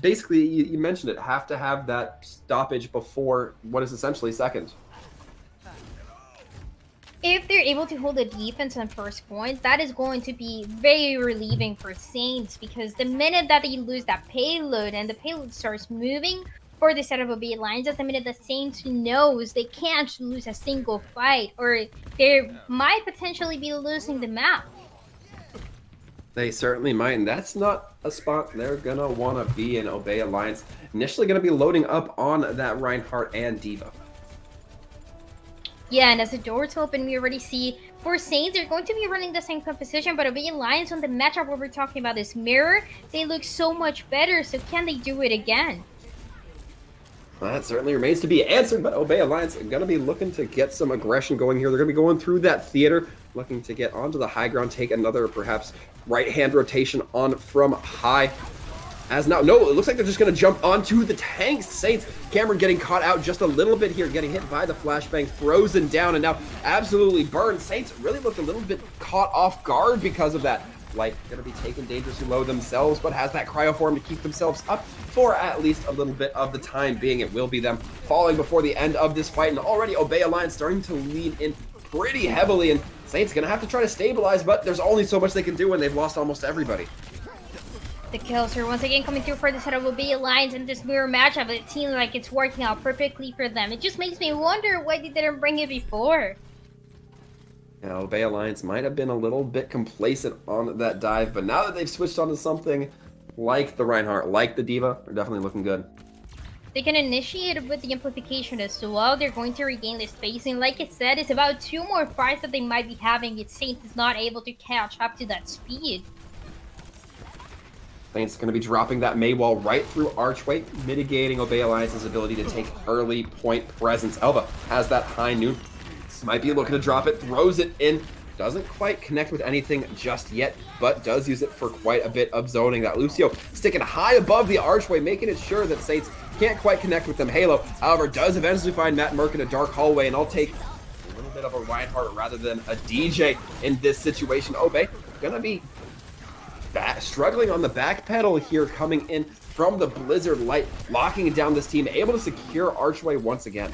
basically, you mentioned it, have to have that stoppage before what is essentially second. If they're able to hold the defense on first point, that is going to be very relieving for Saints, because the minute that they lose that payload and the payload starts moving for the setup of B lines, at the minute the Saints knows they can't lose a single fight, or they might potentially be losing the map. They certainly might, and that's not a spot they're going to want to be in. Obey Alliance initially going to be loading up on that Reinhardt and Diva. Yeah, and as the doors open, we already see for Saints, they're going to be running the same composition, but Obey Alliance on the matchup where we're talking about this mirror, they look so much better, so can they do it again? Well, that certainly remains to be answered, but Obey Alliance are going to be looking to get some aggression going here. They're going to be going through that theater, looking to get onto the high ground, take another perhaps right-hand rotation on from high. As now, no, it looks like they're just going to jump onto the tanks. Saints, Cameron getting caught out just a little bit here, getting hit by the flashbang, frozen down, and now absolutely burned. Saints really looked a little bit caught off guard because of that. Light going to be taken dangerously low themselves, but has that cryoform to keep themselves up for at least a little bit of the time being. It will be them falling before the end of this fight, and already Obey Alliance starting to lean in pretty heavily, and Saints going to have to try to stabilize, but there's only so much they can do when they've lost almost everybody. The kills are once again coming through for the set of Obey Alliance in this mirror matchup. It seems like it's working out perfectly for them. It just makes me wonder why they didn't bring it before. Yeah, Obey Alliance might have been a little bit complacent on that dive, but now that they've switched onto something like the Reinhardt, like the Diva, they're definitely looking good. They can initiate with the amplification as well. They're going to regain the spacing. Like I said, it's about 2 more fights that they might be having if Saints is not able to catch up to that speed. Saints going to be dropping that May wall right through Archway, mitigating Obey Alliance's ability to take early point presence. Elva has that high noon. Might be looking to drop it, throws it in. Doesn't quite connect with anything just yet, but does use it for quite a bit of zoning. That Lucio sticking high above the archway, making it sure that Saints can't quite connect with them. Halo, however, does eventually find Matt Merck in a dark hallway, and I'll take a little bit of a Reinhardt rather than a DJ in this situation. Obey gonna be struggling on the back pedal here, coming in from the Blizzard Light, locking down this team, able to secure Archway once again.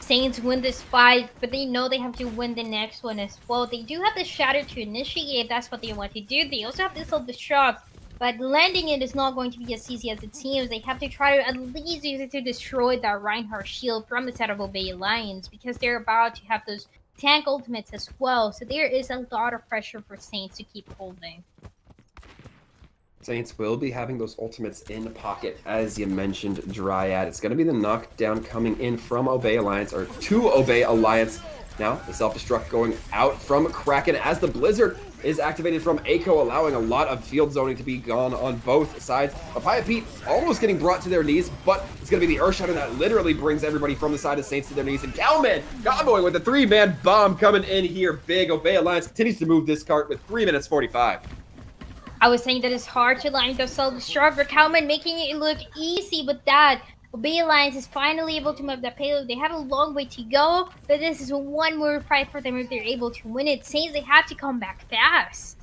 Saints win this fight, but they know they have to win the next one as well. They do have the Shatter to initiate, that's what they want to do. They also have this self-destruct, but landing it is not going to be as easy as it seems. They have to try to at least use it to destroy that Reinhardt shield from the set of Obey Alliance, because they're about to have those tank ultimates as well. So there is a lot of pressure for Saints to keep holding. Saints will be having those ultimates in pocket, as you mentioned, Dryad. It's going to be the knockdown coming in from Obey Alliance, or to Obey Alliance. Now, the self-destruct going out from Kraken as the Blizzard is activated from Echo, allowing a lot of field zoning to be gone on both sides. Papaya Pete almost getting brought to their knees, but it's going to be the Earthshatter that literally brings everybody from the side of Saints to their knees. And Calman comboing with a 3-man bomb coming in here big. Obey Alliance continues to move this cart with 3 minutes 45. I was saying that it's hard to line the self-destruct for Calman, making it look easy, but that Obey Alliance is finally able to move that payload. They have a long way to go, but this is one more fight for them if they're able to win it. Saints they have to come back fast.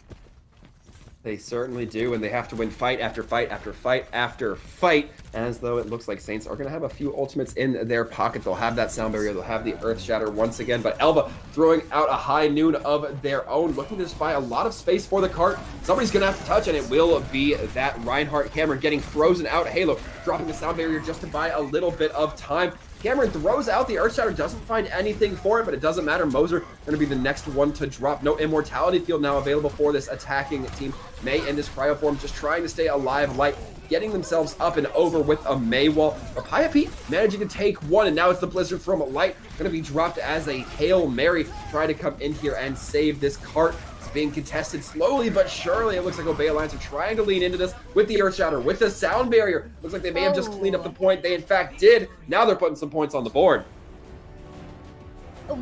They certainly do, and they have to win fight after fight after fight after fight, as though it looks like Saints are going to have a few ultimates in their pocket. They'll have that sound barrier, they'll have the Earth Shatter once again, but Elva throwing out a high noon of their own, looking to just buy a lot of space for the cart. Somebody's going to have to touch, and it will be that Reinhardt. Cameron getting frozen out. Halo dropping the sound barrier just to buy a little bit of time. Cameron throws out the Earthshatter, doesn't find anything for it, but it doesn't matter. Moser going to be the next one to drop. No Immortality Field now available for this attacking team. May in this cryoform just trying to stay alive. Light getting themselves up and over with a May wall. Papaya Pete managing to take one, and now it's the Blizzard from Light going to be dropped as a Hail Mary. Try to come in here and save this cart. Being contested slowly but surely. It looks like Obey Alliance are trying to lean into this with the Earthshatter, with the sound barrier. Looks like they may have just cleaned up the point. They in fact did. Now they're putting some points on the board.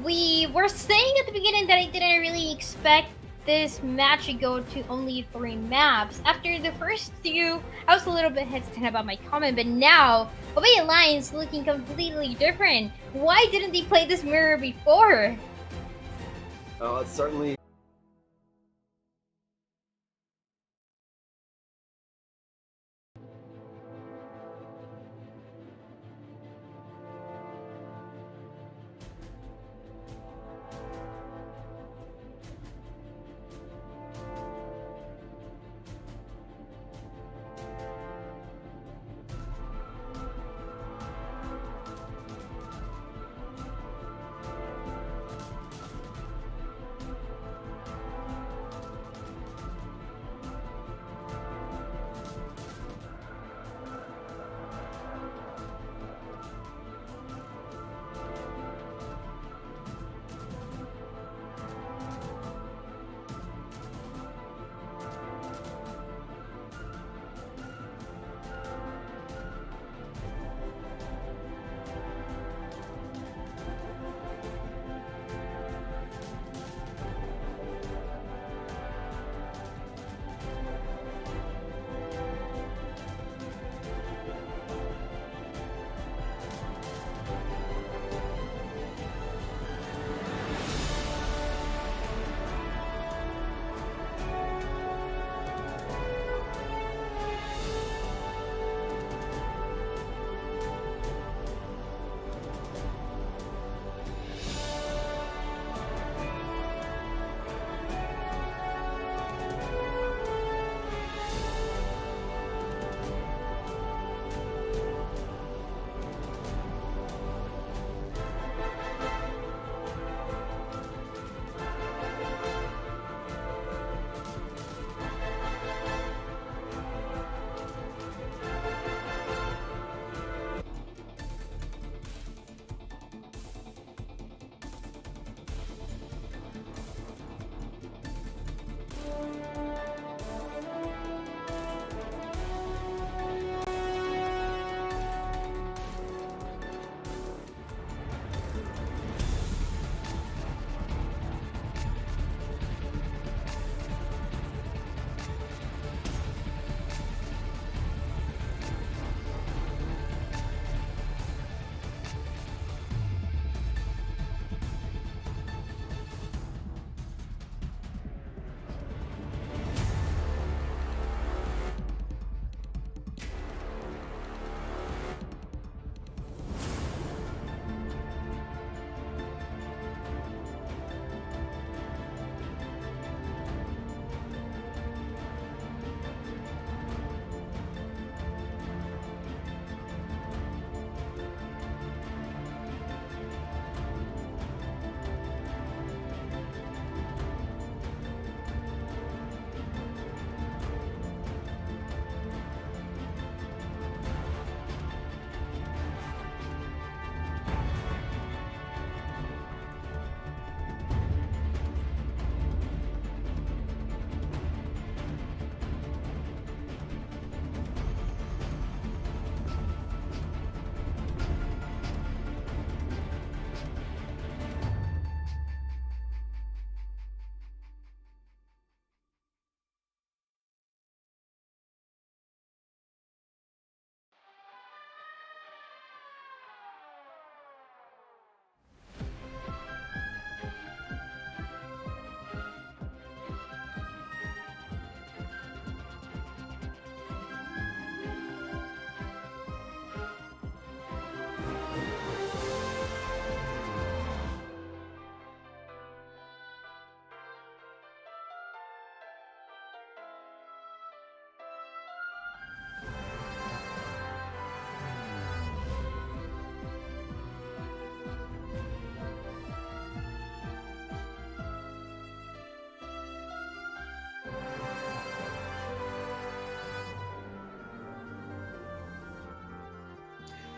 We were saying at the beginning that I didn't really expect this match to go to only 3 maps. After the first 2, I was a little bit hesitant about my comment, but now Obey Alliance looking completely different. Why didn't they play this mirror before? Oh, it's certainly...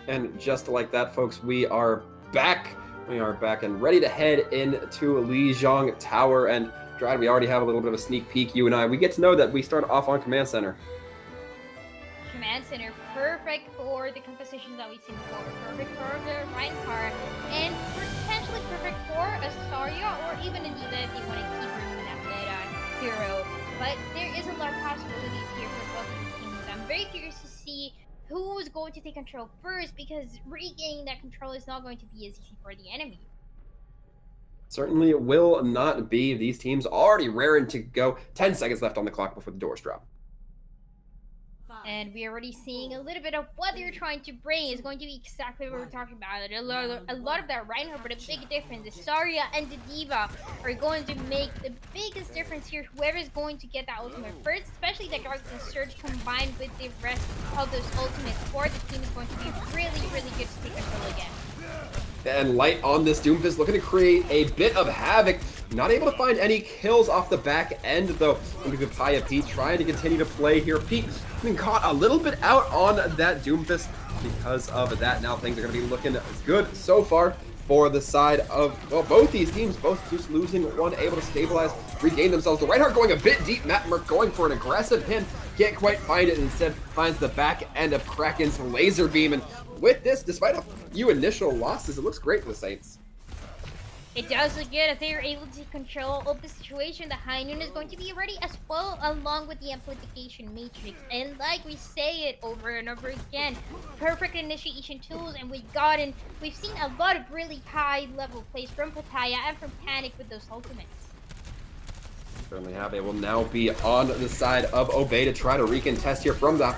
And just like that, folks, we are back. We are back and ready to head into Lijiang Tower. And Dryad, we already have a little bit of a sneak peek, you and I. We get to know that we start off on Command Center. Command Center, perfect for the compositions that we've seen before. Perfect for the Reinhardt, and potentially perfect for a Zarya or even a Diva if they want to keep her in that meta hero. But there is a lot of possibilities here for both of the teams. I'm very curious to see who's going to take control first, because regaining that control is not going to be as easy for the enemy. Certainly will not be. These teams already raring to go. 10 seconds left on the clock before the doors drop. And we're already seeing a little bit of what they're trying to bring is going to be exactly what we're talking about. A lot of that Reinhardt, but a big difference. The Zarya and the Diva are going to make the biggest difference here. Whoever's going to get that ultimate first, especially the Guardian Surge combined with the rest of those ultimates for the team, is going to be really, really good to take control again. And Light on this Doomfist, looking to create a bit of havoc. Not able to find any kills off the back end, though. Look at Papaya Pete trying to continue to play here. Pete been caught a little bit out on that Doomfist because of that. Now things are going to be looking good so far for the side of, well, both these teams. Both just losing one, able to stabilize, regain themselves. The Reinhardt going a bit deep. Mattmerk going for an aggressive pin. Can't quite find it. Instead finds the back end of Kraken's laser beam. And with this, despite a few initial losses, it looks great for the Saints. It does look good as they are able to take control of the situation. The High Noon is going to be ready as well, along with the Amplification Matrix. And like we say it over and over again, perfect initiation tools, and we've seen a lot of really high level plays from Pattaya and from Panic with those ultimates. Certainly have. It will now be on the side of Obey to try to recontest here from the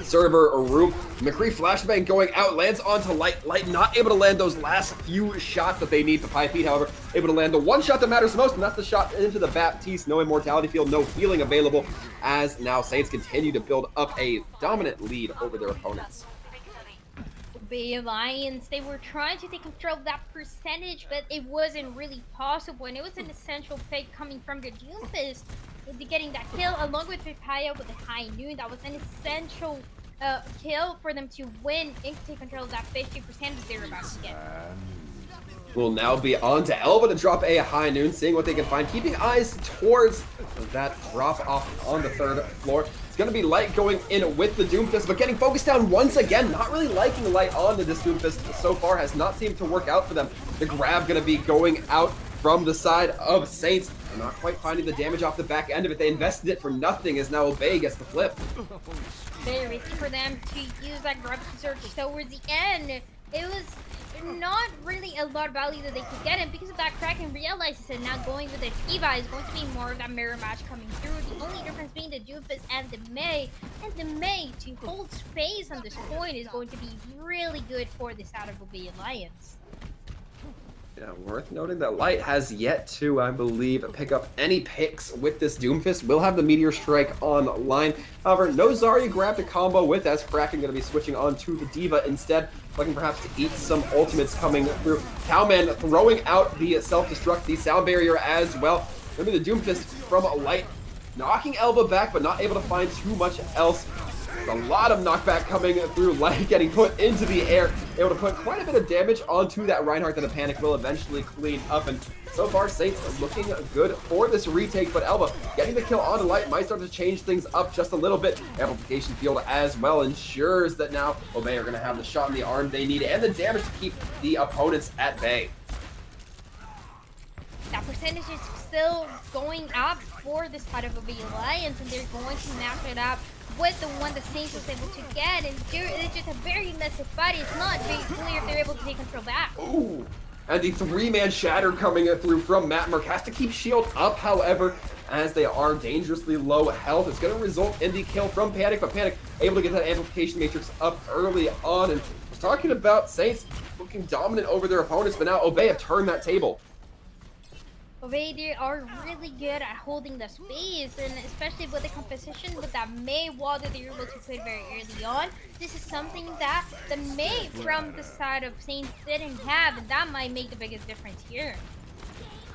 server room. McCree flashbang going out, lands onto Light. Light not able to land those last few shots that they need. Papaya Pete, however, able to land the one shot that matters most, and that's the shot into the Baptiste. No immortality field, no healing available, as now Saints continue to build up a dominant lead over their opponents. Bay Alliance, they were trying to take control of that percentage, but it wasn't really possible, and it was an essential pick coming from the Doomfist, getting that kill along with Papaya with the High Noon. That was an essential kill for them to win and take control of that 50% that they're about to get. Will now be on to Elba to drop a High Noon, seeing what they can find, keeping eyes towards that drop off on the third floor. It's going to be Light going in with the Doomfist, but getting focused down once again. Not really liking Light onto this Doomfist so far, has not seemed to work out for them. The grab going to be going out from the side of Saints. They're not quite finding the damage off the back end of it. They invested it for nothing, as now Obey gets the flip. Very risky for them to use that grab search towards the end. It was not really a lot of value that they could get, and because of that, Kraken realizes that now going with the Diva is going to be more of that mirror match coming through. The only difference being the Doofus and the Mei, and the Mei to hold space on this point is going to be really good for this out of Obey Alliance. Yeah, worth noting that Light has yet to, I believe, pick up any picks with this Doomfist. Will have the Meteor Strike online. However, no Zarya grabbed a combo with, as Kraken going to be switching on to the Diva instead, looking perhaps to eat some ultimates coming through. Cowman throwing out the self-destruct, the sound barrier as well. Remember the Doomfist from Light, knocking Elba back, but not able to find too much else. A lot of knockback coming through. Light getting put into the air, able to put quite a bit of damage onto that Reinhardt that the Panic will eventually clean up. And so far, Saints are looking good for this retake, but Elba getting the kill onto Light might start to change things up just a little bit. Amplification field as well ensures that now Obey are going to have the shot in the arm they need and the damage to keep the opponents at bay. That percentage is still going up for the side of Obey Alliance, and they're going to match it up with the one that Saints was able to get, and it's just a very massive fight. It's not very clear if they're able to take control back. Ooh, and the three-man shatter coming through from Mattmerk. Has to keep shield up, however, as they are dangerously low health. It's going to result in the kill from Panic, but Panic able to get that amplification matrix up early on. And I was talking about Saints looking dominant over their opponents, but now Obey have turned that table. Obey, they are really good at holding the space, and especially with the composition with that Mei wall that they're able to put very early on. This is something that the Mei from the side of Saints didn't have, and that might make the biggest difference here.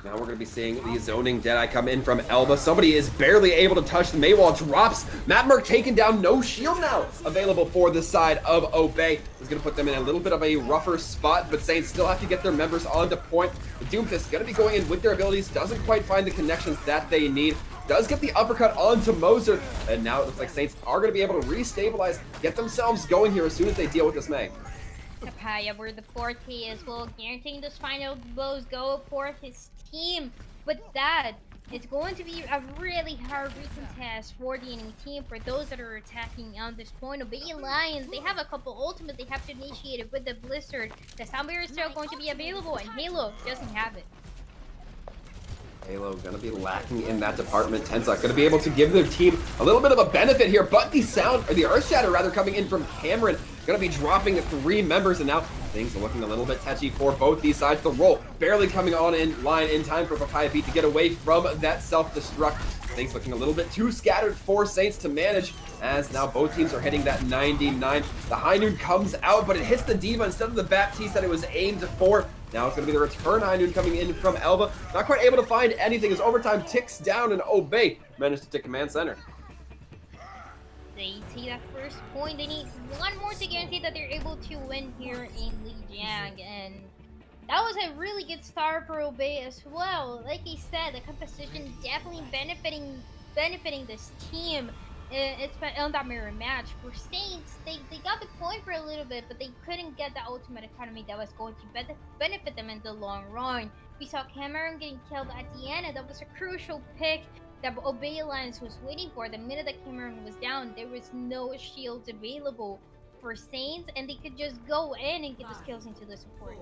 Now we're going to be seeing the zoning Deadeye come in from Elba. Somebody is barely able to touch the Maywall. Drops. Matt Merck taken down. No shield now available for the side of Obey. Is going to put them in a little bit of a rougher spot, but Saints still have to get their members onto point. The Doomfist is going to be going in with their abilities. Doesn't quite find the connections that they need. Does get the uppercut onto Moser. And now it looks like Saints are going to be able to restabilize, get themselves going here as soon as they deal with this May. Papaya were the forte as well, guaranteeing those final blows go for his team. With that, it's going to be a really hard recontest for the enemy team for those that are attacking on this point. Obey Lions, they have a couple ultimates they have to initiate it with the Blizzard. The Sound Barrier is still going to be available, and Halo doesn't have it. Halo gonna be lacking in that department. Tensa gonna be able to give their team a little bit of a benefit here, but the Earth Shatter rather coming in from Cameron, gonna be dropping 3 members, and now things are looking a little bit touchy for both these sides. The roll barely coming on in line in time for Papaya Pete to get away from that self-destruct. Things looking a little bit too scattered for Saints to manage, as now both teams are hitting that 99. The High Noon comes out, but it hits the Diva instead of the Baptiste that it was aimed for. Now it's going to be the return High Noon coming in from Elba. Not quite able to find anything as overtime ticks down, and Obey managed to take command center. They take that first point. They need one more to guarantee that they're able to win here in Lijiang, and that was a really good start for Obey as well. Like I said, the composition definitely benefiting this team. It's on that mirror match. For Saints, they got the point for a little bit, but they couldn't get the ultimate economy that was going to benefit them in the long run. We saw Cameron getting killed at the end, and that was a crucial pick that Obey Alliance was waiting for. The minute that Cameron was down, there was no shields available for Saints, and they could just go in and get those kills into the support.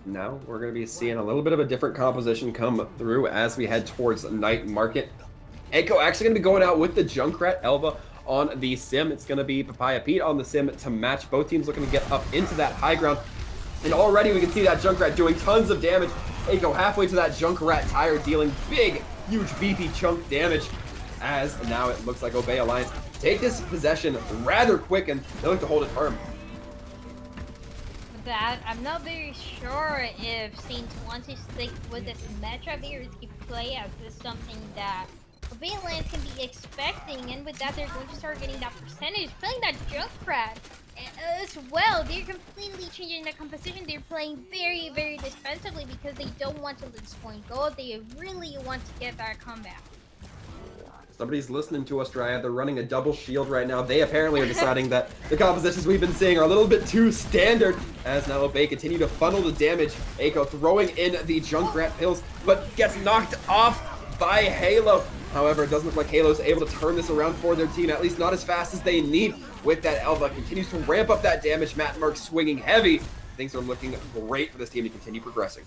Now we're going to be seeing a little bit of a different composition come through as we head towards Night Market. Echo actually going to be going out with the Junkrat Elba on the sim. It's going to be Papaya Pete on the sim to match. Both teams looking to get up into that high ground. And already we can see that Junkrat doing tons of damage. Echo halfway to that Junkrat tire, dealing big, huge, beefy chunk damage. As now it looks like Obey Alliance take this possession rather quick, and they look to hold it firm. That I'm not very sure if Saints want to stick with this Metra very risky play, as this is something that Obey Alliance can be expecting, and with that they're going to start getting that percentage. Playing that Junkrat as well, they're completely changing the composition. They're playing very, very defensively because they don't want to let this point go. They really want to get that comeback. Somebody's listening to us, Dryad. They're running a double shield right now. They apparently are deciding that the compositions we've been seeing are a little bit too standard, as now Obey continue to funnel the damage. Echo throwing in the Junkrat pills, but gets knocked off by Halo. However, it doesn't look like Halo's able to turn this around for their team, at least not as fast as they need. With that, Elba continues to ramp up that damage. Matt Merck swinging heavy. Things are looking great for this team to continue progressing.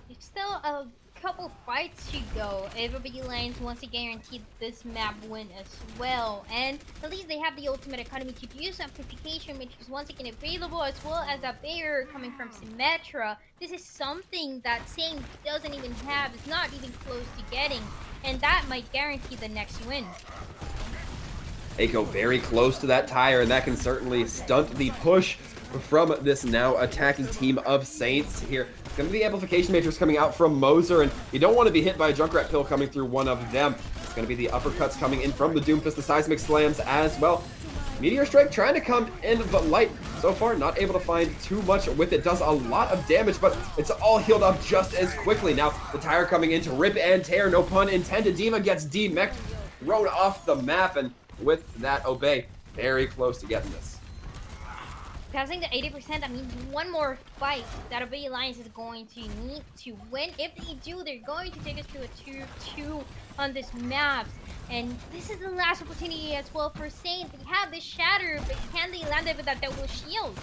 It's still a couple fights to go. Everybody Lions wants to guarantee this map win as well, and at least they have the ultimate economy to use amplification, which is once again available, as well as a barrier coming from Symmetra. This is something that Saint doesn't even have, it's not even close to getting, and that might guarantee the next win. Echo very close to that tire, and that can certainly stunt the push from this now attacking team of Saints here. It's going to be the amplification matrix coming out from Moser, and you don't want to be hit by a Junkrat pill coming through one of them. It's going to be the uppercuts coming in from the Doomfist, the seismic slams as well. Meteor Strike trying to come in, but Light so far not able to find too much with it. Does a lot of damage, but it's all healed up just as quickly. Now the tire coming in to rip and tear, no pun intended. Diva gets demeched, thrown off the map, and with that, Obey very close to getting this. Passing the 80%, that means one more fight that Obey Alliance is going to need to win. If they do, they're going to take us to a 2-2 on this map. And this is the last opportunity as well for Saint. They have this shatter, but can they land it with that double shield?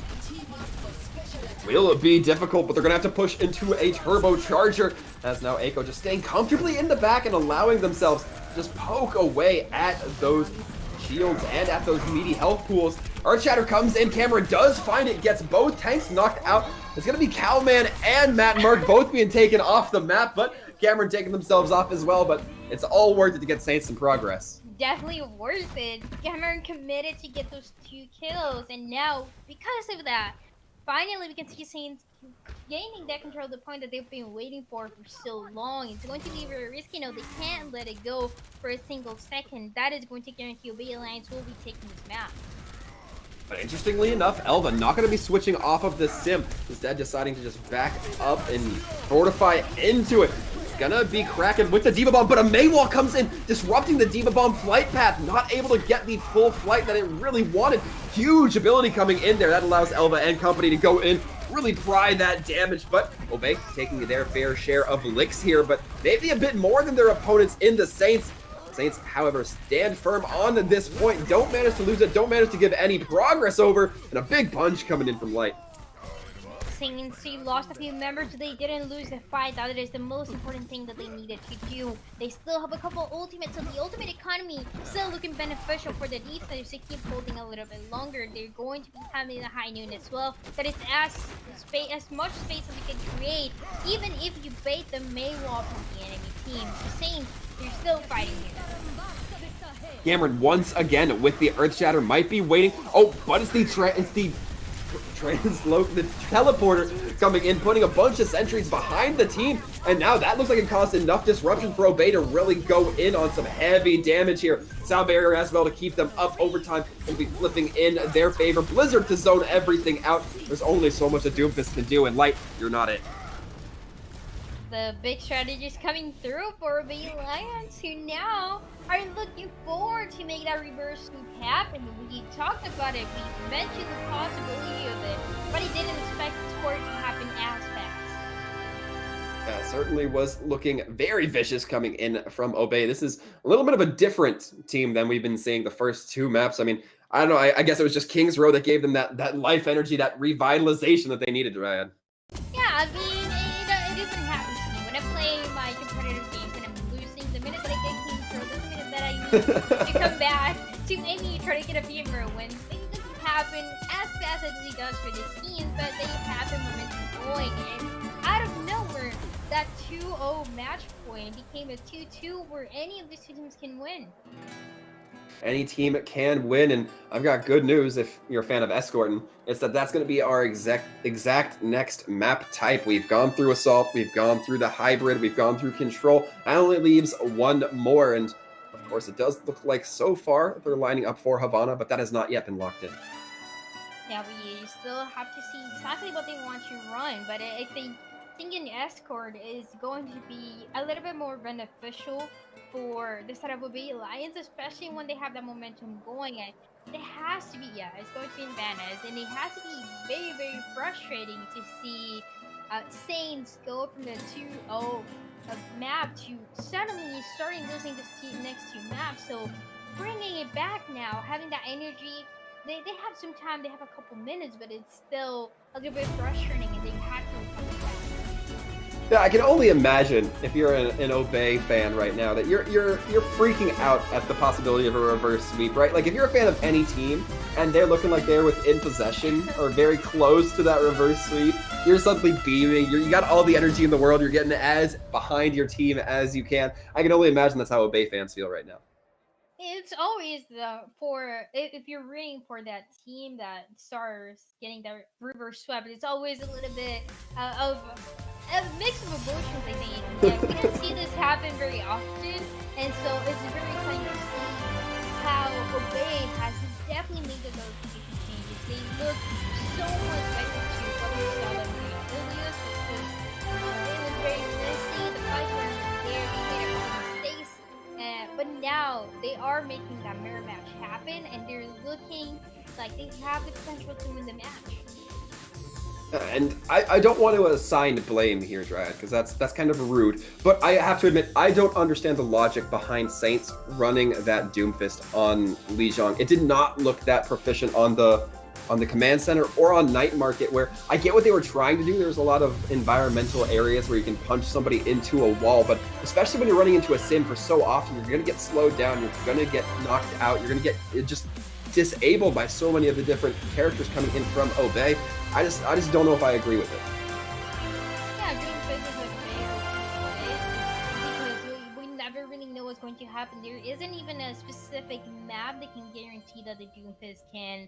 Will it be difficult, but they're going to have to push into a turbocharger, as now Echo just staying comfortably in the back and allowing themselves to just poke away at those shields and at those meaty health pools. Earthshatter comes in, Cameron does find it, gets both tanks knocked out. It's going to be Cowman and Matt Merck both being taken off the map, but Cameron taking themselves off as well, but it's all worth it to get Saints some progress. Definitely worth it. Cameron committed to get those 2 kills, and now, because of that, finally we can see Saints gaining that control of the point that they've been waiting for so long. It's going to be very risky. No, they can't let it go for a single second. That is going to guarantee Obey Alliance will be taking this map. But interestingly enough, Elva not going to be switching off of the sim, instead deciding to just back up and fortify into it. It's going to be Kraken with the Diva Bomb, but a Maywall comes in, disrupting the Diva Bomb flight path, not able to get the full flight that it really wanted. Huge ability coming in there. That allows Elva and company to go in, really pry that damage, but Obey taking their fair share of licks here, but maybe a bit more than their opponents in the Saints. Saints, however, stand firm on this point, don't manage to lose it, don't manage to give any progress over, and a big punch coming in from Light. Saints lost a few members, they didn't lose the fight. That is the most important thing that they needed to do. They still have a couple ultimates, so the ultimate economy still looking beneficial for the defense to keep holding a little bit longer. They're going to be having a high noon as well. That is as much space as you can create, even if you bait the Maywall from the enemy team. The Saints, they're still fighting here. Cameron once again with the Earth Shatter might be waiting. Oh, but it's the teleporter coming in, putting a bunch of sentries behind the team, and now that looks like it caused enough disruption for Obey to really go in on some heavy damage here. Sound Barrier as well to keep them up. Overtime will be flipping in their favor. Blizzard to zone everything out. There's only so much a Doomfist can do, and Light, you're not it. The big strategies coming through for the Alliance, who now are looking forward to make that reverse sweep happen. We talked about it, we mentioned the possibility of it, but he didn't expect for it to happen as fast. Yeah, certainly was looking very vicious coming in from Obey. This is a little bit of a different team than we've been seeing the first two maps. I mean, I don't know, I guess it was just King's Row that gave them that life energy, that revitalization that they needed, Ryan. Yeah, I mean, it doesn't happen to me. When I play my competitive games and I'm losing, the minute that I get King's Row, the minute that I use to come back to maybe try to get a Beamer win, it doesn't happen as fast as it does for this team, but they have the momentum going, and out of nowhere, that 2-0 match point became a 2-2 where any of these two teams can win. Any team can win, and I've got good news if you're a fan of Escorting. It's that's going to be our exact next map type. We've gone through Assault, we've gone through the Hybrid, we've gone through Control. That only leaves one more, and of course it does look like so far they're lining up for Havana, but that has not yet been locked in. Yeah, we still have to see exactly what they want to run, but I think an Escort is going to be a little bit more beneficial for the setup of the Alliance, especially when they have that momentum going. And it has to be, it's going to be in Vanas, and it has to be very, very frustrating to see Saints go from the 2-0 map to suddenly starting losing this next two maps. So bringing it back now, having that energy, they have some time, they have a couple minutes, but it's still a little bit frustrating, and they have to recover back. Yeah, I can only imagine if you're an Obey fan right now that you're freaking out at the possibility of a reverse sweep, right? Like if you're a fan of any team and they're looking like they're within possession or very close to that reverse sweep, you're suddenly beaming. You got all the energy in the world. You're getting as behind your team as you can. I can only imagine that's how Obey fans feel right now. It's always if you're rooting for that team that starts getting that reverse swept, it's always a little bit of a mix of emotions, I think. Yeah, we don't see this happen very often, and so it's very exciting to see how Obey has definitely made those notification changes. They look so much better to what we saw them doing Ilios, because it was very messy, the fights weren't there, they made a couple mistakes, but now they are making that mirror match happen, and they're looking like they have the potential to win the match. And I don't want to assign blame here, Dryad, because that's kind of rude. But I have to admit, I don't understand the logic behind Saints running that Doomfist on Lijiang. It did not look that proficient on the command center or on Night Market, where I get what they were trying to do. There's a lot of environmental areas where you can punch somebody into a wall, but especially when you're running into a sim for so often, you're going to get slowed down, you're going to get knocked out, you're going to get just disabled by so many of the different characters coming in from Obey. I just don't know if I agree with it. Yeah, Doomfist is because we never really know what's going to happen. There isn't even a specific map that can guarantee that the Doomfist can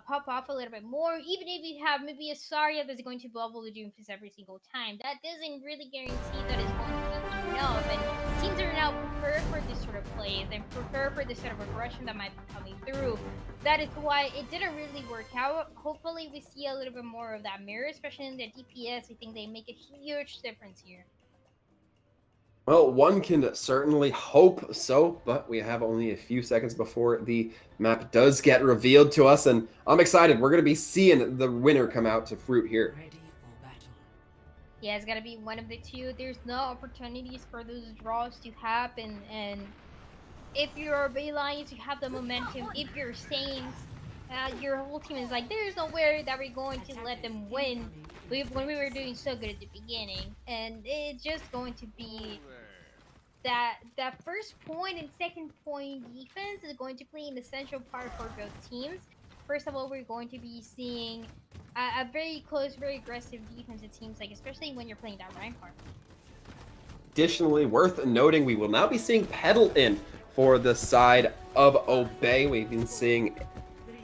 pop off a little bit more. Even if you have maybe a Saria that's going to bubble the Doomfist every single time, that doesn't really guarantee that it's going to be enough. And teams are now prepared for this sort of plays and prepared for this sort of aggression that might be coming through. That is why it didn't really work out. Hopefully we see a little bit more of that mirror, especially in the DPS. I think they make a huge difference here. Well, one can certainly hope so, but we have only a few seconds before the map does get revealed to us, and I'm excited. We're going to be seeing the winner come out to fruit here. Yeah, it's got to be one of the two. There's no opportunities for those draws to happen, and if you're Baylions, you have the momentum. If you're Saints, your whole team is like, there's nowhere that we're going to let them win when we were doing so good at the beginning. And it's just going to be that first point and second point defense is going to play an essential part for both teams. First of all, we're going to be seeing a very close, very aggressive defense, it seems like, especially when you're playing that Reinhardt. Additionally, worth noting, we will now be seeing Pedal in for the side of Obey. We've been seeing,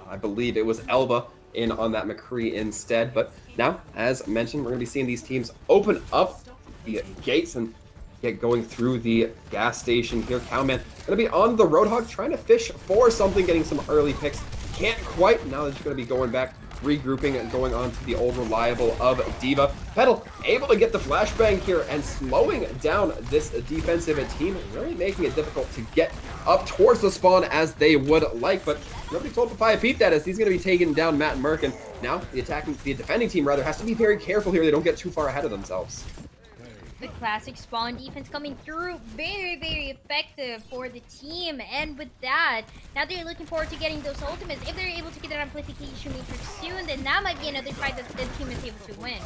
I believe it was Elba in on that McCree instead. But now, as mentioned, we're going to be seeing these teams open up the gates and get going through the gas station here. Cowman going to be on the Roadhog, trying to fish for something, getting some early picks. Can't quite. Now they're just going to be going back, regrouping and going on to the old reliable of Diva. Pedal able to get the flashbang here and slowing down this defensive team, really making it difficult to get up towards the spawn as they would like. But nobody told Papaya Pete that, as he's going to be taking down Matt and Merkin. Now the defending team rather has to be very careful here. They don't get too far ahead of themselves. The classic spawn defense coming through, very, very effective for the team. And with that, now they're looking forward to getting those ultimates. If they're able to get that amplification matrix soon, then that might be another fight that the team is able to win.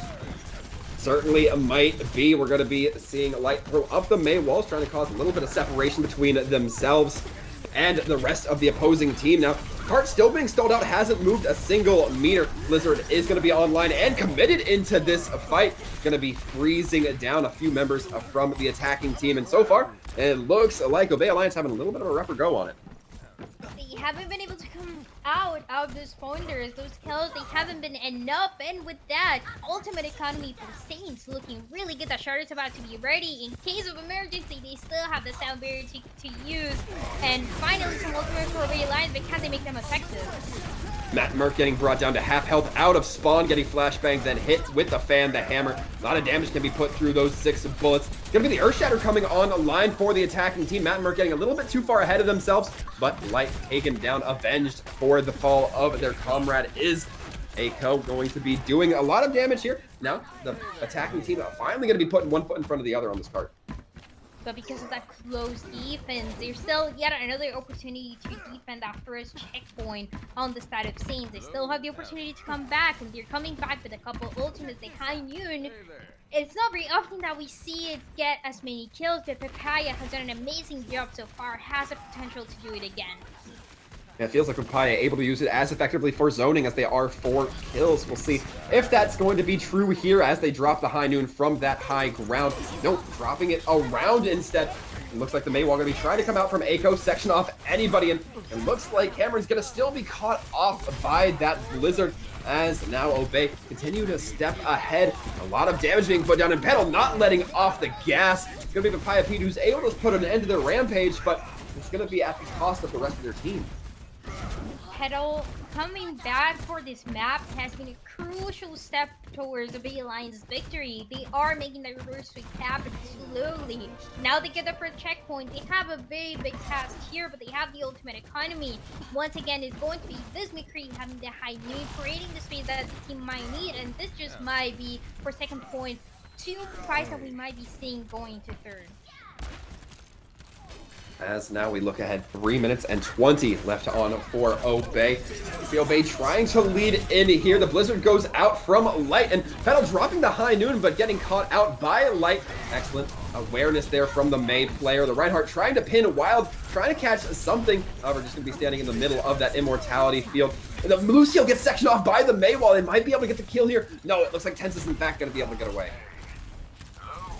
Certainly might be. We're going to be seeing Light throw up the May walls, trying to cause a little bit of separation between themselves and the rest of the opposing team. Now, Cart still being stalled out, hasn't moved a single meter. Blizzard is going to be online and committed into this fight. Going to be freezing down a few members from the attacking team. And so far, it looks like Obey Alliance having a little bit of a rougher go on it. They haven't been able to come out of those pointers, those kills, they haven't been enough. And with that, ultimate economy for Saints looking really good. That shard is about to be ready. In case of emergency, they still have the sound barrier to use. And finally, some ultimate for Obey Alliance, but can they make them effective? Matt Merck getting brought down to half health out of spawn, getting flashbangs, then hit with the fan, the hammer. A lot of damage can be put through those 6 bullets. It's going to be the Earth Shatter coming on line for the attacking team. Matt Merck getting a little bit too far ahead of themselves, but Light taken down, avenged for the fall of their comrade is Aiko, going to be doing a lot of damage here. Now, the attacking team are finally going to be putting one foot in front of the other on this card. But because of that close defense, there's still yet another opportunity to defend that first checkpoint on the side of Saints. They still have the opportunity to come back, and they're coming back with a couple ultimates. They high noon. It's not very often that we see it get as many kills, but Papaya has done an amazing job so far, has the potential to do it again. Yeah, it feels like Papaya able to use it as effectively for zoning as they are for kills. We'll see if that's going to be true here as they drop the high noon from that high ground. Nope, dropping it around instead. It looks like the Maywall going to be trying to come out from Aiko, section off anybody, and it looks like Cameron's going to still be caught off by that Blizzard as now Obey continue to step ahead. A lot of damage being put down, and Pedal not letting off the gas. It's going to be Papaya Pete who's able to put an end to their rampage, but it's going to be at the cost of the rest of their team. Pedal coming back for this map has been a crucial step towards the Bay Alliance victory. They are making the reverse sweep happen slowly. Now they get the first checkpoint. They have a very big task here, but they have the ultimate economy. Once again, it's going to be this McCree having the high noon, creating the space that the team might need, and this just might be, for second point, 2 fights that we might be seeing going to third. As now we look ahead, 3 minutes and 20 left on for Obey. See Obey trying to lead in here. The Blizzard goes out from Light, and Pedal dropping the high noon, but getting caught out by Light. Excellent awareness there from the May player. The Reinhardt trying to pin Wild, trying to catch something. However, just going to be standing in the middle of that immortality field. And the Lucio gets sectioned off by the May Wall. They might be able to get the kill here. No, it looks like Tense is in fact going to be able to get away.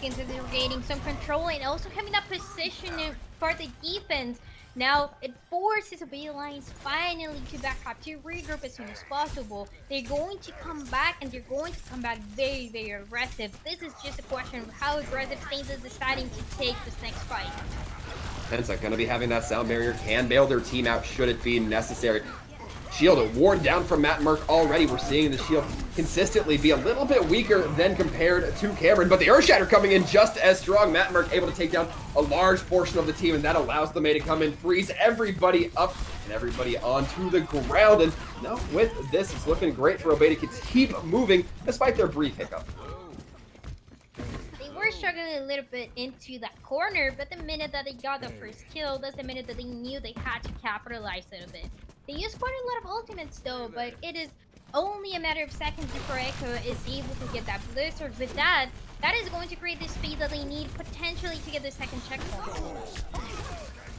They're gaining some control and also having that position for the defense. Now, it forces Obey Alliance finally to back up, to regroup as soon as possible. They're going to come back, and they're going to come back very, very aggressive. This is just a question of how aggressive Saints is deciding to take this next fight. Tensa going to be having that sound barrier, can bail their team out should it be necessary. Shield worn down from Matt Merck already. We're seeing the shield consistently be a little bit weaker than compared to Cameron, but the Earth Shatter coming in just as strong. Matt Merck able to take down a large portion of the team, and that allows the May to come in, freeze everybody up and everybody onto the ground. And now with this, it's looking great for Obey to keep moving despite their brief hiccup. They were struggling a little bit into that corner, but the minute that they got the first kill, that's the minute that they knew they had to capitalize it a bit. They used quite a lot of ultimates though, but it is only a matter of seconds before Echo is able to get that Blizzard. With that, that is going to create the speed that they need potentially to get the second checkpoint.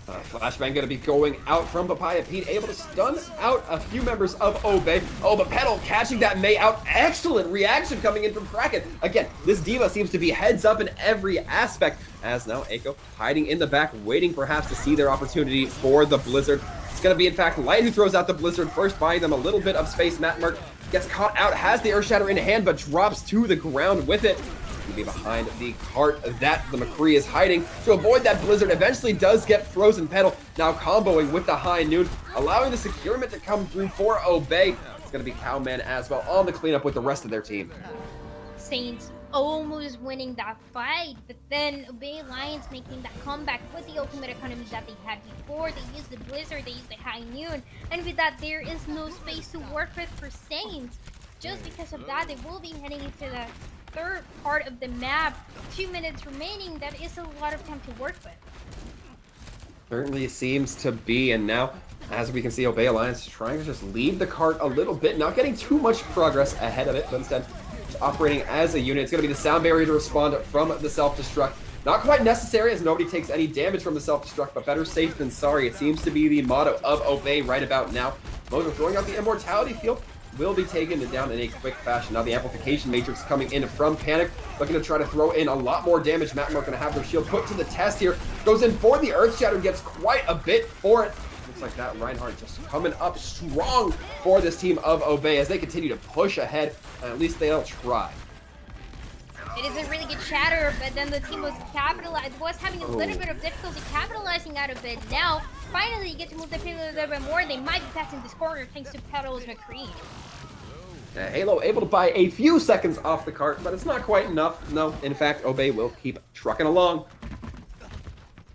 Flashbang going to be going out from Papaya Pete, able to stun out a few members of Obey. Oh, but Petal catching that May out. Excellent reaction coming in from Kraken. Again, this Diva seems to be heads up in every aspect, as now Echo hiding in the back, waiting perhaps to see their opportunity for the Blizzard. It's going to be, in fact, Light who throws out the Blizzard first, buying them a little bit of space. Matt Merck gets caught out, has the Earth Shatter in hand, but drops to the ground with it. To be behind the cart that the McCree is hiding to avoid that Blizzard. Eventually does get frozen. Petal now comboing with the High Noon, allowing the securement to come through for Obey. It's going to be Cowman as well on the cleanup with the rest of their team. Saints almost winning that fight, but then Obey Alliance making that comeback with the ultimate economy that they had before. They used the Blizzard, they used the High Noon, and with that there is no space to work with for Saints. Just because of that, they will be heading into the third part of the map. 2 minutes remaining. That is a lot of time to work with. Certainly seems to be, and now, as we can see, Obey Alliance trying to just lead the cart a little bit, not getting too much progress ahead of it, but instead just operating as a unit. It's going to be the sound barrier to respond from the self-destruct. Not quite necessary, as nobody takes any damage from the self-destruct, but better safe than sorry. It seems to be the motto of Obey right about now. Mojo throwing out the immortality field will be taken down in a quick fashion. Now the amplification matrix coming in from Panic, looking to try to throw in a lot more damage. Matt Merck going to have their shield put to the test here. Goes in for the Earth Shatter, gets quite a bit for it. Looks like that Reinhardt just coming up strong for this team of Obey as they continue to push ahead, and at least they'll try. It is a really good shatter, but then the team was having a little bit of difficulty capitalizing out of it. Now, finally, you get to move the payload a little bit more. They might be passing this corner thanks to Petal's McCree. Halo able to buy a few seconds off the cart, but it's not quite enough. No, in fact, Obey will keep trucking along.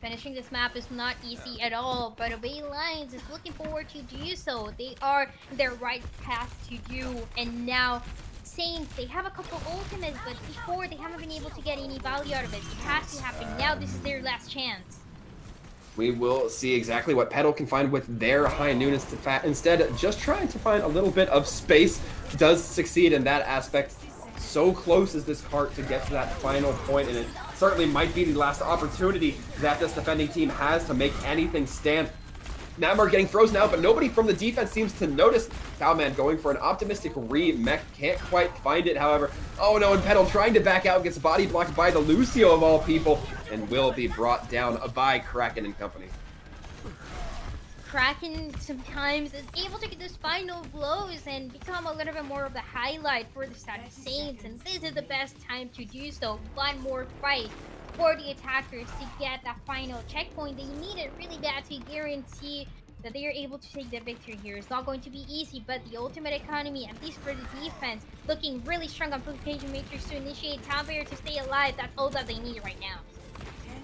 Finishing this map is not easy at all, but Obey Alliance is looking forward to do so. They are their right path to do, and now Saints, they have a couple ultimates, but before they haven't been able to get any value out of it. It has to happen. Now this is their last chance. We will see exactly what Petal can find with their High Noon. Instead, just trying to find a little bit of space does succeed in that aspect. So close is this cart to get to that final point, and it certainly might be the last opportunity that this defending team has to make anything stand. Namor getting frozen out, but nobody from the defense seems to notice. Cowman going for an optimistic re-mech, can't quite find it, however. Oh no, and Petal trying to back out, gets body blocked by the Lucio of all people, and will be brought down by Kraken and company. Kraken sometimes is able to get those final blows and become a little bit more of the highlight for the side of Saints, and this is the best time to do so. One more fight for the attackers to get that final checkpoint. They need it really bad to guarantee that they are able to take the victory here. It's not going to be easy, but the ultimate economy, at least for the defense, looking really strong on Amplification Matrix to initiate Town Barrier to stay alive. That's all that they need right now.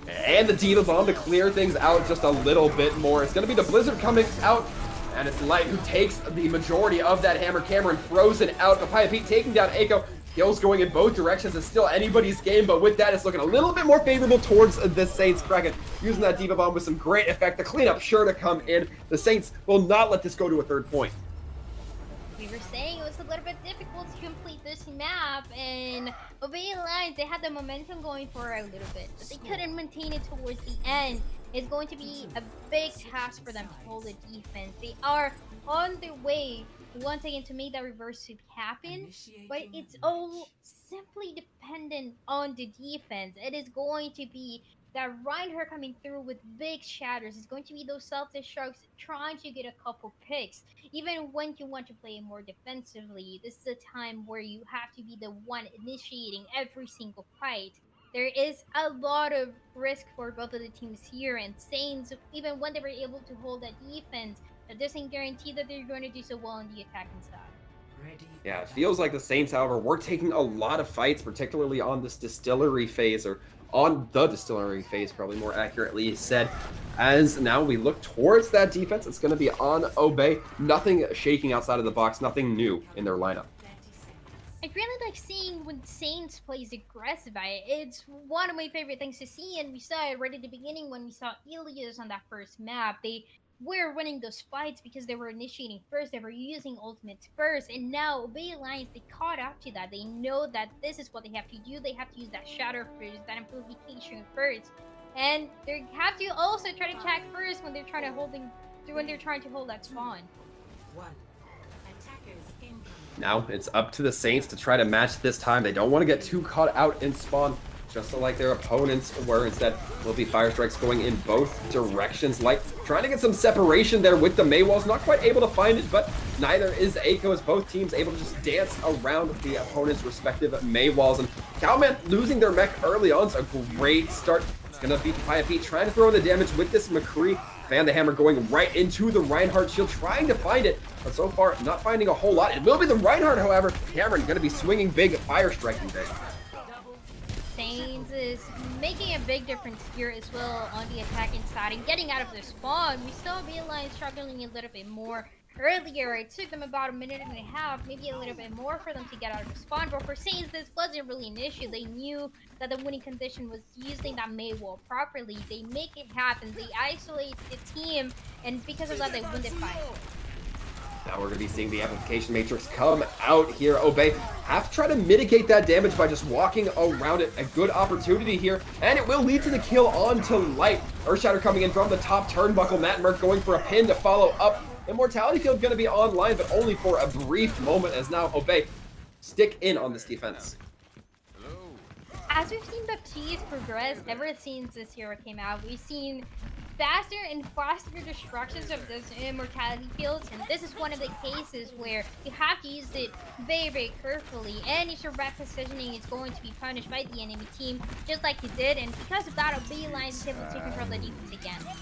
And the Diva Bomb to clear things out just a little bit more. It's going to be the Blizzard coming out, and it's Light who takes the majority of that hammer. Cameron frozen out. Papaya Pete taking down Eiko. Kills going in both directions. It's still anybody's game, but with that, it's looking a little bit more favorable towards the Saints. Kraken using that Diva Bomb with some great effect. The cleanup sure to come in. The Saints will not let this go to a third point. We were saying it was a little bit difficult to complete this map, and Obey Alliance, they had the momentum going for a little bit, but they couldn't maintain it towards the end. It's going to be a big task for them to hold the defense. They are on their way once again to make that reverse sweep happen, but it's all simply dependent on the defense. It is going to be that Reinhardt coming through with big shatters is going to be those self-destructs trying to get a couple picks. Even when you want to play more defensively, this is a time where you have to be the one initiating every single fight. There is a lot of risk for both of the teams here, and Saints, even when they were able to hold that defense, that doesn't guarantee that they're going to do so well on the attacking side. Yeah, it feels like the Saints, however, were taking a lot of fights, particularly on this distillery phase, or on the distillery phase, probably more accurately said. As now we look towards that defense, it's going to be on Obey. Nothing shaking outside of the box, nothing new in their lineup. I really like seeing when Saints plays aggressive. It's one of my favorite things to see, and we saw it right at the beginning when we saw Ilios on that first map. They were winning those fights because they were initiating first, they were using ultimates first, and now Obey Alliance, they caught up to that. They know that this is what they have to do. They have to use that shadow first, that amplification first, and they have to also try to attack first when they're trying to hold that spawn. Now it's up to the Saints to try to match this time. They don't want to get too caught out in spawn, just like their opponents were. Instead, will be fire strikes going in both directions. Light trying to get some separation there with the Maywalls. Not quite able to find it, but neither is Eiko, as both teams able to just dance around the opponent's respective Maywalls. And Cowman losing their mech early on is a great start. It's going to be Papaya Pete trying to throw in the damage with this McCree. Fan the Hammer going right into the Reinhardt shield, trying to find it, but so far not finding a whole lot. It will be the Reinhardt, however. Cameron going to be swinging big, fire striking big. Saints is making a big difference here as well on the attacking side and getting out of the spawn. We saw Alliance struggling a little bit more earlier. It took them about a minute and a half, maybe a little bit more for them to get out of the spawn, but for Saints this wasn't really an issue. They knew that the winning condition was using that Maywall properly. They make it happen, they isolate the team, and because of that they win the fight. Now we're going to be seeing the amplification matrix come out here. Obey have to try to mitigate that damage by just walking around it. A good opportunity here, and it will lead to the kill onto Light. Earthshatter coming in from the top turnbuckle. Matt Merck going for a pin to follow up. Immortality Field going to be online, but only for a brief moment, as now Obey stick in on this defense. As we've seen Baptiste progress ever since this hero came out, we've seen faster and faster destructions of those immortality fields, and this is one of the cases where you have to use it very, very carefully. Any sort of bad positioning is going to be punished by the enemy team, just like you did, and because of that, Obey Alliance is able to control the defense again.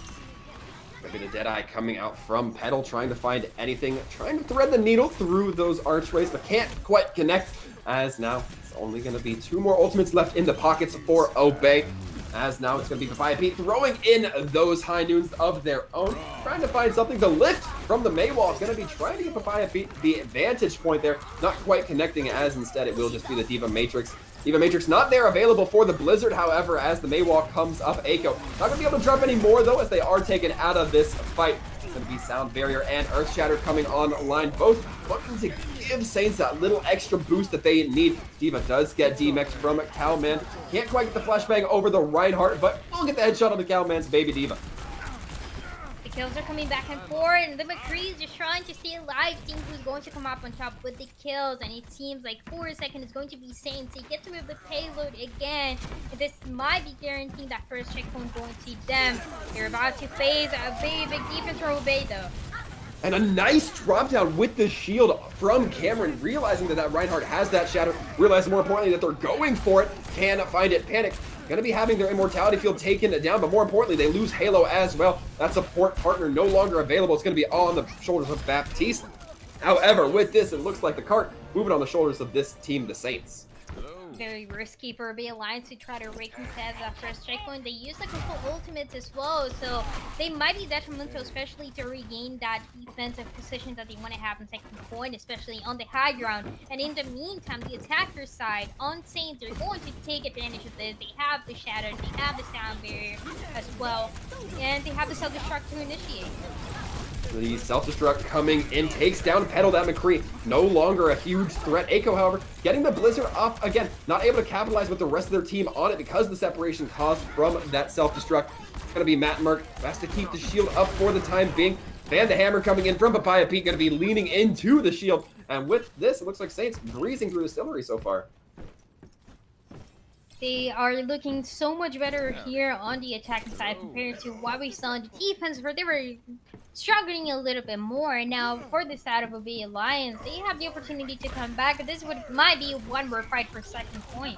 Maybe the Deadeye coming out from Petal, trying to find anything, trying to thread the needle through those archways, but can't quite connect, as now it's only going to be 2 more ultimates left in the pockets for Obey. As now it's going to be Papaya Pete throwing in those high noons of their own, trying to find something to lift from the Maywall. It's going to be trying to get Papaya Pete the vantage point there, not quite connecting, as instead it will just be the Diva Matrix. Diva Matrix not there, available for the Blizzard, however, as the Maywall comes up. Eiko not going to be able to drop any more, though, as they are taken out of this fight. It's going to be Sound Barrier and Earth Shatter coming online, both looking to give Saints that little extra boost that they need. Diva does get DMX from Cowman. Can't quite get the flashbang over the Reinhardt, but we'll get the headshot on the Cowman's baby Diva. The kills are coming back and forth, and the McCree is just trying to stay alive, seeing who's going to come up on top with the kills, and it seems like for a second it's going to be Saints. They get to move the payload again, and this might be guaranteeing that first checkpoint going to them. They're about to phase a very big defense for Obey, though. And a nice drop down with the shield from Cameron, realizing that Reinhardt has that shadow, realizing more importantly that they're going for it, can't find it, panic. Going to be having their immortality field taken down, but more importantly, they lose Halo as well. That support partner no longer available. It's going to be all on the shoulders of Baptiste. However, with this, it looks like the cart moving on the shoulders of this team, the Saints. Very risky for Obey Alliance to try to recontest that first checkpoint. They use the couple ultimates as well, so they might be detrimental, especially to regain that defensive position that they want to have in second point, especially on the high ground. And in the meantime, the attacker side on Saints, they're going to take advantage of this. They have the Shadow, they have the Sound Barrier as well, and they have the self-destruct to initiate. The self-destruct coming in, takes down Petal, that McCree. No longer a huge threat. Eiko, however, getting the Blizzard off again. Not able to capitalize with the rest of their team on it because of the separation caused from that self-destruct. It's going to be Matt Merck. Has to keep the shield up for the time being. Fan the Hammer coming in from Papaya Pete. Going to be leaning into the shield. And with this, it looks like Saints breezing through the distillery so far. They are looking so much better here on the attacking side compared to what we saw on the defense, where they were struggling a little bit more. Now, for the side of Obey Alliance, they have the opportunity to come back. This might be one more fight for second point.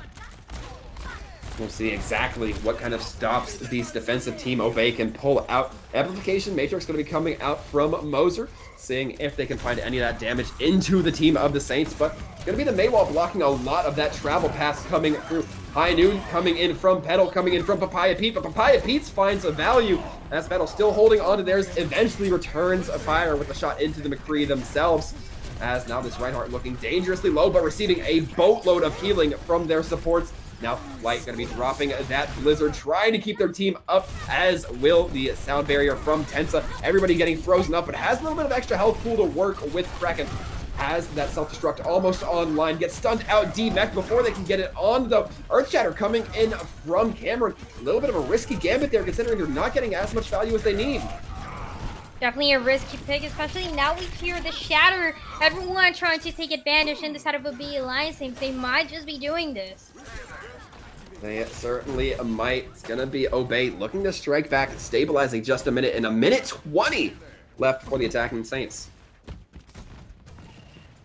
We'll see exactly what kind of stops these defensive team Obey can pull out. Amplification Matrix going to be coming out from Moser, seeing if they can find any of that damage into the team of the Saints, but going to be the Maywall blocking a lot of that travel pass coming through. High Noon coming in from Petal, coming in from Papaya Pete, but Papaya Pete finds a value as Petal still holding on to theirs, eventually returns a fire with a shot into the McCree themselves, as now this Reinhardt looking dangerously low, but receiving a boatload of healing from their supports. Now, Light going to be dropping that Blizzard, trying to keep their team up, as will the sound barrier from Tensa. Everybody getting frozen up, but has a little bit of extra health pool to work with Kraken. Has that self-destruct almost online, gets stunned out D-Mech before they can get it on the Earth Shatter coming in from Cameron. A little bit of a risky gambit there, considering they're not getting as much value as they need. Definitely a risky pick, especially now we hear the Shatter. Everyone trying to take advantage in the side of a B Alliance team. They might just be doing this. They certainly might. It's going to be Obey looking to strike back, stabilizing just a minute, and a minute 20 left for the attacking Saints.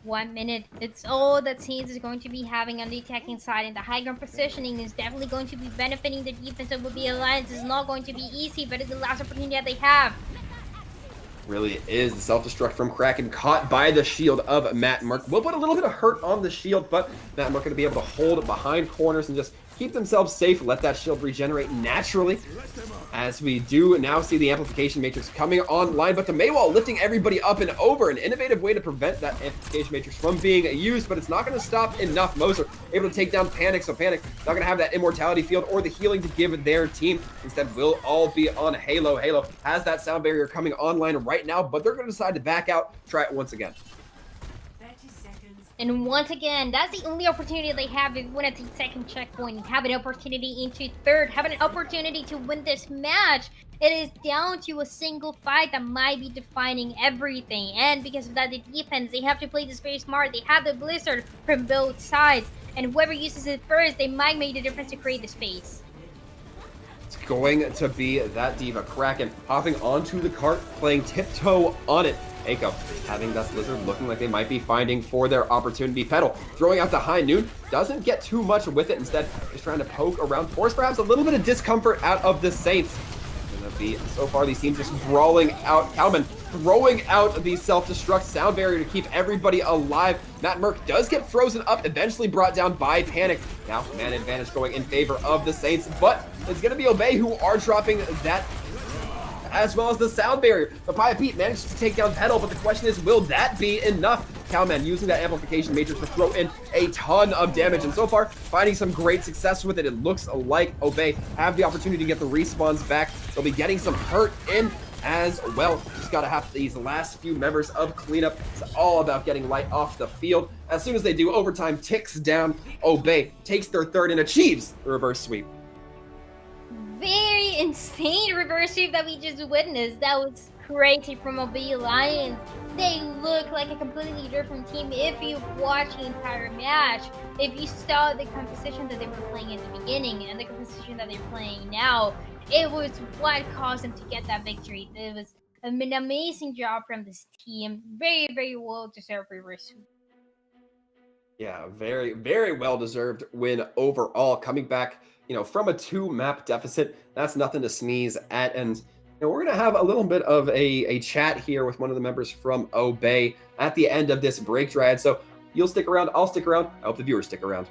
1 minute. It's all that Saints is going to be having on the attacking side, and the high ground positioning is definitely going to be benefiting the defense of the Alliance. It's not going to be easy, but it's the last opportunity that they have. Really is the self-destruct from Kraken, caught by the shield of Matt Merck. Will put a little bit of hurt on the shield, but Matt Merck going to be able to hold behind corners and just keep themselves safe, let that shield regenerate naturally, as we do now see the Amplification Matrix coming online, but the Maywall lifting everybody up and over, an innovative way to prevent that Amplification Matrix from being used, but it's not going to stop enough. Moser able to take down Panic, so Panic not going to have that Immortality field or the healing to give their team. Instead, will all be on Halo. Halo has that sound barrier coming online right now, but they're going to decide to back out, try it once again. And once again, that's the only opportunity they have if win at the second checkpoint. Have an opportunity into third. Have an opportunity to win this match. It is down to a single fight that might be defining everything. And because of that, the defense, they have to play this very smart. They have the Blizzard from both sides. And whoever uses it first, they might make the difference to create the space. It's going to be that Diva. Kraken hopping onto the cart, playing tiptoe on it. Aiko having that Blizzard looking like they might be finding for their opportunity. Petal throwing out the High Noon, doesn't get too much with it, instead just trying to poke around, force perhaps a little bit of discomfort out of the Saints. Gonna be, so far these teams just brawling out. Kalman throwing out the self-destruct sound barrier to keep everybody alive. Matt Merck does get frozen up, eventually brought down by Panic. Now man advantage going in favor of the Saints, but it's gonna be Obey who are dropping that, as well as the sound barrier. Papaya Pete manages to take down Petal, but the question is, will that be enough? Cowman using that Amplification Matrix to throw in a ton of damage, and so far, finding some great success with it. It looks like Obey have the opportunity to get the respawns back. They'll be getting some hurt in as well. Just gotta have these last few members of cleanup. It's all about getting Light off the field. As soon as they do, overtime ticks down. Obey takes their third and achieves the reverse sweep. Very insane reverse sweep that we just witnessed. That was crazy from Obey Alliance. They look like a completely different team if you watch the entire match. If you saw the composition that they were playing in the beginning and the composition that they're playing now, it was what caused them to get that victory. It was an amazing job from this team. Very, very well deserved reverse sweep. Yeah, very, very well-deserved win overall. Coming back, from a 2-map deficit, that's nothing to sneeze at. And we're going to have a little bit of a chat here with one of the members from Obey at the end of this break, Dryad. So you'll stick around, I'll stick around. I hope the viewers stick around.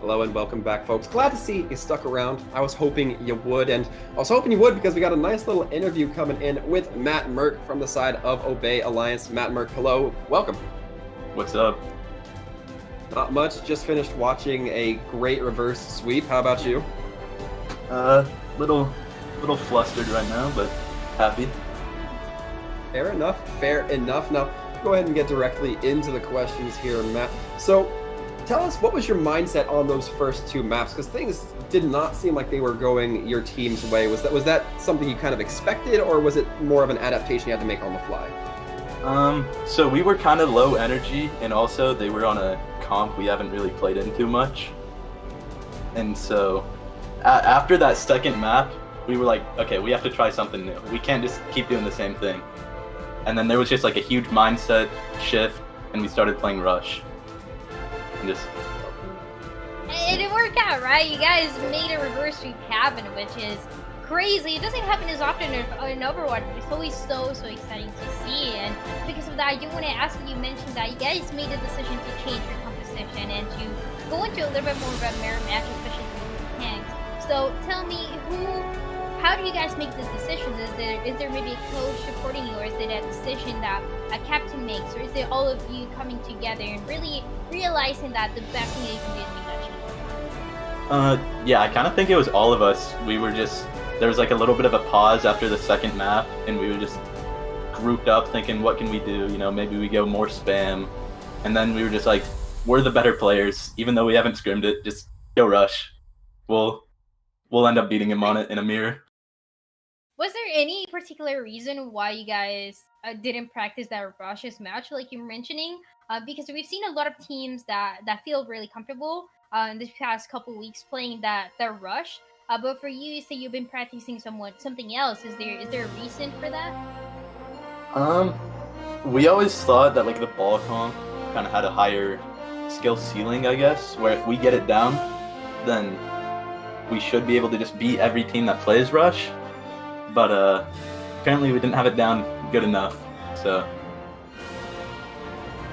Hello and welcome back, folks. Glad to see you stuck around. I was hoping you would, and I was hoping you would because we got a nice little interview coming in with Matt Merck from the side of Obey Alliance. Matt Merck, hello, welcome. What's up? Not much, just finished watching a great reverse sweep. How about you? Little flustered right now, but happy. Fair enough, fair enough. Now, go ahead and get directly into the questions here, Matt. So, tell us, what was your mindset on those first two maps? Because things did not seem like they were going your team's way. Was that something you kind of expected, or was it more of an adaptation you had to make on the fly? So we were kind of low energy, and also they were on a comp we haven't really played in too much. And so, after that second map, we were like, okay, we have to try something new. We can't just keep doing the same thing. And then there was just like a huge mindset shift, and we started playing Rush. And just... It didn't work out, right? You guys made a reverse sweep happen, which is crazy. It doesn't happen as often in Overwatch, but it's always so exciting to see. And because of that, I do want to ask you mentioned that you guys made the decision to change your composition and to go into a little bit more of a mirror match, especially with tanks. So tell me, how do you guys make these decisions? Is there maybe a coach supporting you, or is it a decision that a captain makes, or is it all of you coming together and really realizing that the best thing that you can do is make that change? Yeah, I kind of think it was all of us. We were just, there was like a little bit of a pause after the second map, and we were just grouped up thinking, what can we do? You know, maybe we go more spam. And then we were just like, we're the better players, even though we haven't scrimmed it, just go Rush. We'll end up beating him on it in a mirror. Was there any particular reason why you guys didn't practice that Rush's match, like you were mentioning? Because we've seen a lot of teams that feel really comfortable in this past couple weeks playing that Rush. But for you, say you've been practicing something else. Is there a reason for that? We always thought that like the ball comp kind of had a higher skill ceiling, I guess, where if we get it down, then we should be able to just beat every team that plays Rush. But apparently we didn't have it down good enough, so.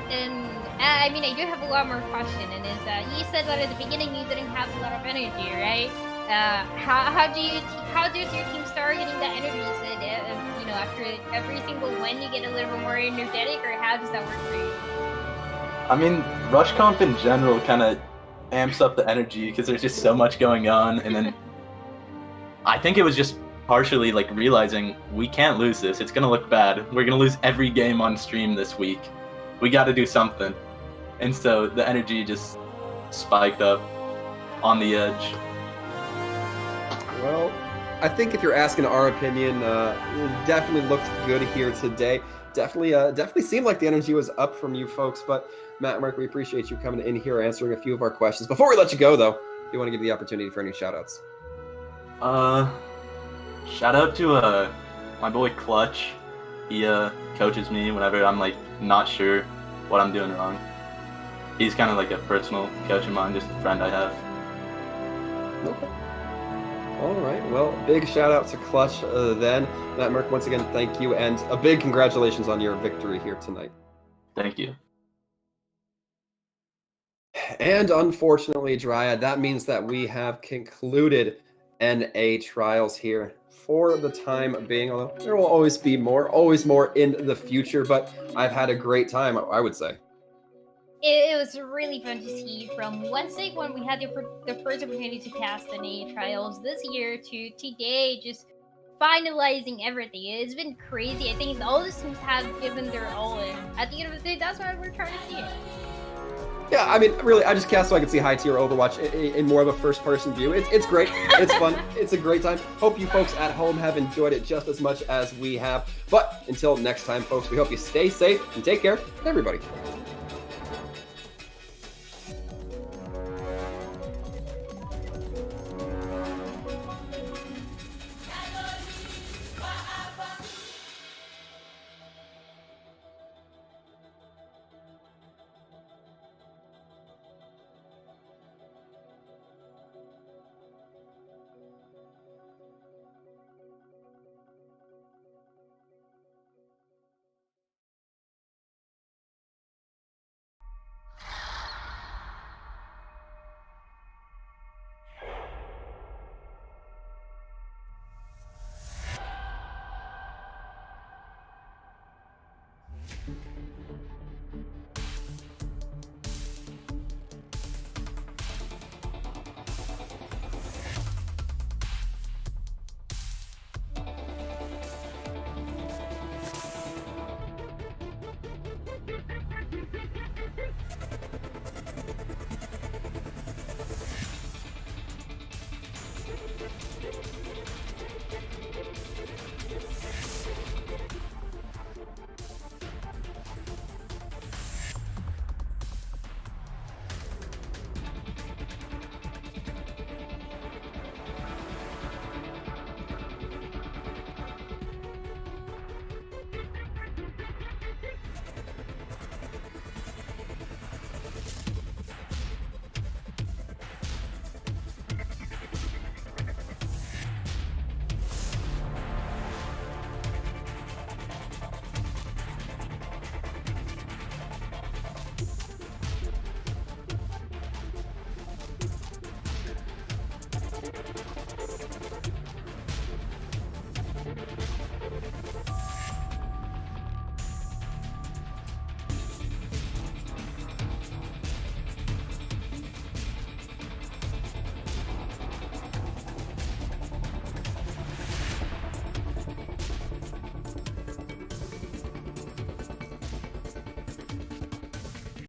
And I mean, I do have a lot more question, and is you said that at the beginning you didn't have a lot of energy, right? How does your team start getting that energy? Is it after every single win you get a little bit more energetic, or how does that work for you? I mean, Rush comp in general kind of amps up the energy because there's just so much going on, and then I think it was just partially like realizing we can't lose this. It's gonna look bad. We're gonna lose every game on stream this week. We got to do something, and so the energy just spiked up on the edge. Well, I think if you're asking our opinion, it definitely looked good here today. Definitely seemed like the energy was up from you folks. But Matt, Mark, we appreciate you coming in here answering a few of our questions. Before we let you go, though, do you want to give you the opportunity for any shout-outs? Shout out to my boy Clutch. He coaches me whenever I'm like not sure what I'm doing wrong. He's kind of like a personal coach of mine, just a friend I have. Okay. All right. Well, big shout out to Clutch then. Matt Merck, once again, thank you, and a big congratulations on your victory here tonight. Thank you. And unfortunately, Dryad, that means that we have concluded NA trials here for the time being, although there will always more in the future, but I've had a great time, I would say. It was really fun to see from Wednesday when we had the first opportunity to cast the NA trials this year to today, just finalizing everything. It's been crazy. I think all the teams have given their all, and at the end of the day, that's what we're trying to see. Yeah, I mean, really, I just cast so I can see high-tier Overwatch in more of a first-person view. It's great. It's fun. It's a great time. Hope you folks at home have enjoyed it just as much as we have. But until next time, folks, we hope you stay safe and take care, everybody.